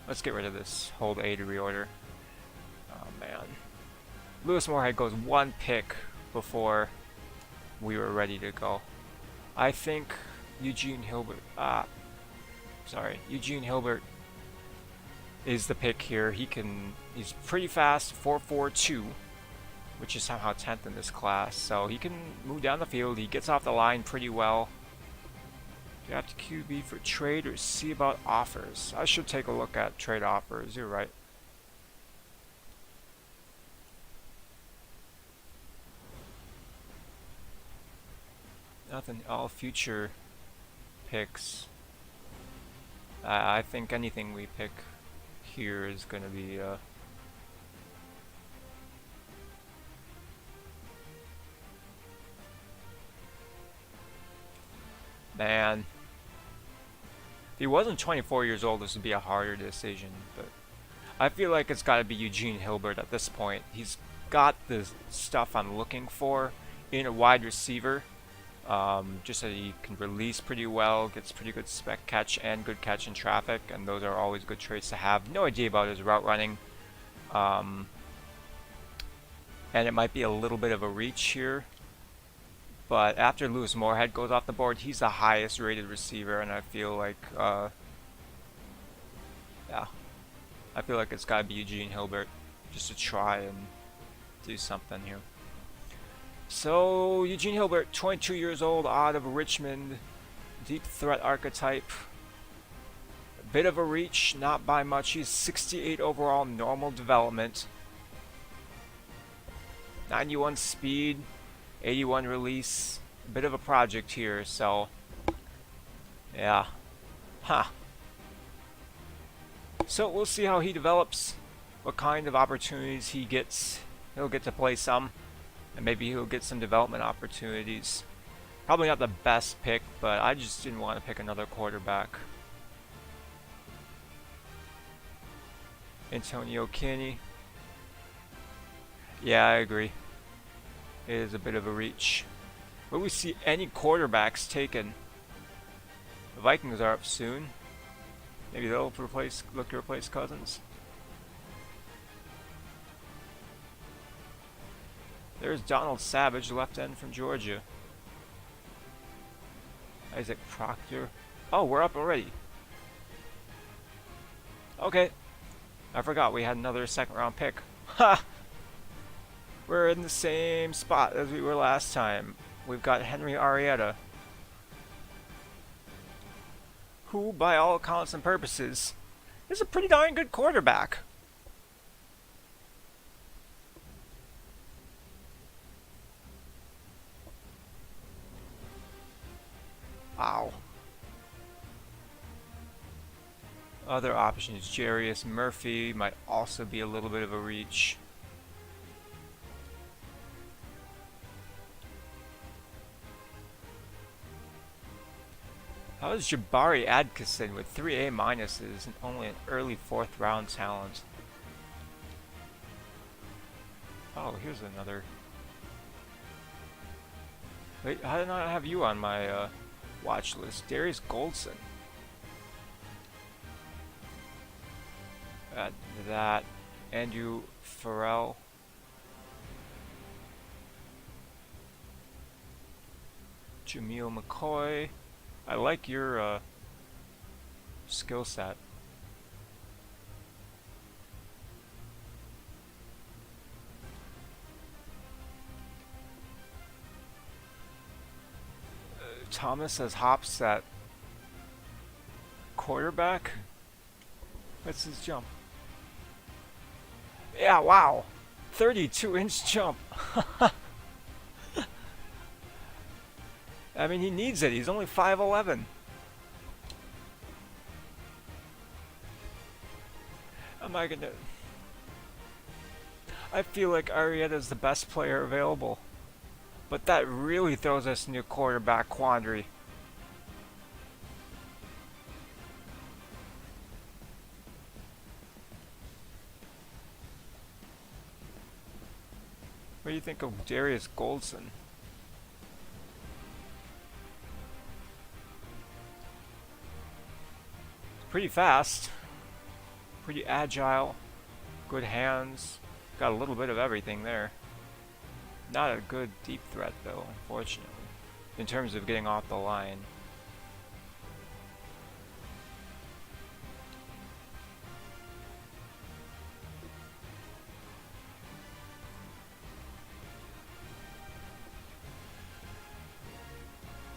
Let's get rid of this. Hold A to reorder. Oh man. Lewis Moorhead goes 1 pick before we were ready to go. I think Eugene Hilbert. Eugene Hilbert is the pick here. He's pretty fast, 4.42, which is somehow 10th in this class. So he can move down the field. He gets off the line pretty well. Draft QB for trade or see about offers. I should take a look at trade offers. You're right. Nothing. All future picks. I think anything we pick here is going to be man. If he wasn't 24 years old, this would be a harder decision, but I feel like it's got to be Eugene Hilbert at this point. He's got the stuff I'm looking for in a wide receiver. Just that he can release pretty well, gets pretty good spec catch and good catch in traffic, and those are always good traits to have. No idea about his route running. And it might be a little bit of a reach here. But after Lewis Moorhead goes off the board, he's the highest rated receiver, and I feel like, yeah. I feel like it's got to be Eugene Hilbert just to try and do something here. So, Eugene Hilbert, 22 years old, out of Richmond, deep threat archetype. A bit of a reach, not by much. He's 68 overall, normal development. 91 speed, 81 release. A bit of a project here, so yeah. So we'll see how he develops, what kind of opportunities he gets. He'll get to play some, and maybe he'll get some development opportunities. Probably not the best pick, but I just didn't want to pick another quarterback. Antonio Kinney. Yeah, I agree. It is a bit of a reach. Will we see any quarterbacks taken? The Vikings are up soon. Maybe they'll look to replace Cousins. There's Donald Savage, left end from Georgia. Isaac Proctor. Oh, we're up already. Okay. I forgot we had another second round pick. Ha! We're in the same spot as we were last time. We've got Henry Arrieta, who, by all accounts and purposes, is a pretty darn good quarterback. Wow. Other options, Jarius Murphy might also be a little bit of a reach. How is Jabari Adkison with 3 A- and only an early 4th round talent? Oh, here's another. Wait, how did I not have you on my watch list? Darius Goldson. Add that. Andrew Farrell. Jameel McCoy. I like your skill set. Thomas has hops at quarterback. What's his jump? Yeah, wow. 32-inch jump. I mean, he needs it. He's only 5'11". Am I gonna... I feel like Arietta is the best player available. But that really throws us into a quarterback quandary. What do you think of Darius Goldson? Pretty fast, pretty agile, good hands, got a little bit of everything there. Not a good deep threat though, unfortunately, in terms of getting off the line.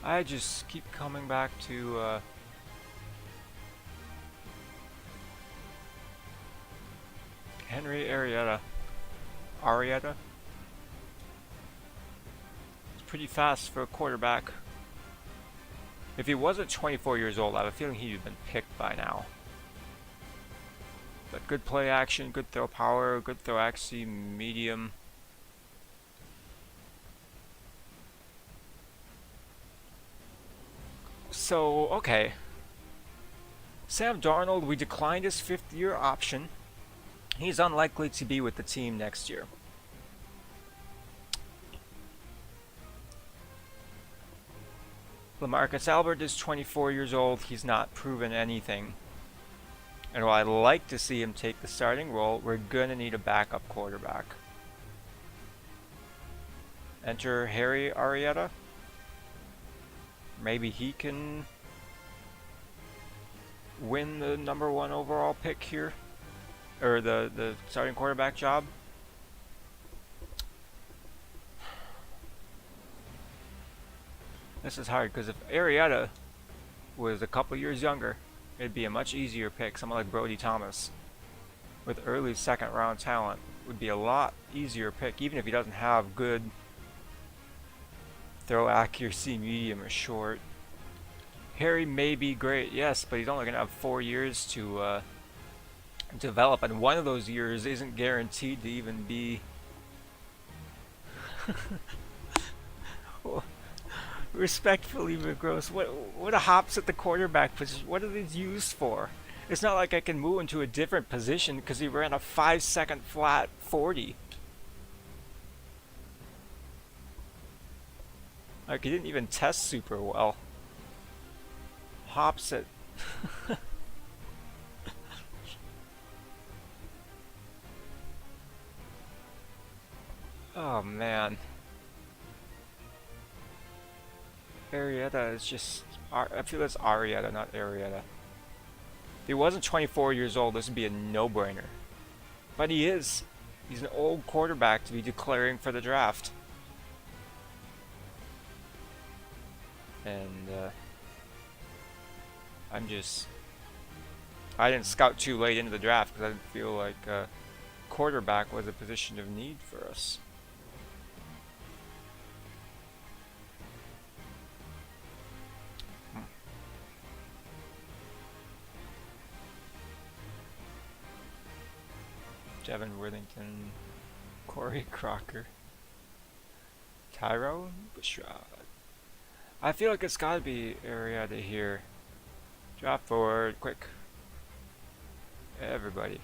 I just keep coming back to Henry Arietta. It's pretty fast for a quarterback. If he wasn't 24 years old, I have a feeling he'd have been picked by now. But good play action, good throw power, good throw accuracy, medium. So, okay. Sam Darnold, we declined his 5th-year option. He's unlikely to be with the team next year. LaMarcus Albert is 24 years old. He's not proven anything. And while I'd like to see him take the starting role, we're going to need a backup quarterback. Enter Harry Arrieta. Maybe he can win the #1 overall pick here. Or the starting quarterback job. This is hard because if Arietta was a couple years younger, it'd be a much easier pick. Someone like Brody Thomas with early 2nd round talent would be a lot easier pick, even if he doesn't have good throw accuracy, medium or short. Harry may be great, yes, but he's only going to have 4 years to develop, and one of those years isn't guaranteed to even be respectfully, McGross, what a hops at the quarterback position. What are these used for? It's not like I can move into a different position because he ran a 5-second flat 40. Like, he didn't even test super well. Hops at oh man. Arietta is just... I feel it's Arietta, not Arietta. If he wasn't 24 years old, this would be a no-brainer. But he is. He's an old quarterback to be declaring for the draft. And, I didn't scout too late into the draft because I didn't feel like quarterback was a position of need for us. Devin Worthington, Corey Crocker, Tyrone Bushrod. I feel like it's gotta be Arietta here. Drop forward, quick. Everybody.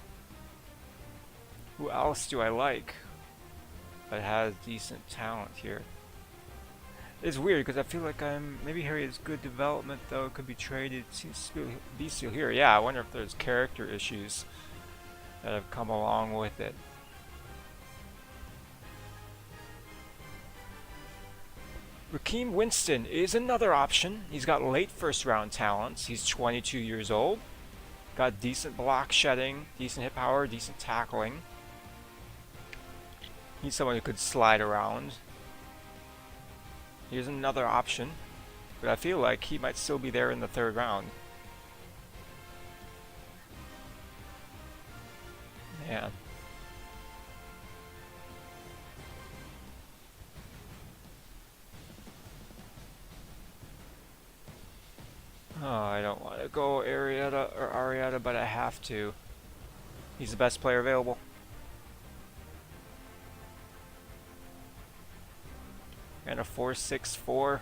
Who else do I like that has decent talent here? It's weird because I feel like maybe Harry has good development though, could be traded. Seems to be still here. Yeah, I wonder if there's character issues that have come along with it. Rakeem Winston is another option. He's got late 1st round talents. He's 22 years old. Got decent block shedding, decent hit power, decent tackling. He's someone who could slide around. Here's another option, but I feel like he might still be there in the 3rd round. Man. Oh, I don't want to go Arietta, but I have to. He's the best player available. And a 4.64.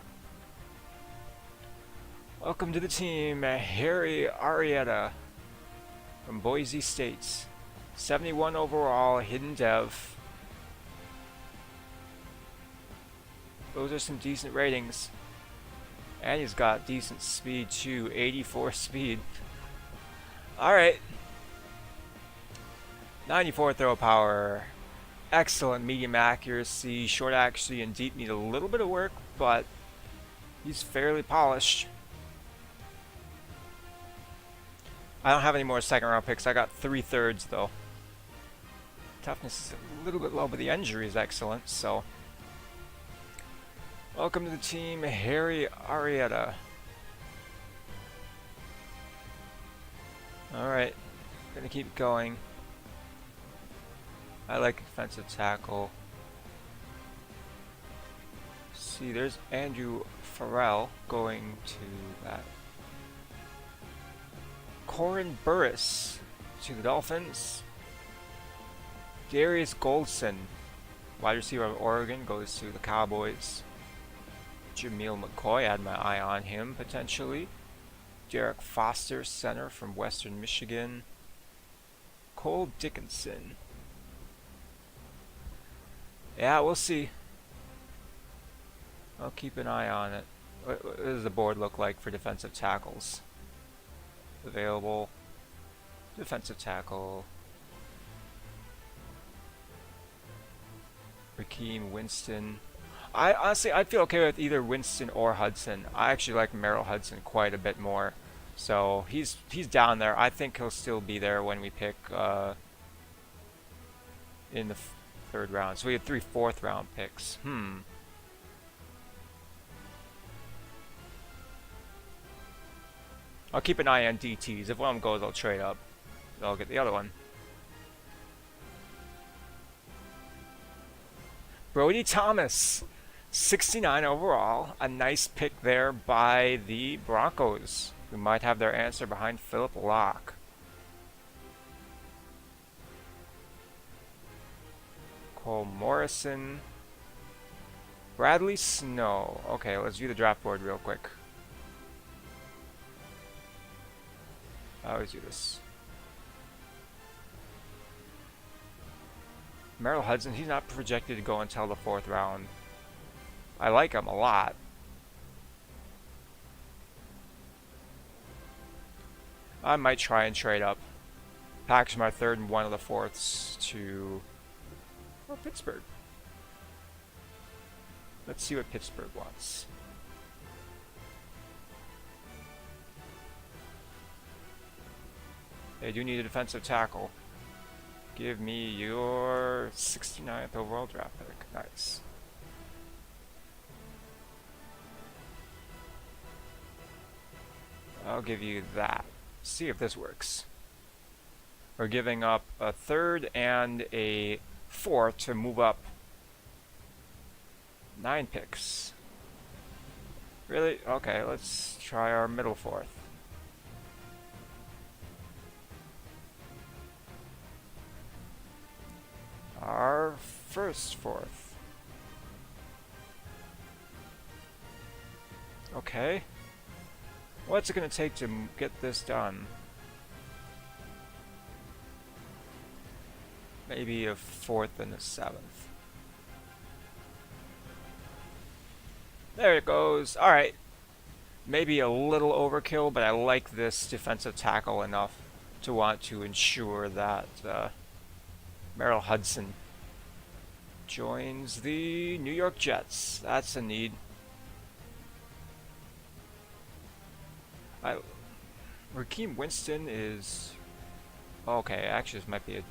Welcome to the team, Harry Arrieta from Boise State. 71 overall, hidden dev. Those are some decent ratings. And he's got decent speed too, 84 speed. Alright. 94 throw power. Excellent medium accuracy, short accuracy, and deep need a little bit of work, but he's fairly polished. I don't have any more 2nd round picks. I got 3/3 though. Toughness is a little bit low, but the injury is excellent, so. Welcome to the team, Harry Arrieta. Alright, gonna keep going. I like defensive tackle. see, there's Andrew Farrell going to that. Corin Burris to the Dolphins. Darius Goldson, wide receiver of Oregon, goes to the Cowboys. Jameel McCoy, I had my eye on him potentially. Derek Foster, center from Western Michigan. Cole Dickinson. Yeah, we'll see. I'll keep an eye on it. What does the board look like for defensive tackles? Available. Defensive tackle. Rakeem Winston. I'd feel okay with either Winston or Hudson. I actually like Merrill Hudson quite a bit more. So he's down there. I think he'll still be there when we pick in the third round. So we had 3 fourth round picks. I'll keep an eye on DTs. If one of them goes, I'll trade up. I'll get the other one. Brody Thomas, 69 overall. A nice pick there by the Broncos, who might have their answer behind Philip Locke. Cole Morrison. Bradley Snow. Okay, let's view the draft board real quick. I always do this. Merrill Hudson, he's not projected to go until the 4th round. I like him a lot. I might try and trade up. Package my 3rd and 1 of the 4ths to Pittsburgh. Let's see what Pittsburgh wants. They do need a defensive tackle. Give me your 69th overall draft pick. Nice. I'll give you that. See if this works. We're giving up a 3rd and a 4th to move up 9 picks. Really? Okay, let's try our middle 4th. Our first 4th. Okay. What's it going to take to get this done? Maybe a 4th and a 7th. There it goes. Alright. Maybe a little overkill, but I like this defensive tackle enough to want to ensure that Merrill Hudson joins the New York Jets. That's a need. Rakeem Winston is... Okay, actually this might be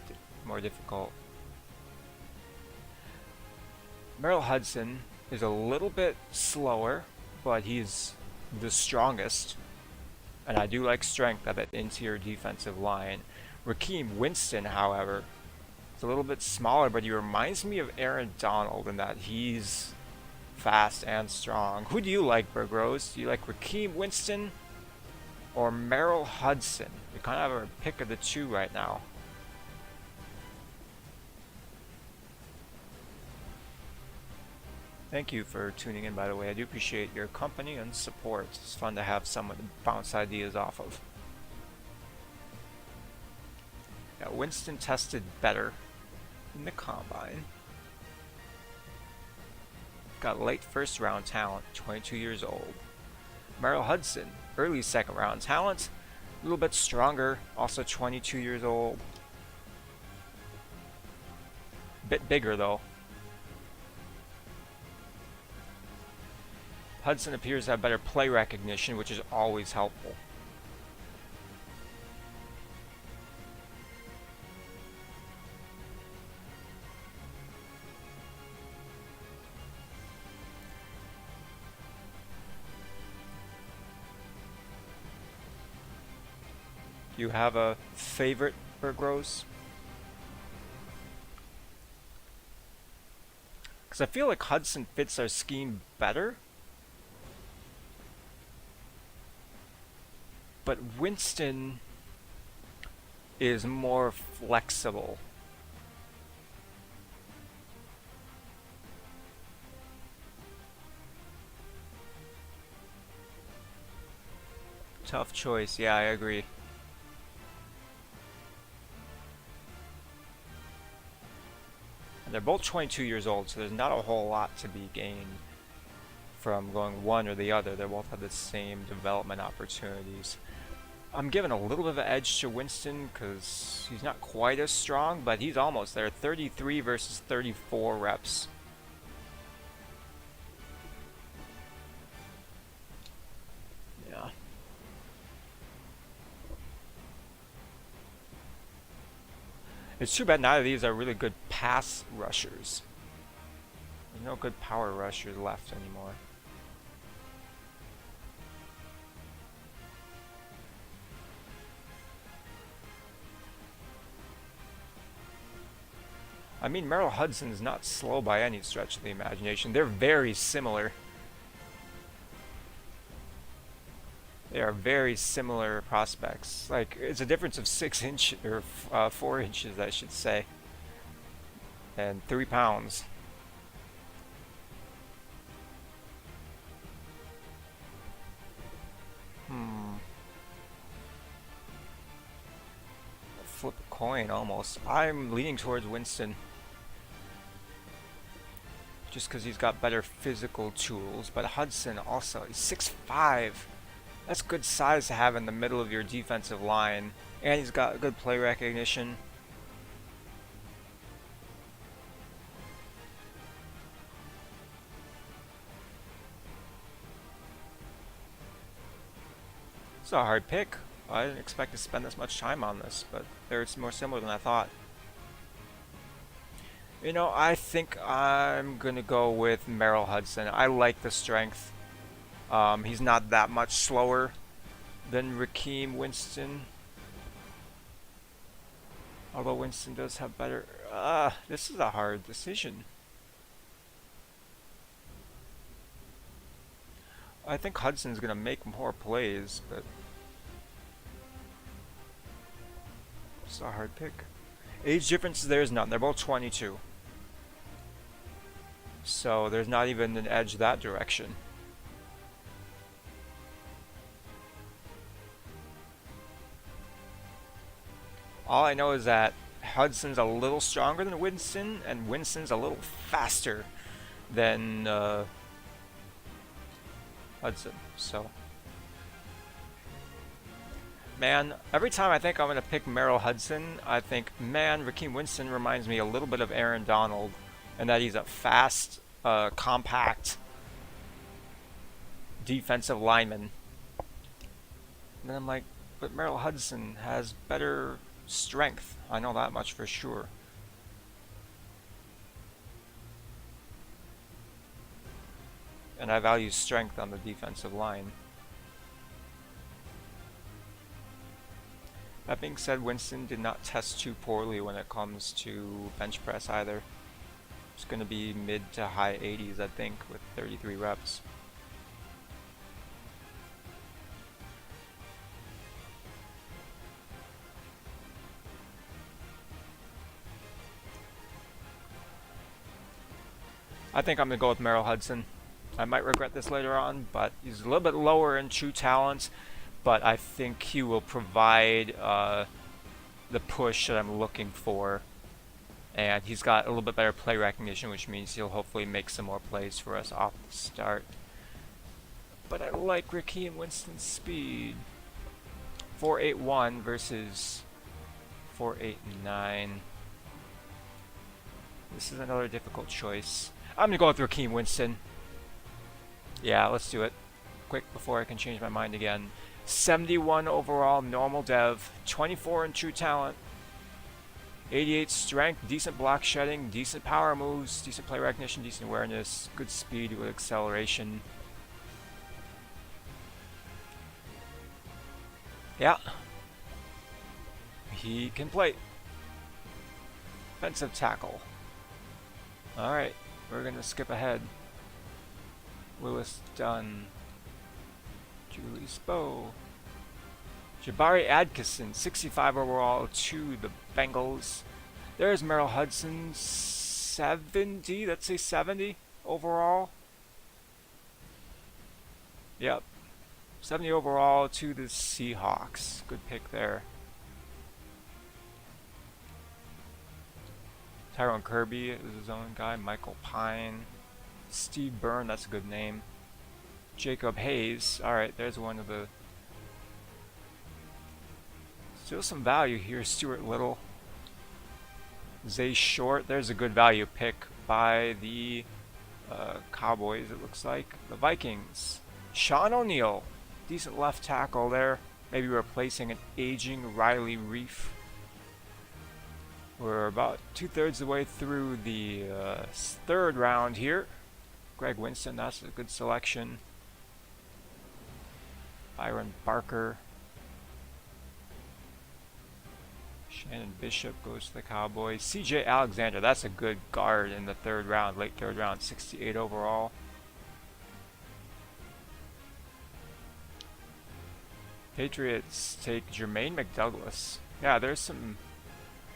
more difficult. Merrill Hudson is a little bit slower, but he's the strongest. And I do like strength at that interior defensive line. Rakeem Winston, however, is a little bit smaller, but he reminds me of Aaron Donald in that he's fast and strong. Who do you like, Burgros? Do you like Rakeem Winston or Merrill Hudson? We kind of have a pick of the two right now. Thank you for tuning in, by the way. I do appreciate your company and support. It's fun to have someone to bounce ideas off of. Yeah, Winston tested better in the combine. Got late 1st round talent, 22 years old. Merrill Hudson, early 2nd round talent, a little bit stronger, also 22 years old. Bit bigger though. Hudson appears to have better play recognition, which is always helpful. Do you have a favorite, Burgros? Because I feel like Hudson fits our scheme better. But Winston is more flexible. Tough choice. Yeah, I agree. And they're both 22 years old, so there's not a whole lot to be gained from going one or the other. They both have the same development opportunities. I'm giving a little bit of an edge to Winston because he's not quite as strong, but he's almost there. 33 versus 34 reps. Yeah. It's too bad neither of these are really good pass rushers. There's no good power rushers left anymore. I mean, Merrill Hudson is not slow by any stretch of the imagination. They're very similar. They are very similar prospects. Like, it's a difference of 6 inches, or 4 inches, I should say, and 3 pounds. Flip a coin almost. I'm leaning towards Winston. Just because he's got better physical tools, but Hudson also, he's 6'5". That's good size to have in the middle of your defensive line. And he's got good play recognition. It's a hard pick. I didn't expect to spend this much time on this, but it's more similar than I thought. You know, I think I'm going to go with Merrill Hudson. I like the strength. He's not that much slower than Rakeem Winston. Although Winston does have better... this is a hard decision. I think Hudson's going to make more plays, but... it's a hard pick. Age difference, there's none. They're both 22. So there's not even an edge that direction. All I know is that Hudson's a little stronger than Winston, and Winston's a little faster than Hudson. So, man, every time I think I'm going to pick Merrill Hudson, I think, man, Rakeem Winston reminds me a little bit of Aaron Donald, and that he's a fast, compact defensive lineman. And then I'm like, but Merrill Hudson has better strength. I know that much for sure. And I value strength on the defensive line. That being said, Winston did not test too poorly when it comes to bench press either. It's going to be mid to high 80s, I think, with 33 reps. I think I'm going to go with Merrill Hudson. I might regret this later on, but he's a little bit lower in true talent, but I think he will provide the push that I'm looking for. And he's got a little bit better play recognition, which means he'll hopefully make some more plays for us off the start. But I like Rakeem Winston's speed. 4.81 versus 4.89. This is another difficult choice. I'm going to go with Rakeem Winston. Yeah, let's do it. Quick before I can change my mind again. 71 overall, normal dev. 24 in true talent. 88 strength, decent block shedding, decent power moves, decent play recognition, decent awareness, good speed with acceleration. Yeah. He can play. Defensive tackle. Alright. We're gonna skip ahead. Willis Dunn. Julie Spo. Jabari Adkisson, 65 overall to the Bengals. There's Merrill Hudson, 70. Let's say 70 overall. Yep. 70 overall to the Seahawks. Good pick there. Tyrone Kirby is his own guy. Michael Pine. Steve Byrne, that's a good name. Jacob Hayes. Alright, there's one of the... Still some value here. Stuart Little. Zay Short. There's a good value pick by the Cowboys, it looks like. The Vikings. Sean O'Neal. Decent left tackle there. Maybe replacing an aging Riley Reef. We're about 2/3 the way through the third round here. Greg Winston, that's a good selection. Byron Barker. Shannon Bishop goes to the Cowboys. CJ Alexander, that's a good guard in the third round, late third round, 68 overall. Patriots take Jermaine McDouglas. Yeah, there's some...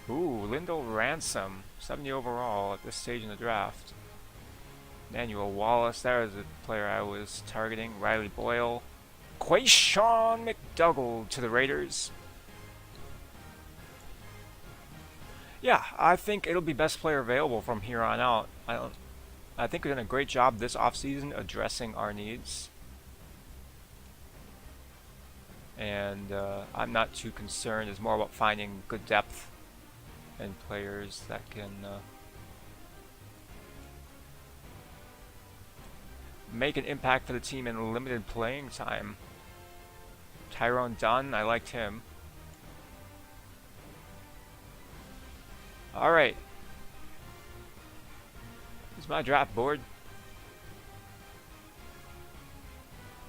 Ooh, Lyndall Ransom, 70 overall at this stage in the draft. Emmanuel Wallace, there is a player I was targeting. Riley Boyle. Quayshawn McDougall to the Raiders. Yeah, I think it'll be best player available from here on out. I think we've done a great job this offseason addressing our needs. And I'm not too concerned. It's more about finding good depth and players that can make an impact for the team in limited playing time. Tyrone Dunn, I liked him. Alright. Here's my draft board.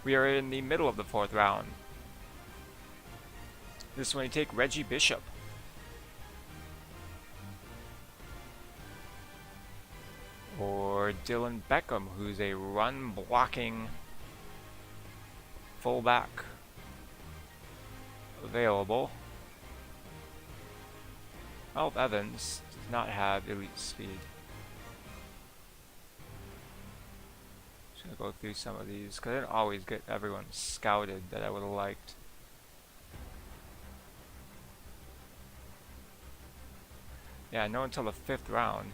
We are in the middle of the fourth round. This is when you take Reggie Bishop. Or Dylan Beckham, who's a run-blocking fullback available. Ralph Evans does not have elite speed. Just gonna go through some of these because I didn't always get everyone scouted that I would have liked. Yeah, no until the 5th round.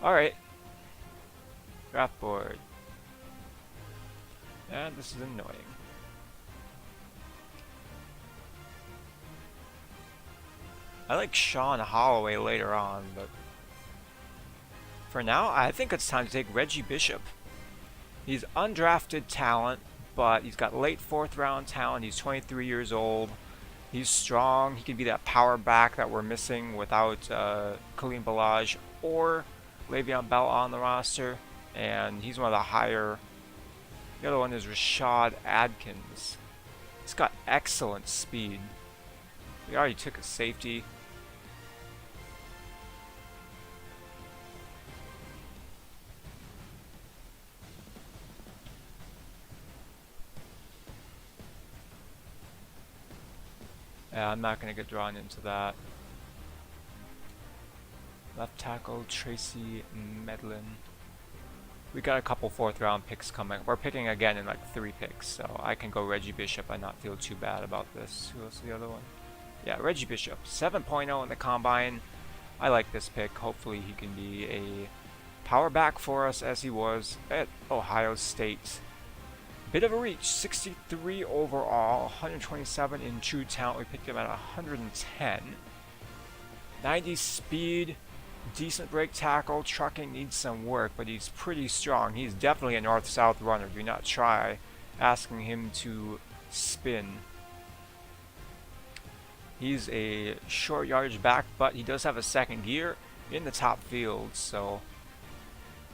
Alright. Draft board. And this is annoying. I like Sean Holloway later on, but for now, I think it's time to take Reggie Bishop. He's undrafted talent, but he's got late 4th round talent. He's 23 years old. He's strong. He can be that power back that we're missing without Kaleem Ballage or Le'Veon Bell on the roster. And he's one of the higher. The other one is Rashad Adkins. He's got excellent speed. We already took a safety. Yeah, I'm not going to get drawn into that. Left tackle, Tracy Medlin. We got a couple 4th round picks coming. We're picking again in like 3 picks, so I can go Reggie Bishop and not feel too bad about this. Who else is the other one? Yeah, Reggie Bishop. 7.0 in the combine. I like this pick. Hopefully he can be a power back for us as he was at Ohio State. Bit of a reach, 63 overall, 127 in true talent. We picked him at 110. 90 speed, decent break tackle. Trucking needs some work, but he's pretty strong. He's definitely a north-south runner. Do not try asking him to spin. He's a short yardage back, but he does have a second gear in the top field, so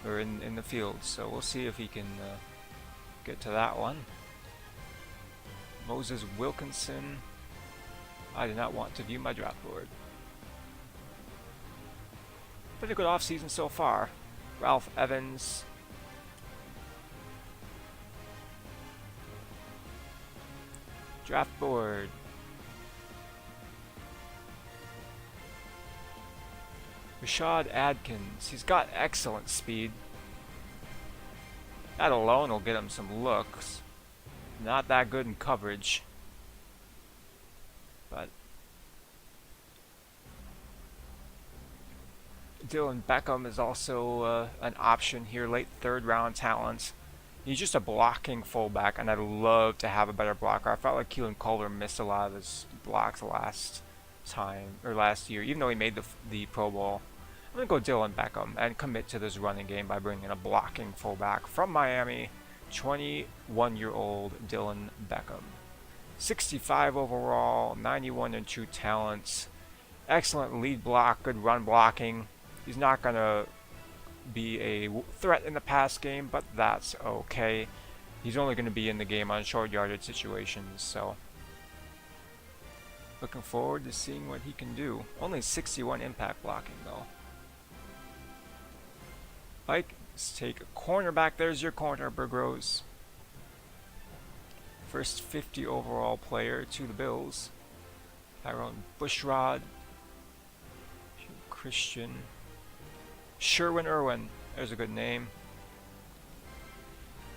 or in the field. So we'll see if he can get to that one. Moses Wilkinson. I do not want to view my draft board. Been a good offseason so far. Ralph Evans. Draft board. Rashad Adkins. He's got excellent speed. That alone will get him some looks. Not that good in coverage. But Dylan Beckham is also an option here, late third round talent. He's just a blocking fullback, and I'd love to have a better blocker. I felt like Keelan Culver missed a lot of his blocks last year, even though he made the Pro Bowl. I'm going to go Dylan Beckham and commit to this running game by bringing in a blocking fullback from Miami, 21-year-old Dylan Beckham. 65 overall, 91 in true talents. Excellent lead block, good run blocking. He's not going to be a threat in the pass game, but that's okay. He's only going to be in the game on short yardage situations, so looking forward to seeing what he can do. Only 61 impact blocking though. Vikings take a cornerback. There's your corner, Burgos. First 50 overall player to the Bills. Tyrone Bushrod. Christian. Sherwin Irwin. There's a good name.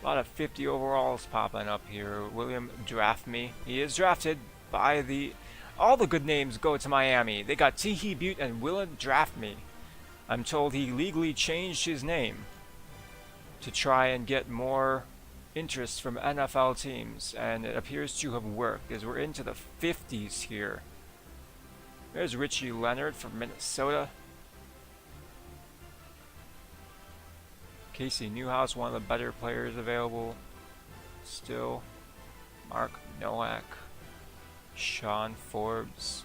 A lot of 50 overalls popping up here. William Draft Me. He is drafted by the... All the good names go to Miami. They got T.H. Butte and William Draft Me. I'm told he legally changed his name to try and get more interest from NFL teams, and it appears to have worked as we're into the 50s here. There's Richie Leonard from Minnesota. Casey Newhouse, one of the better players available still. Mark Nowak. Sean Forbes.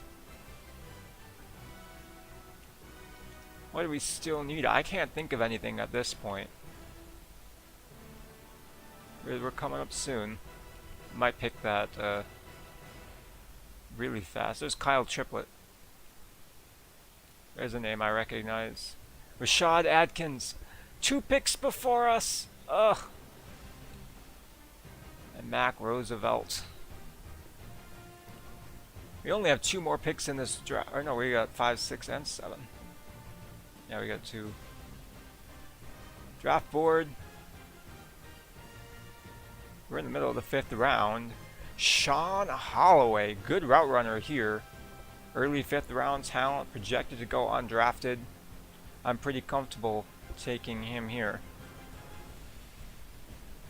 What do we still need? I can't think of anything at this point. We're coming up soon. Might pick that really fast. There's Kyle Triplett. There's a name I recognize. Rashad Adkins. 2 picks before us. Ugh. And Mac Roosevelt. We only have 2 more picks in this draft. Or no, we got 5, 6, and 7. Yeah, we got 2. Draft board. We're in the middle of the 5th round. Sean Holloway, good route runner here. Early 5th round talent, projected to go undrafted. I'm pretty comfortable taking him here.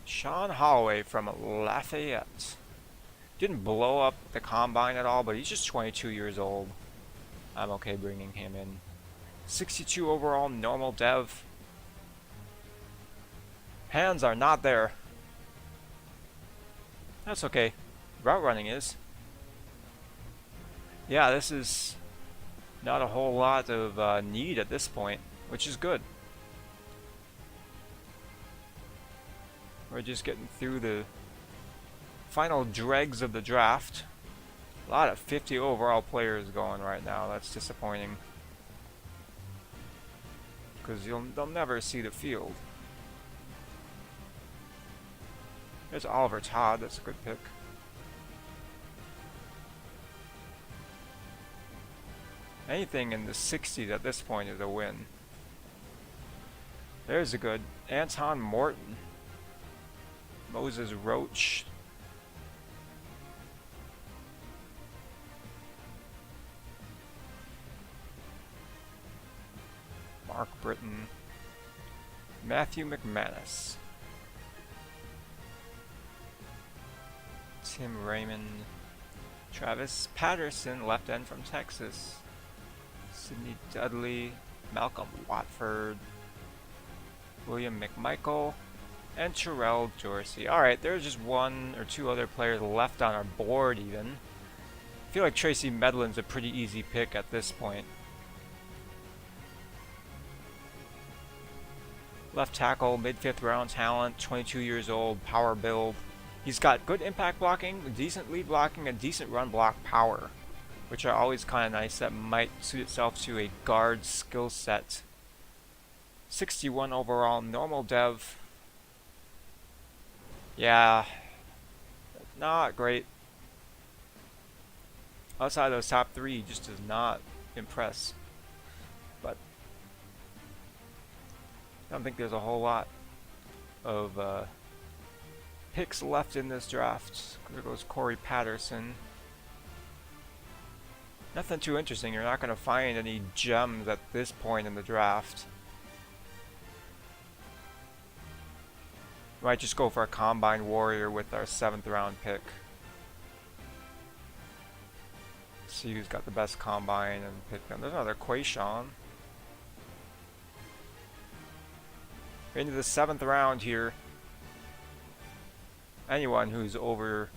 Sean Holloway from Lafayette. Didn't blow up the combine at all, but he's just 22 years old. I'm okay bringing him in. 62 overall, normal dev. Hands are not there. That's okay. Route running is. Yeah, this is not a whole lot of need at this point, which is good. We're just getting through the final dregs of the draft. A lot of 50 overall players going right now. That's disappointing. Because they'll never see the field. There's Oliver Todd. That's a good pick. Anything in the 60s at this point is a win. There's a good Anton Morton. Moses Roach. Mark Britton. Matthew McManus. Tim Raymond. Travis Patterson, left end from Texas. Sidney Dudley. Malcolm Watford. William McMichael. And Terrell Dorsey. Alright, there's just 1 or 2 other players left on our board even. I feel like Tracy Medlin's a pretty easy pick at this point. Left tackle, mid-5th round talent, 22 years old, power build. He's got good impact blocking, decent lead blocking, and decent run block power, which are always kind of nice. That might suit itself to a guard skill set. 61 overall, normal dev. Yeah, not great. Outside of those top three, just does not impress. But I don't think there's a whole lot of picks left in this draft. There goes Corey Patterson. Nothing too interesting. You're not going to find any gems at this point in the draft. Might just go for a Combine Warrior with our 7th round pick. See who's got the best Combine and pick them. There's another Quayshawn. Into the 7th round here. Anyone who's over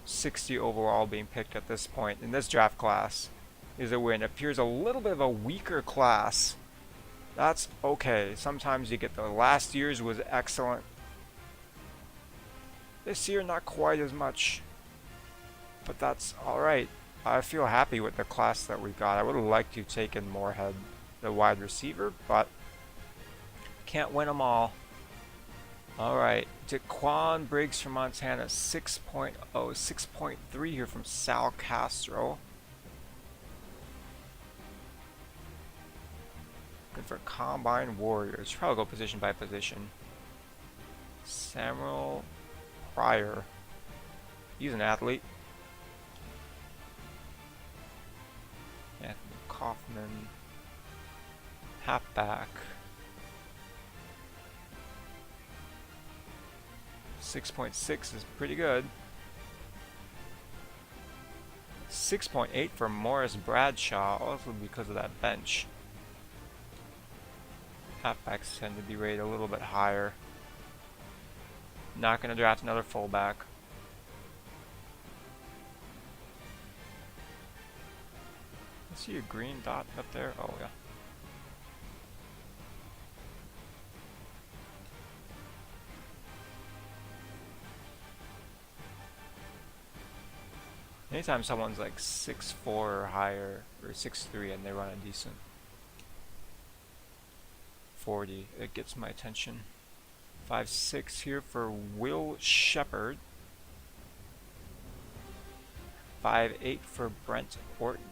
60 overall being picked at this point in this draft class is a win. It appears a little bit of a weaker class. That's okay. Sometimes you get the last year's was excellent. This year not quite as much. But that's alright. I feel happy with the class that we got. I would have liked to have taken Moorhead, the wide receiver, but can't win them all. Alright, Daquan Briggs from Montana, 6.0, 6.3 here from Sal Castro. Good for Combine Warriors. Probably go position by position. Samuel Pryor. He's an athlete. Anthony Kaufman. Halfback. 6.6 is pretty good. 6.8 for Morris Bradshaw, also because of that bench. Halfbacks tend to be rated a little bit higher. Not going to draft another fullback. I see a green dot up there. Oh, yeah. Anytime someone's like 6'4 or higher, or 6'3 and they run a decent 40, it gets my attention. 5'6 here for Will Shepard. 5'8 for Brent Orton.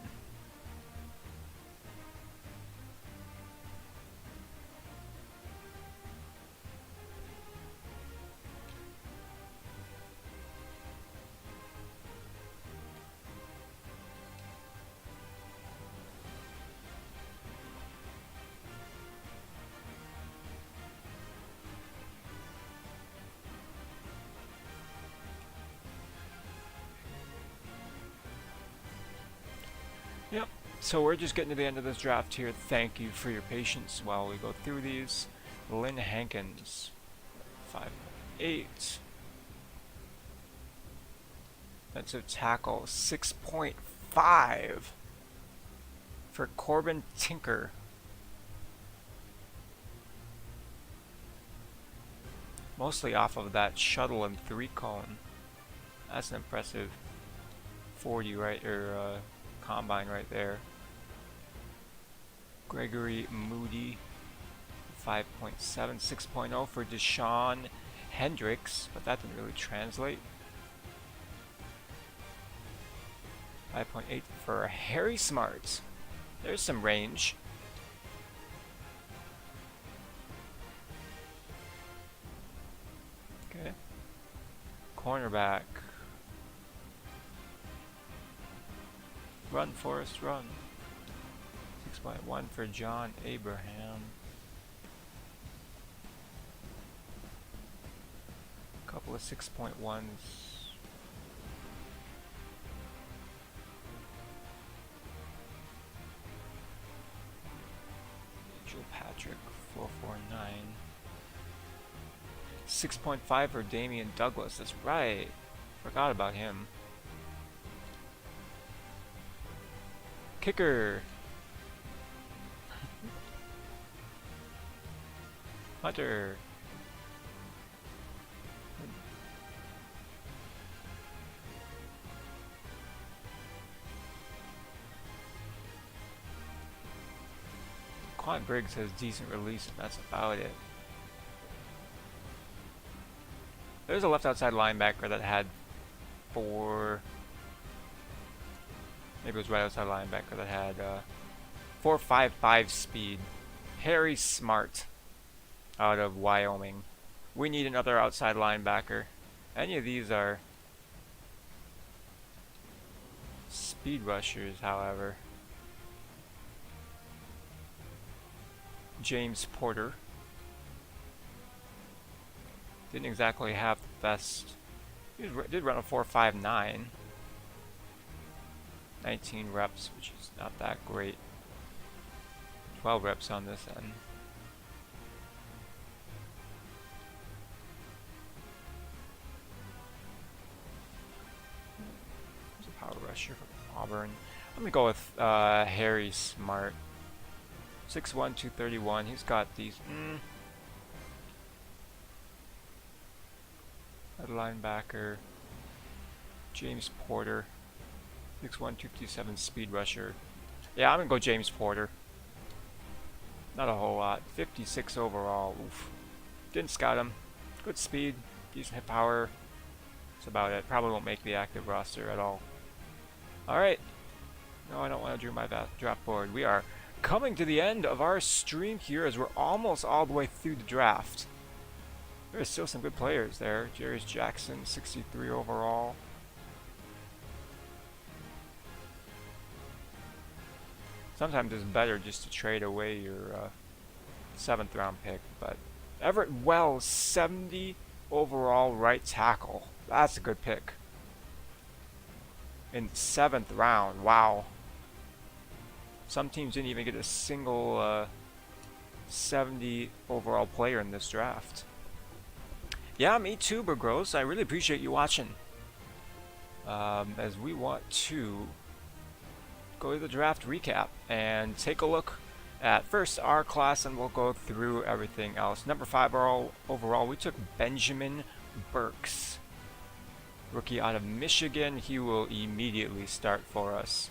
Yep, so we're just getting to the end of this draft here. Thank you for your patience while we go through these. Lynn Hankins, 5'8". Defensive tackle, 6.5 for Corbin Tinker. Mostly off of that shuttle and 3-cone. That's an impressive 40 right, or Combine right there. Gregory Moody, 5.7, 6.0 for Deshaun Hendricks, but that didn't really translate. 5.8 for Harry Smart. There's some range. Okay. Cornerback. Run, Forrest, run. 6.1 for John Abraham. Couple of 6.1s. Joe Patrick, 449. 6.5 for Damian Douglas. That's right. Forgot about him. Kicker. Hunter. Quan Briggs has decent release, and that's about it. There's a left outside linebacker that had 4... Maybe it was right outside linebacker that had 4.55 speed. Harry Smart out of Wyoming. We need another outside linebacker. Any of these are speed rushers, however. James Porter. Didn't exactly have the best. He did run a 4.59. 19 reps, which is not that great. 12 reps on this end. There's a power rusher from Auburn. I'm going to go with Harry Smart. 6'1", 231. He's got these... linebacker. James Porter. 6'1", 257 speed rusher. Yeah, I'm going to go James Porter. Not a whole lot. 56 overall. Oof. Didn't scout him. Good speed. Decent hit power. That's about it. Probably won't make the active roster at all. Alright. No, I don't want to do my draft board. We are coming to the end of our stream here as we're almost all the way through the draft. There's still some good players there. Jonah Jackson, 63 overall. Sometimes it's better just to trade away your 7th round pick, but Everett Wells, 70 overall right tackle. That's a good pick. In the 7th round, wow. Some teams didn't even get a single 70 overall player in this draft. Yeah, me too, Burgros. I really appreciate you watching. As we want to go to the draft recap and take a look at first our class, and we'll go through everything else. Number 5 overall, we took Benjamin Burks, rookie out of Michigan. He will immediately start for us.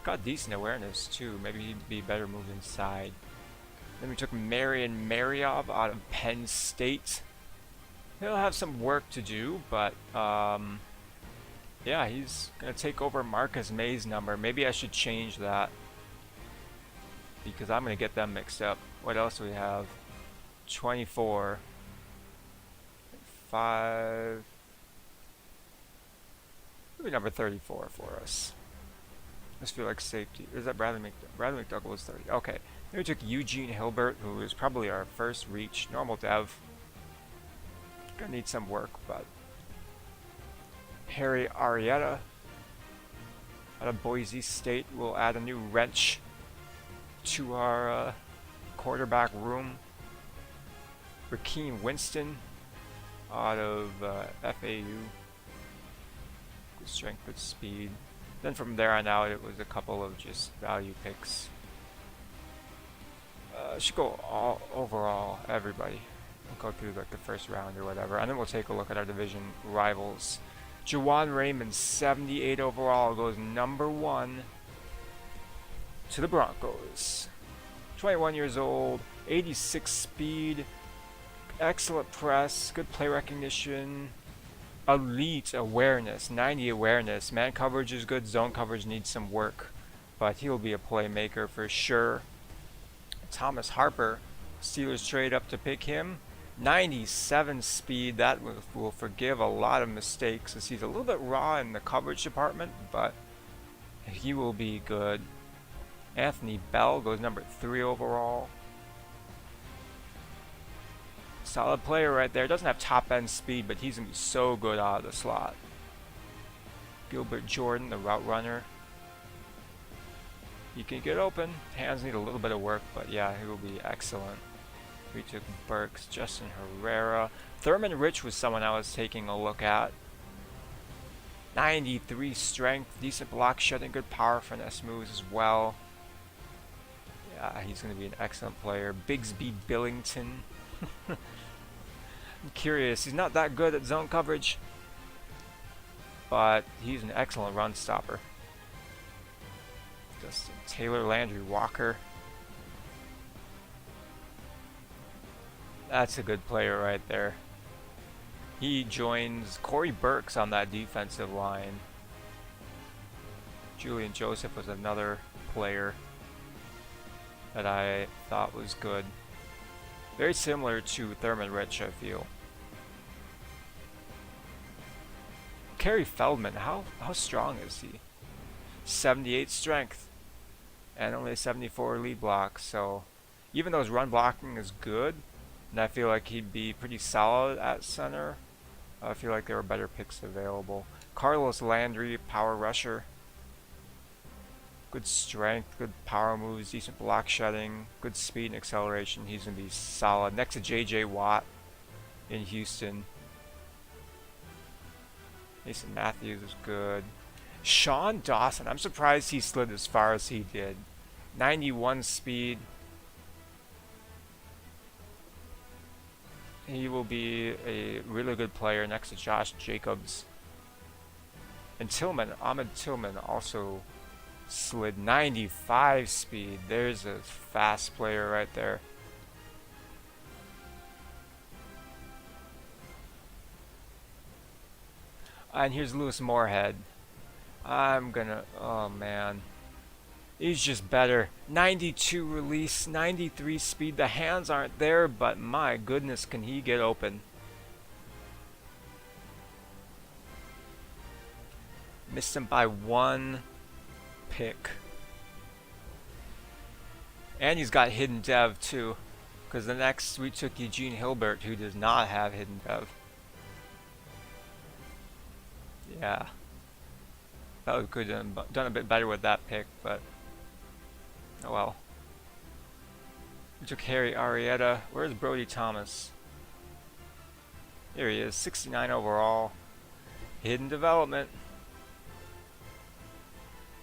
Got decent awareness too. Maybe he'd be better moved inside. Then we took Marion Mariov out of Penn State. He'll have some work to do, but yeah, he's going to take over Marcus May's number. Maybe I should change that because I'm going to get them mixed up. What else do we have? 24. 5. Maybe number 34 for us. I just feel like safety. Or is that Bradley McDougall? Bradley McDougall was 30. Okay. Then we took Eugene Hilbert, who is probably our first reach. Normal dev. Gonna need some work, but Harry Arietta out of Boise State will add a new wrench to our quarterback room. Rakeem Winston out of FAU. Good strength, good speed. Then from there on out, it was a couple of just value picks. Should go all overall, everybody. We'll go through like the first round or whatever, and then we'll take a look at our division rivals. Jawan Raymond, 78 overall, goes number 1 to the Broncos. 21 years old, 86 speed, excellent press, good play recognition, elite awareness, 90 awareness. Man coverage is good, zone coverage needs some work, but he'll be a playmaker for sure. Thomas Harper, Steelers trade up to pick him. 97 speed, that will forgive a lot of mistakes as he's a little bit raw in the coverage department, but he will be good. Anthony Bell goes number 3 overall. Solid player right there. Doesn't have top end speed, but he's going to be so good out of the slot. Gilbert Jordan, the route runner. He can get open. Hands need a little bit of work, but yeah, he will be excellent. We took Burks, Justin Herrera. Thurman Rich was someone I was taking a look at. 93 strength, decent block shedding, good power finesse moves as well. Yeah, he's going to be an excellent player. Bigsby Billington. I'm curious. He's not that good at zone coverage, but he's an excellent run stopper. Dustin Taylor, Landry Walker. That's a good player right there. He joins Corey Burks on that defensive line. Julian Joseph was another player that I thought was good. Very similar to Thurman Rich, I feel. Kerry Feldman, how strong is he? 78 strength and only 74 lead block, so even though his run blocking is good, and I feel like he'd be pretty solid at center, I feel like there were better picks available. Carlos Landry, power rusher. Good strength, good power moves, decent block shedding, good speed and acceleration. He's going to be solid. Next to J.J. Watt in Houston. Mason Matthews is good. Sean Dawson, I'm surprised he slid as far as he did. 91 speed. He will be a really good player next to Josh Jacobs. And Tillman, Ahmed Tillman also slid 95 speed. There's a fast player right there. And here's Lewis Moorhead. Oh man. He's just better. 92 release, 93 speed. The hands aren't there, but my goodness, can he get open. Missed him by one pick. And he's got hidden dev too, because the next we took Eugene Hilbert, who does not have hidden dev. Yeah, thought we could have done a bit better with that pick, but oh well. We took Harry Arrieta. Where's Brody Thomas? Here he is, 69 overall. Hidden development.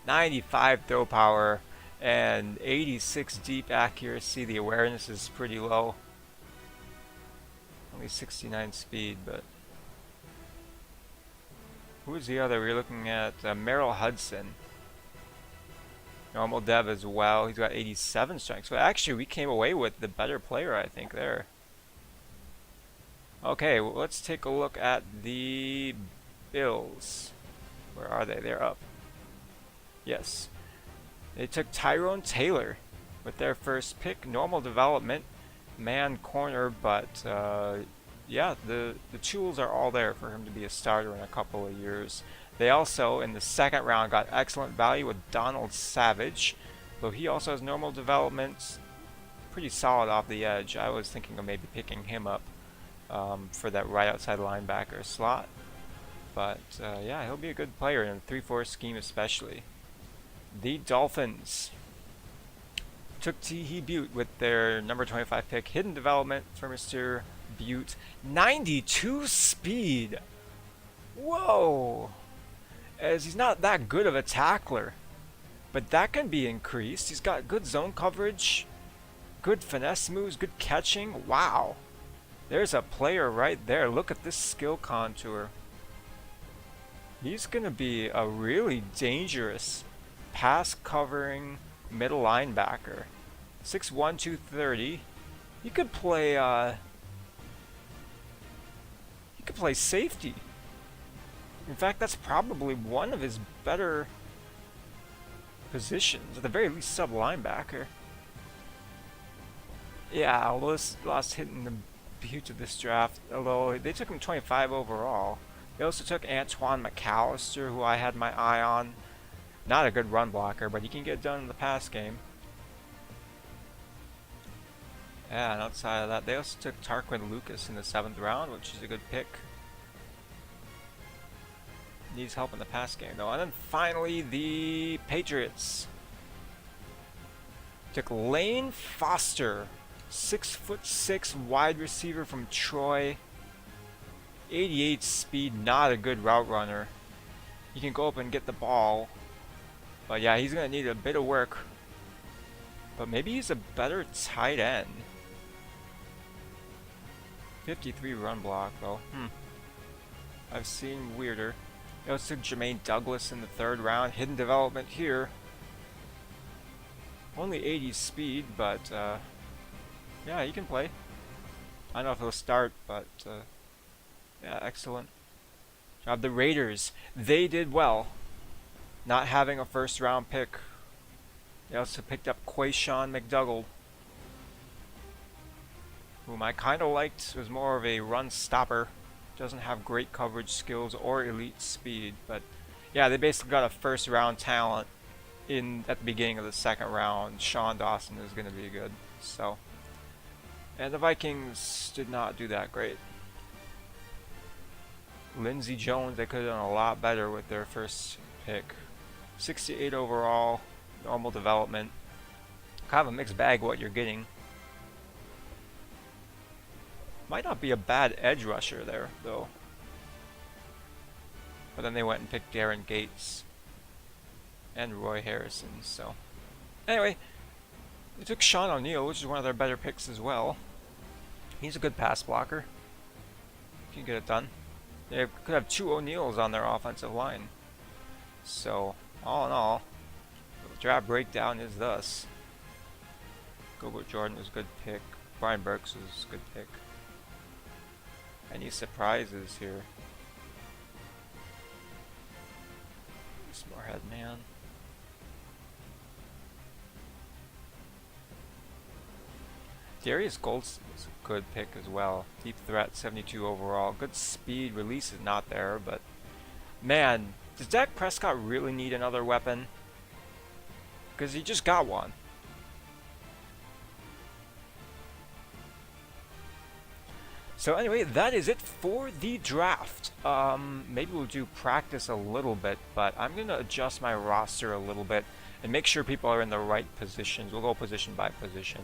95 throw power and 86 deep accuracy. The awareness is pretty low. Only 69 speed, but who's the other? We're looking at Merrill Hudson. Normal dev as well. He's got 87 strength. So actually we came away with the better player, I think, there. Okay, well, let's take a look at the Bills. Where are they? They're up. Yes. They took Tyrone Taylor with their first pick. Normal development, man corner, but yeah, the tools are all there for him to be a starter in a couple of years. They also, in the second round, got excellent value with Donald Savage, though he also has normal development, pretty solid off the edge. I was thinking of maybe picking him up for that right outside linebacker slot. But yeah, he'll be a good player in a 3-4 scheme especially. The Dolphins took T.H. Butte with their number 25 pick. Hidden development for Mr. Butte. 92 speed. Whoa. As he's not that good of a tackler, but that can be increased. He's got good zone coverage, good finesse moves, good catching. Wow. There's a player right there. Look at this skill contour. He's going to be a really dangerous pass covering middle linebacker. 6'1", 230. He could play safety. In fact, that's probably one of his better positions, at the very least sub linebacker. Yeah, lost hitting the Butte of this draft, although they took him 25 overall. They also took Antoine Mcallister, who I had my eye on. Not a good run blocker, but he can get done in the pass game. Yeah, and outside of that, they also took Tarquin Lucas in the 7th round, which is a good pick. Needs help in the pass game, though. And then finally, the Patriots took Lane Foster, 6'6" wide receiver from Troy. 88 speed, not a good route runner. He can go up and get the ball. But yeah, he's going to need a bit of work. But maybe he's a better tight end. 53 run block, though. I've seen weirder. They also took Jermaine Douglas in the 3rd round. Hidden development here. Only 80 speed, but yeah, he can play. I don't know if he'll start, but yeah, excellent job. The Raiders, they did well, not having a first round pick. They also picked up Quayshawn McDougald, whom I kind of liked. Was more of a run stopper. Doesn't have great coverage skills or elite speed, but yeah, they basically got a first round talent in at the beginning of the second round. Sean Dawson is going to be good. So, and the Vikings did not do that great. Lindsey Jones, they could have done a lot better with their first pick. 68 overall, normal development. Kind of a mixed bag what you're getting. Might not be a bad edge rusher there, though. But then they went and picked Darren Gates and Roy Harrison, so. Anyway, they took Sean O'Neal, which is one of their better picks as well. He's a good pass blocker. If you can get it done. They could have two O'Neals on their offensive line. So, all in all, the draft breakdown is thus. Gilbert Jordan was a good pick. Brian Burks was a good pick. Any surprises here? Moorhead, man. Darius Goldston is a good pick as well. Deep threat, 72 overall. Good speed. Release is not there, but man, does Dak Prescott really need another weapon? Because he just got one. So anyway, that is it for the draft. Maybe we'll do practice a little bit, but I'm going to adjust my roster a little bit and make sure people are in the right positions. We'll go position by position.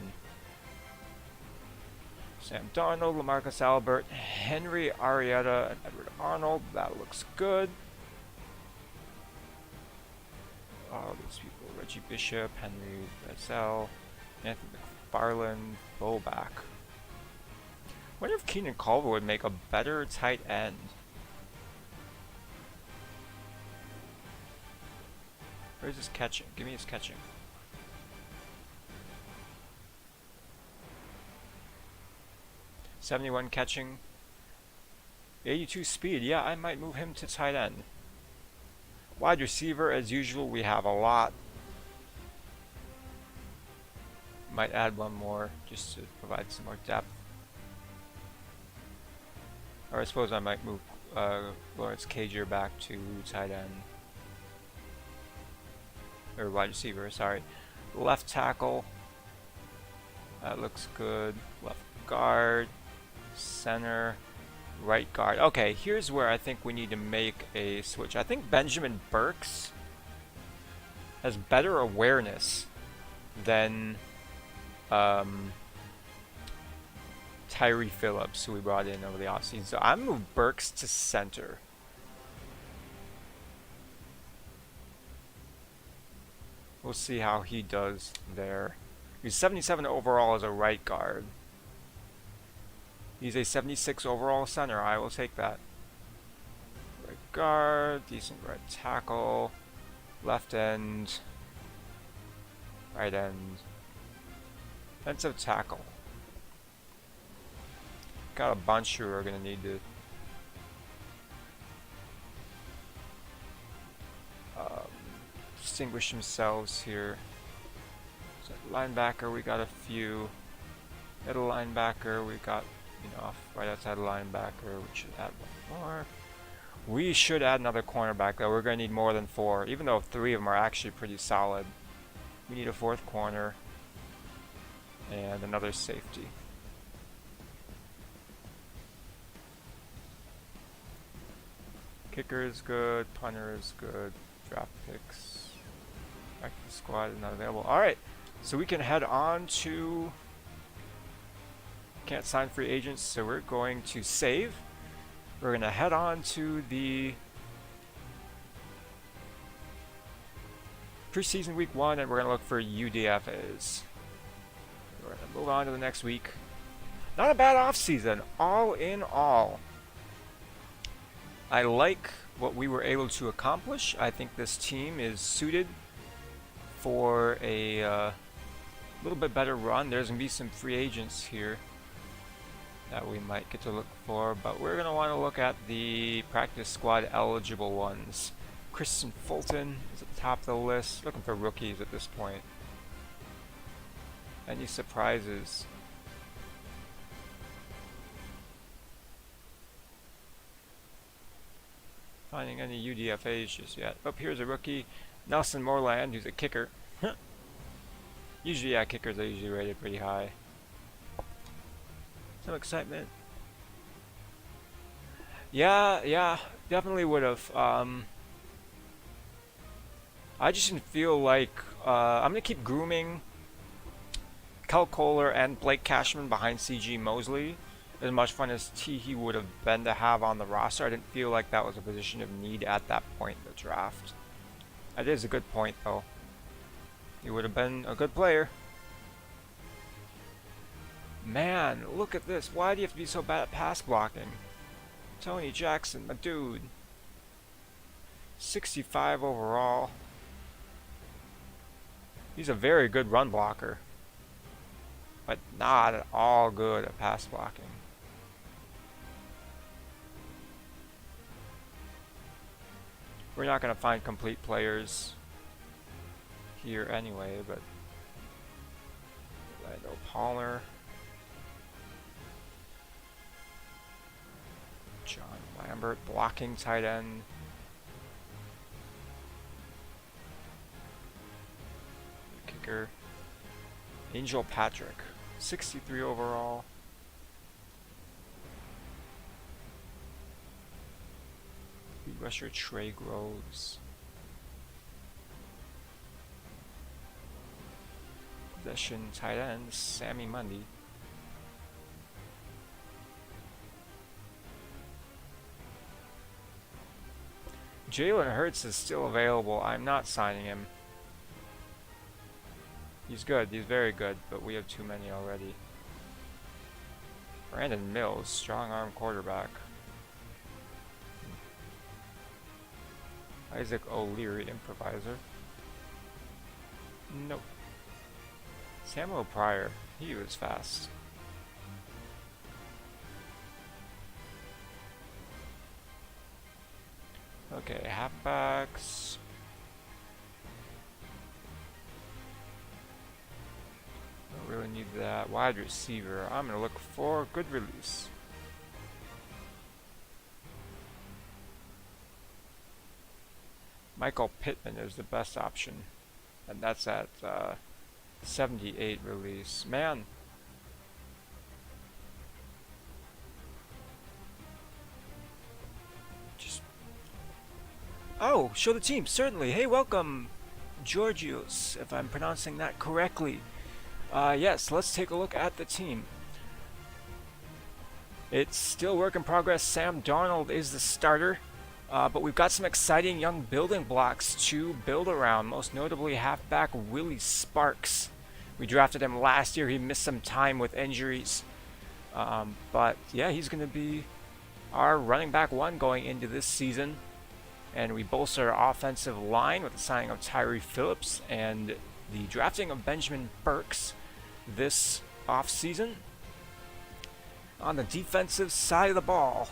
Sam Darnold, LaMarcus Albert, Henry Arrieta, and Edward Arnold. That looks good. All these people. Reggie Bishop, Henry Brazel, Anthony McFarland, Bowback. I wonder if Keenan Culver would make a better tight end. Where's his catching? Give me his catching. .71 catching. 82 speed. Yeah, I might move him to tight end. Wide receiver, as usual, we have a lot. Might add one more just to provide some more depth. Or I suppose I might move Lawrence Cager back to tight end. Or wide receiver, sorry. Left tackle. That looks good. Left guard. Center. Right guard. Okay, here's where I think we need to make a switch. I think Benjamin Burks has better awareness than Tyree Phillips, who we brought in over the offseason. So I'm moving Burks to center. We'll see how he does there. He's 77 overall as a right guard. He's a 76 overall center. I will take that. Right guard, decent right tackle, left end, right end, defensive tackle. Got a bunch who are going to need to distinguish themselves here. So linebacker, we got a few. Middle linebacker, we got enough. Right outside linebacker, we should add one more. We should add another cornerback, though. We're going to need more than 4, even though 3 of them are actually pretty solid. We need a 4th corner and another safety. Kicker is good, punter is good, draft picks, practice squad is not available. Alright, so we can head on to, can't sign free agents, so we're going to save. We're going to head on to the preseason week 1, and we're going to look for UDFAs. We're going to move on to the next week. Not a bad offseason, all in all. I like what we were able to accomplish. I think this team is suited for a little bit better run. There's going to be some free agents here. that we might get to look for, but we're going to want to look at the practice squad eligible ones. Christian Fulton is at the top of the list, looking for rookies at this point. Any surprises? Finding any UDFAs just yet. Oh, here's a rookie, Nelson Moreland, who's a kicker. Usually, yeah, kickers are usually rated pretty high. Some excitement. Yeah, definitely would have. I just didn't feel like I'm gonna keep grooming Kel Kohler and Blake Cashman behind CG Mosley. As much fun as he would have been to have on the roster, I didn't feel like that was a position of need at that point in the draft. That is a good point, though. He would have been a good player. Man, look at this. Why do you have to be so bad at pass blocking? Tony Jackson, my dude. 65 overall. He's a very good run blocker, but not at all good at pass blocking. We're not going to find complete players here anyway, but I know Palmer, John Lambert, blocking tight end. Kicker, Angel Patrick, 63 overall. Lead rusher Trey Groves. Possession tight end Sammy Mundy. Jalen Hurts is still available. I'm not signing him. He's good. He's very good, but we have too many already. Brandon Mills, strong arm quarterback. Isaac O'Leary, improviser. Nope. Samuel Pryor, he was fast. Okay, halfbacks. Don't really need that. Wide receiver, I'm going to look for good release. Michael Pittman is the best option, and that's at 78 release. Man, just show the team, certainly. Hey, welcome, Georgios, if I'm pronouncing that correctly. Yes, let's take a look at the team. It's still work in progress. Sam Darnold is the starter. But we've got some exciting young building blocks to build around, most notably halfback Willie Sparks. We drafted him last year. He missed some time with injuries. But yeah, he's going to be our running back one going into this season. And we bolstered our offensive line with the signing of Tyree Phillips and the drafting of Benjamin Burks this offseason. On the defensive side of the ball,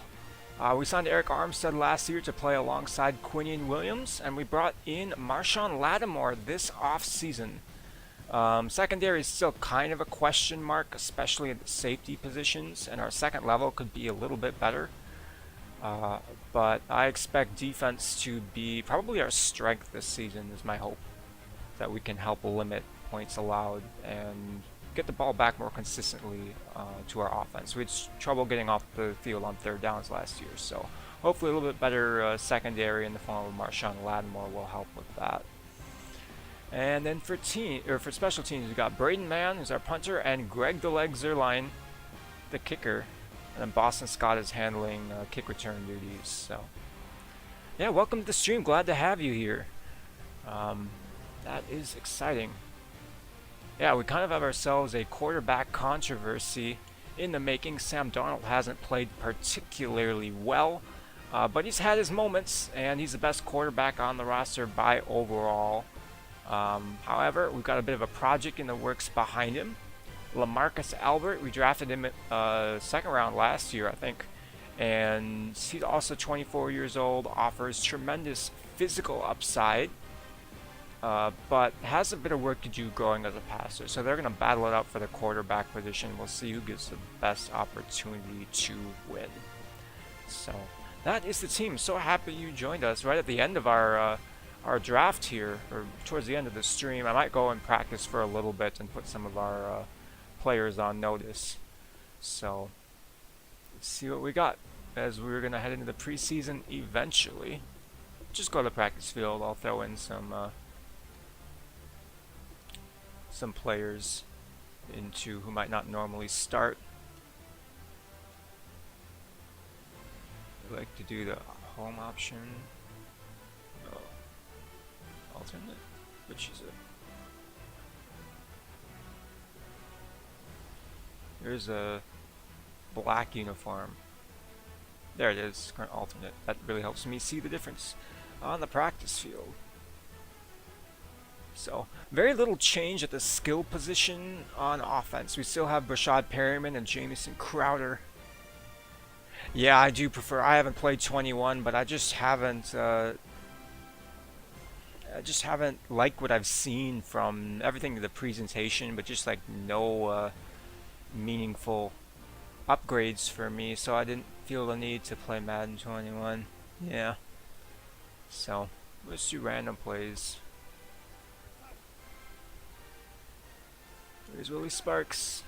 we signed Eric Armstead last year to play alongside Quinion Williams, and we brought in Marshawn Lattimore this offseason. Secondary is still kind of a question mark, especially at the safety positions, and our second level could be a little bit better. But I expect defense to be probably our strength this season, is my hope, that we can help limit points allowed and get the ball back more consistently to our offense. We had trouble getting off the field on third downs last year, so hopefully a little bit better secondary in the form of Marshawn Lattimore will help with that. And then for special teams, we got Braden Mann, who's our punter, and Greg the Leg Zerline, the kicker. And then Boston Scott is handling kick return duties. So yeah, welcome to the stream. Glad to have you here. That is exciting. Yeah, we kind of have ourselves a quarterback controversy in the making. Sam Darnold hasn't played particularly well, but he's had his moments, and he's the best quarterback on the roster by overall. However, we've got a bit of a project in the works behind him. LaMarcus Albert, we drafted him second round last year, I think. And he's also 24 years old, offers tremendous physical upside, but has a bit of work to do growing as a passer. So they're going to battle it out for the quarterback position. We'll see who gets the best opportunity to win. So that is the team. So happy you joined us right at the end of our draft here, or towards the end of the stream. I might go and practice for a little bit and put some of our players on notice. So let's see what we got as we're going to head into the preseason eventually. Just go to the practice field. I'll throw in some players into who might not normally start. I like to do the home option. Oh, alternate, which is it? There's a black uniform. There it is, current alternate. That really helps me see the difference on the practice field. So, very little change at the skill position on offense. We still have Brashad Perryman and Jamison Crowder. Yeah, I do prefer. I haven't played 21, but I just haven't liked what I've seen from everything to the presentation, but just like no meaningful upgrades for me, so I didn't feel the need to play Madden 21. Yeah. So, let's do random plays. There's Willie Sparks.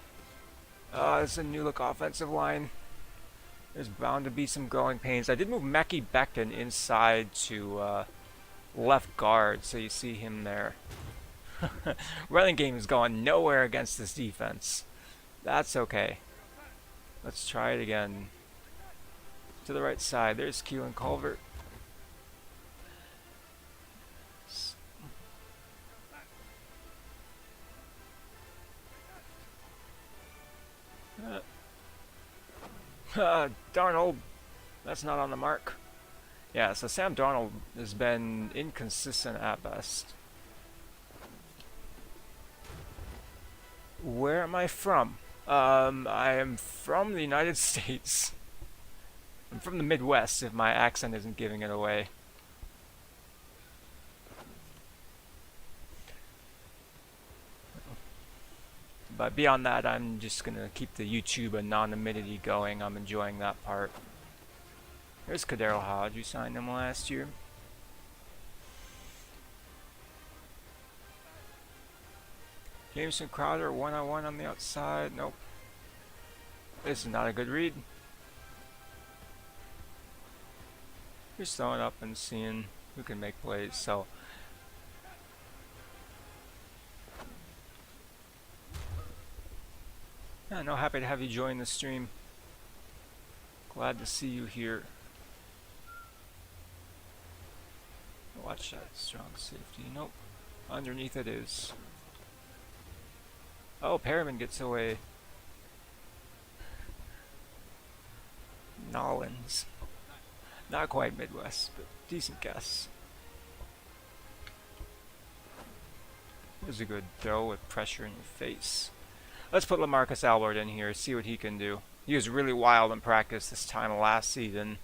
It's a new look offensive line. There's bound to be some growing pains. I did move Mekhi Becton inside to left guard, so you see him there. Running game is going nowhere against this defense. That's okay. Let's try it again. To the right side, there's Keelan Culvert. Darnold, that's not on the mark. Yeah, so Sam Darnold has been inconsistent at best. Where am I from? I am from the United States. I'm from the Midwest, if my accent isn't giving it away. But beyond that, I'm just going to keep the YouTube anonymity going. I'm enjoying that part. There's Kadero Hodge. We signed him last year. Jameson Crowder, one-on-one on the outside. Nope. This is not a good read. Just throwing up and seeing who can make plays. So, yeah, no, happy to have you join the stream. Glad to see you here. Watch that strong safety. Nope. Underneath it is. Oh, Perriman gets away. Nollins. Not quite Midwest, but decent guess. There's a good throw with pressure in your face. Let's put LaMarcus Albert in here, see what he can do. He was really wild in practice this time last season.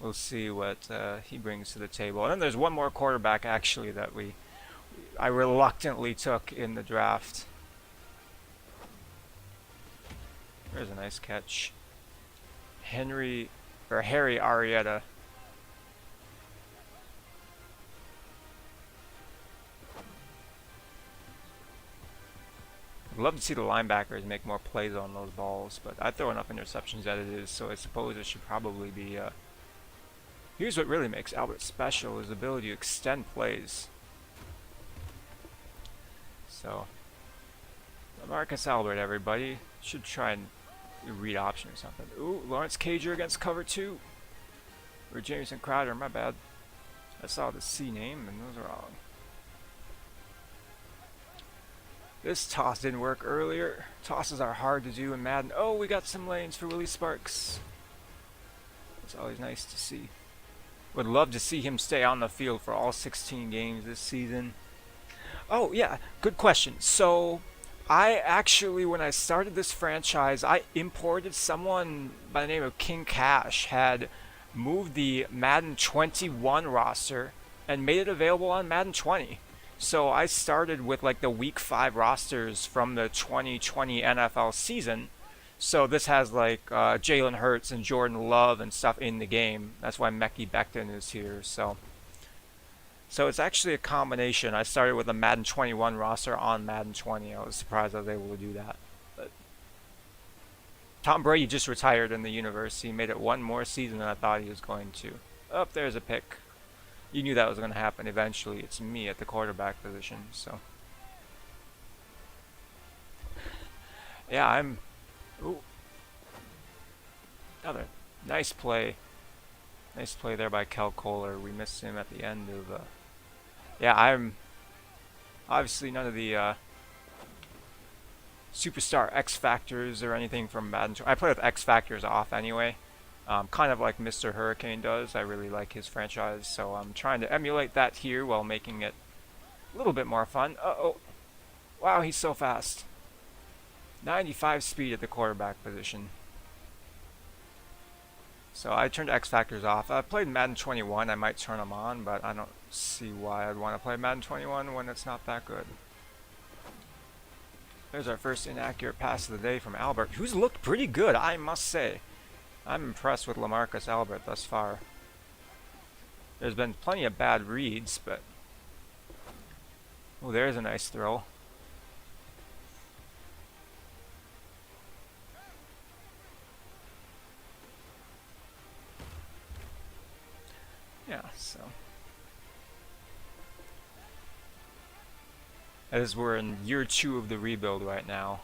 We'll see what he brings to the table. And then there's one more quarterback actually that I reluctantly took in the draft. There's a nice catch. Harry Arrieta. I'd love to see the linebackers make more plays on those balls, but I throw enough interceptions as it is, so I suppose it should probably be. Here's what really makes Albert special: his ability to extend plays. So, Marcus Albert, everybody should try and read option or something. Ooh, Lawrence Cager against cover 2. Or Jameson Crowder, my bad. I saw the C name and was wrong. This toss didn't work earlier. Tosses are hard to do in Madden. Oh, we got some lanes for Willie Sparks. It's always nice to see. Would love to see him stay on the field for all 16 games this season. Oh, yeah, good question. So, I actually, when I started this franchise, I imported someone by the name of King Cash, had moved the Madden 21 roster and made it available on Madden 20. So I started with like the week 5 rosters from the 2020 NFL season. So this has like Jalen Hurts and Jordan Love and stuff in the game. That's why Mekhi Becton is here. So it's actually a combination. I started with a Madden 21 roster on Madden 20. I was surprised I was able to do that. But Tom Brady just retired in the universe. He made it one more season than I thought he was going to. Oh, there's a pick. You knew that was going to happen eventually. It's me at the quarterback position. So yeah, I'm. Ooh, another nice play. Nice play there by Kel Kohler. We missed him at the end of. Yeah, I'm obviously none of the superstar X Factors or anything from Madden. I play with X Factors off anyway, kind of like Mr. Hurricane does. I really like his franchise, so I'm trying to emulate that here while making it a little bit more fun. Uh-oh. Wow, he's so fast. 95 speed at the quarterback position. So I turned X Factors off. I played Madden 21. I might turn them on, but I don't see why I'd want to play Madden 21 when it's not that good. There's our first inaccurate pass of the day from Albert, who's looked pretty good, I must say. I'm impressed with LaMarcus Albert thus far. There's been plenty of bad reads, but... Oh, there's a nice throw. Yeah, so... As we're in year 2 of the rebuild right now.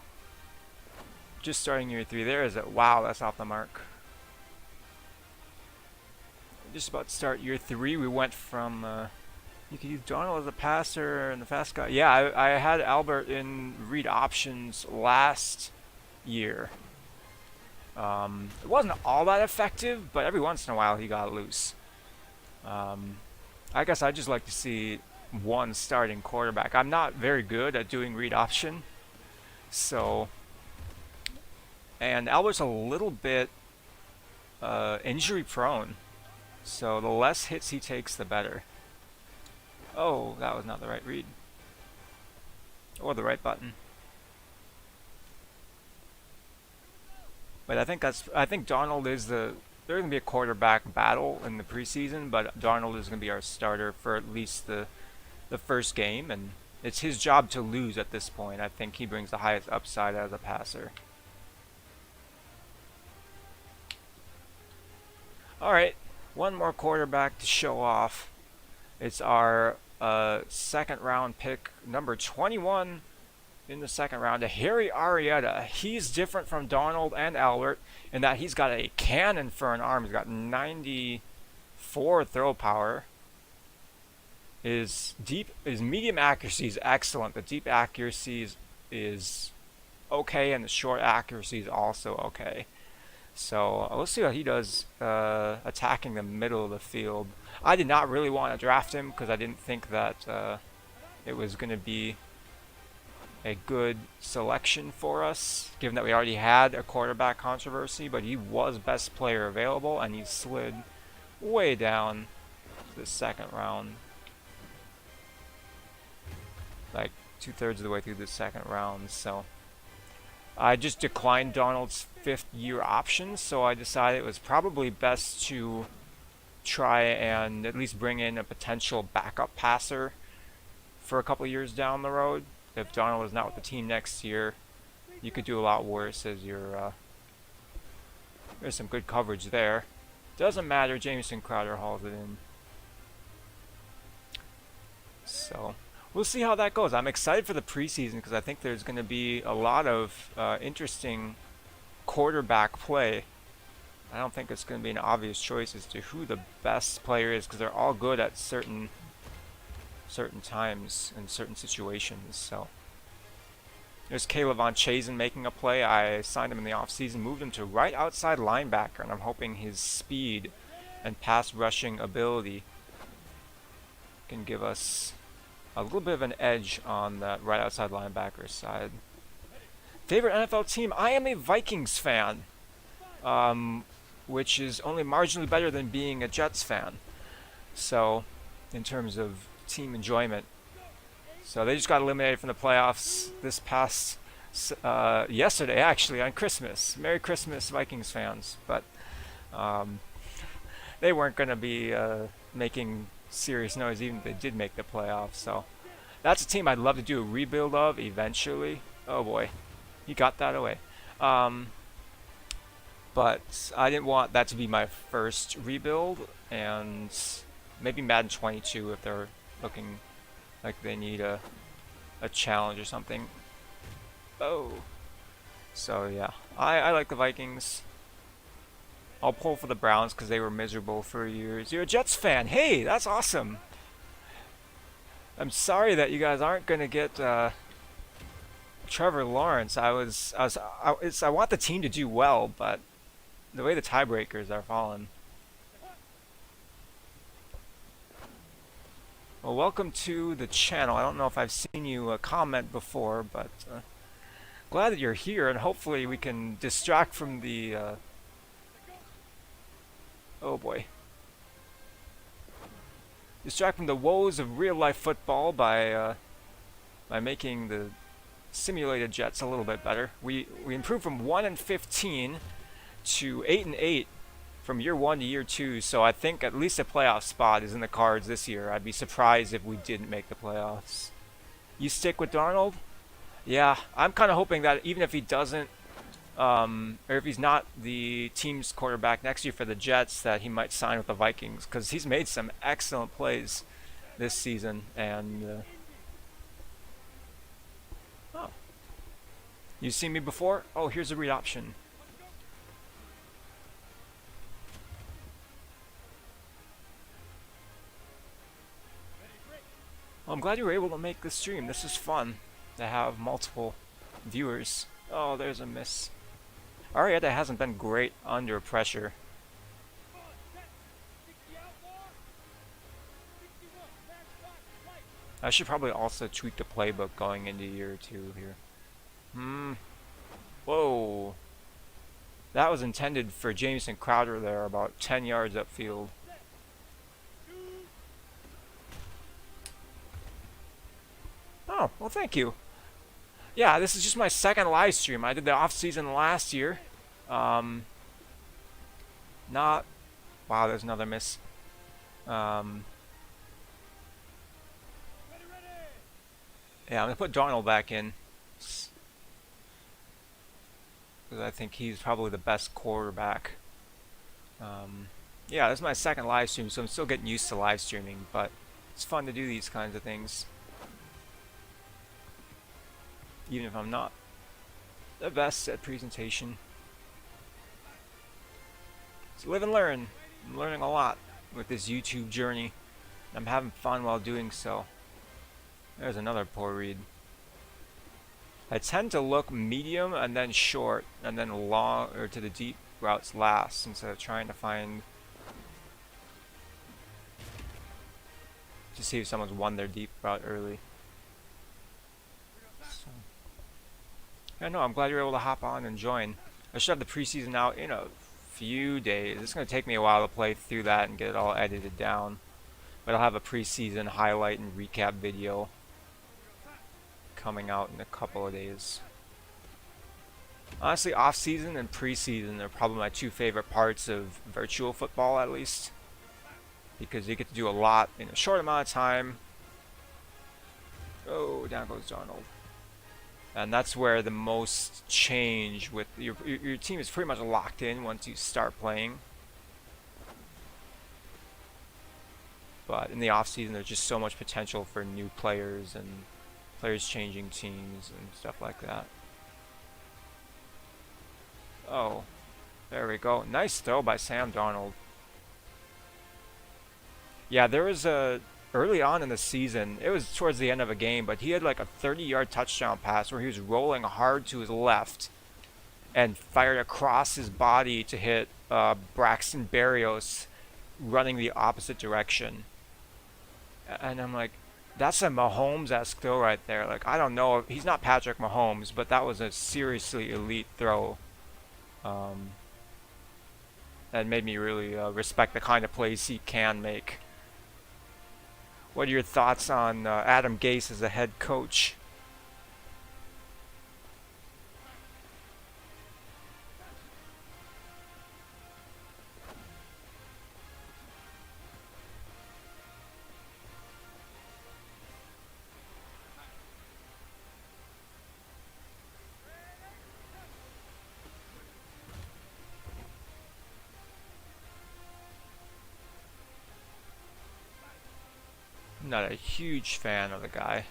Just starting year 3. There is it. Wow, that's off the mark. Just about to start year 3. We went from... you could use Donald as a passer and the fast guy. Yeah, I had Albert in read options last year. It wasn't all that effective, but every once in a while he got loose. I guess I'd just like to see one starting quarterback. I'm not very good at doing read option, so... And Albert's a little bit injury prone, so the less hits he takes, the better. Oh, that was not the right read. Or the right button. But I think Donald is the... There's going to be a quarterback battle in the preseason, but Donald is going to be our starter for at least the first game, and it's his job to lose at this point. I think he brings the highest upside as a passer. Alright, one more quarterback to show off. It's our second round pick, number 21 in the second round, Harry Arrieta. He's different from Donald and Albert in that he's got a cannon for an arm. He's got 94 throw power. His medium accuracy is excellent. The deep accuracy is okay, and the short accuracy is also okay. So let's see what he does attacking the middle of the field. I did not really want to draft him because I didn't think that it was going to be a good selection for us, given that we already had a quarterback controversy, but he was best player available, and he slid way down to the second round. Like 2/3 of the way through the second round, so I just declined Donald's 5th year option, so I decided it was probably best to try and at least bring in a potential backup passer for a couple years down the road. If Donald is not with the team next year, you could do a lot worse as your there's some good coverage there. Doesn't matter, Jamison Crowder hauls it in. So we'll see how that goes. I'm excited for the preseason because I think there's going to be a lot of interesting quarterback play. I don't think it's going to be an obvious choice as to who the best player is because they're all good at certain times and certain situations. So there's Kayvon Chazen making a play. I signed him in the offseason, moved him to right outside linebacker, and I'm hoping his speed and pass rushing ability can give us a little bit of an edge on that right outside linebacker side. Favorite NFL team? I am a Vikings fan, which is only marginally better than being a Jets fan. So, in terms of team enjoyment. So they just got eliminated from the playoffs this past yesterday, actually, on Christmas. Merry Christmas, Vikings fans. But they weren't going to be making serious noise even if they did make the playoffs. So that's a team I'd love to do a rebuild of eventually. Oh boy, he got that away. But I didn't want that to be my first rebuild, and maybe Madden 22 if they're looking like they need a challenge or something. Oh. So yeah, I like the Vikings. I'll pull for the Browns because they were miserable for years. You're a Jets fan. Hey, that's awesome. I'm sorry that you guys aren't gonna get Trevor Lawrence. I want the team to do well, but the way the tiebreakers are falling. Well, welcome to the channel. I don't know if I've seen you comment before, but glad that you're here, and hopefully we can distract from the oh boy. Distract from the woes of real-life football by making the simulated Jets a little bit better. We improved from 1-15 to 8-8 from year 1 to year 2, so I think at least a playoff spot is in the cards this year. I'd be surprised if we didn't make the playoffs. You stick with Darnold? Yeah, I'm kind of hoping that even if he doesn't, or if he's not the team's quarterback next year for the Jets, that he might sign with the Vikings, because he's made some excellent plays this season. And oh, you've seen me before? Oh, here's a read option. Well, I'm glad you were able to make this stream. This is fun to have multiple viewers. Oh, there's a miss. Arietta hasn't been great under pressure. I should probably also tweak the playbook going into year 2 here. Whoa. That was intended for Jamison Crowder there, about 10 yards upfield. Oh, well, thank you. Yeah, this is just my second live stream. I did the off-season last year. Wow, there's another miss. Yeah, I'm going to put Darnold back in, because I think he's probably the best quarterback. Yeah, this is my second live stream, so I'm still getting used to live streaming, but it's fun to do these kinds of things, even if I'm not the best at presentation. So live and learn. I'm learning a lot with this YouTube journey. I'm having fun while doing so. There's another poor read. I tend to look medium and then short and then long or to the deep routes last, instead of trying to find to see if someone's won their deep route early. So, yeah, no, I'm glad you're able to hop on and join. I should have the preseason out in a few days. It's going to take me a while to play through that and get it all edited down. But I'll have a preseason highlight and recap video coming out in a couple of days. Honestly, off-season and preseason are probably my two favorite parts of virtual football, at least, because you get to do a lot in a short amount of time. Oh, down goes Darnold. And that's where the most change with your team is pretty much locked in once you start playing. But in the off-season, there's just so much potential for new players and players changing teams and stuff like that. Oh, there we go. Nice throw by Sam Darnold. Yeah, there was a early on in the season, it was towards the end of a game, but he had like a 30-yard touchdown pass where he was rolling hard to his left and fired across his body to hit Braxton Berrios running the opposite direction. And I'm like, That's a Mahomes-esque throw right there. Like, I don't know, he's not Patrick Mahomes, but that was a seriously elite throw. That made me really respect the kind of plays he can make. What are your thoughts on Adam Gase as a head coach? I'm not a huge fan of the guy.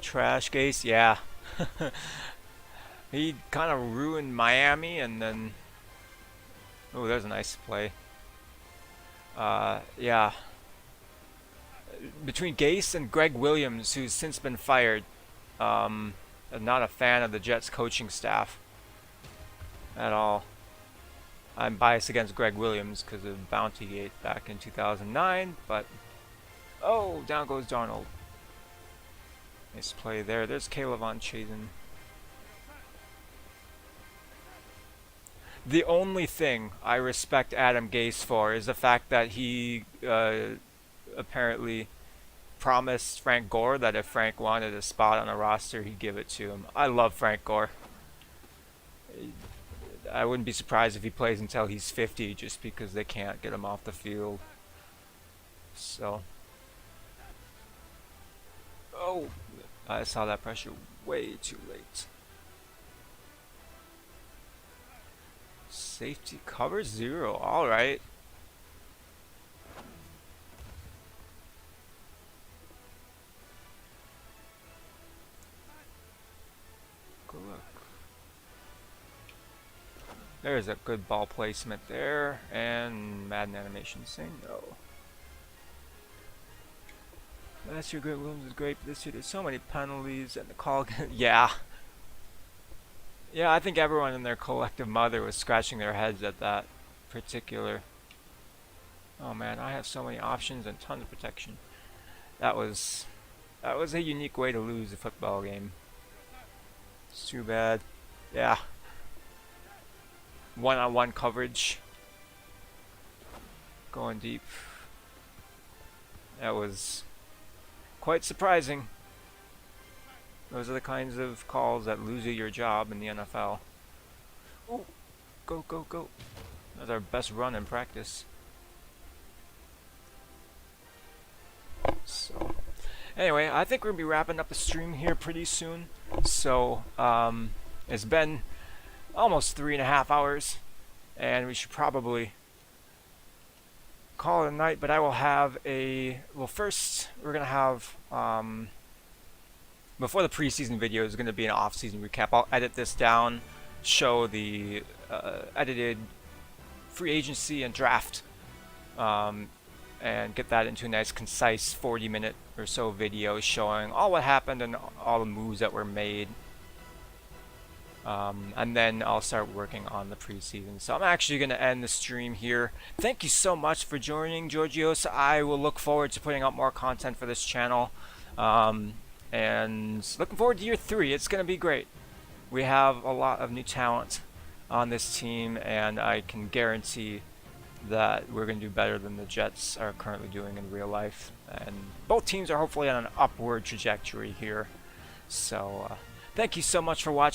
Trash Gase, yeah. He kind of ruined Miami, and then... Oh, there's a nice play. Yeah. Between Gase and Greg Williams, who's since been fired, I'm not a fan of the Jets coaching staff at all. I'm biased against Greg Williams because of Bountygate back in 2009, but... Oh, down goes Darnold. Nice play there. There's Caleb on Chazen. The only thing I respect Adam Gase for is the fact that he apparently promised Frank Gore that if Frank wanted a spot on a roster, he'd give it to him. I love Frank Gore. I wouldn't be surprised if he plays until he's 50 just because they can't get him off the field. So... Oh, I saw that pressure way too late. Safety cover 0. All right. Good luck. There's a good ball placement there, and Madden animation saying no. Last year, Greg Williams was great, but this year there's so many penalties and the call. Yeah. Yeah, I think everyone and their collective mother was scratching their heads at that particular. Oh man, I have so many options and tons of protection. That was a unique way to lose a football game. It's too bad. Yeah. One-on-one coverage. Going deep. That was quite surprising. Those are the kinds of calls that lose you your job in the NFL. Oh, go, go, go. That's our best run in practice. So, anyway, I think we're going to be wrapping up the stream here pretty soon. So, it's been almost 3.5 hours, and we should probably call it a night, but I will have a... Well, first, we're going to have... before the preseason video is going to be an off-season recap. I'll edit this down, show the edited free agency and draft, and get that into a nice, concise 40-minute or so video showing all what happened and all the moves that were made. And then I'll start working on the preseason. So I'm actually going to end the stream here. Thank you so much for joining, Georgios. I will look forward to putting out more content for this channel. And looking forward to year 3. It's going to be great. We have a lot of new talent on this team, and I can guarantee that we're going to do better than the Jets are currently doing in real life. And both teams are hopefully on an upward trajectory here. So thank you so much for watching.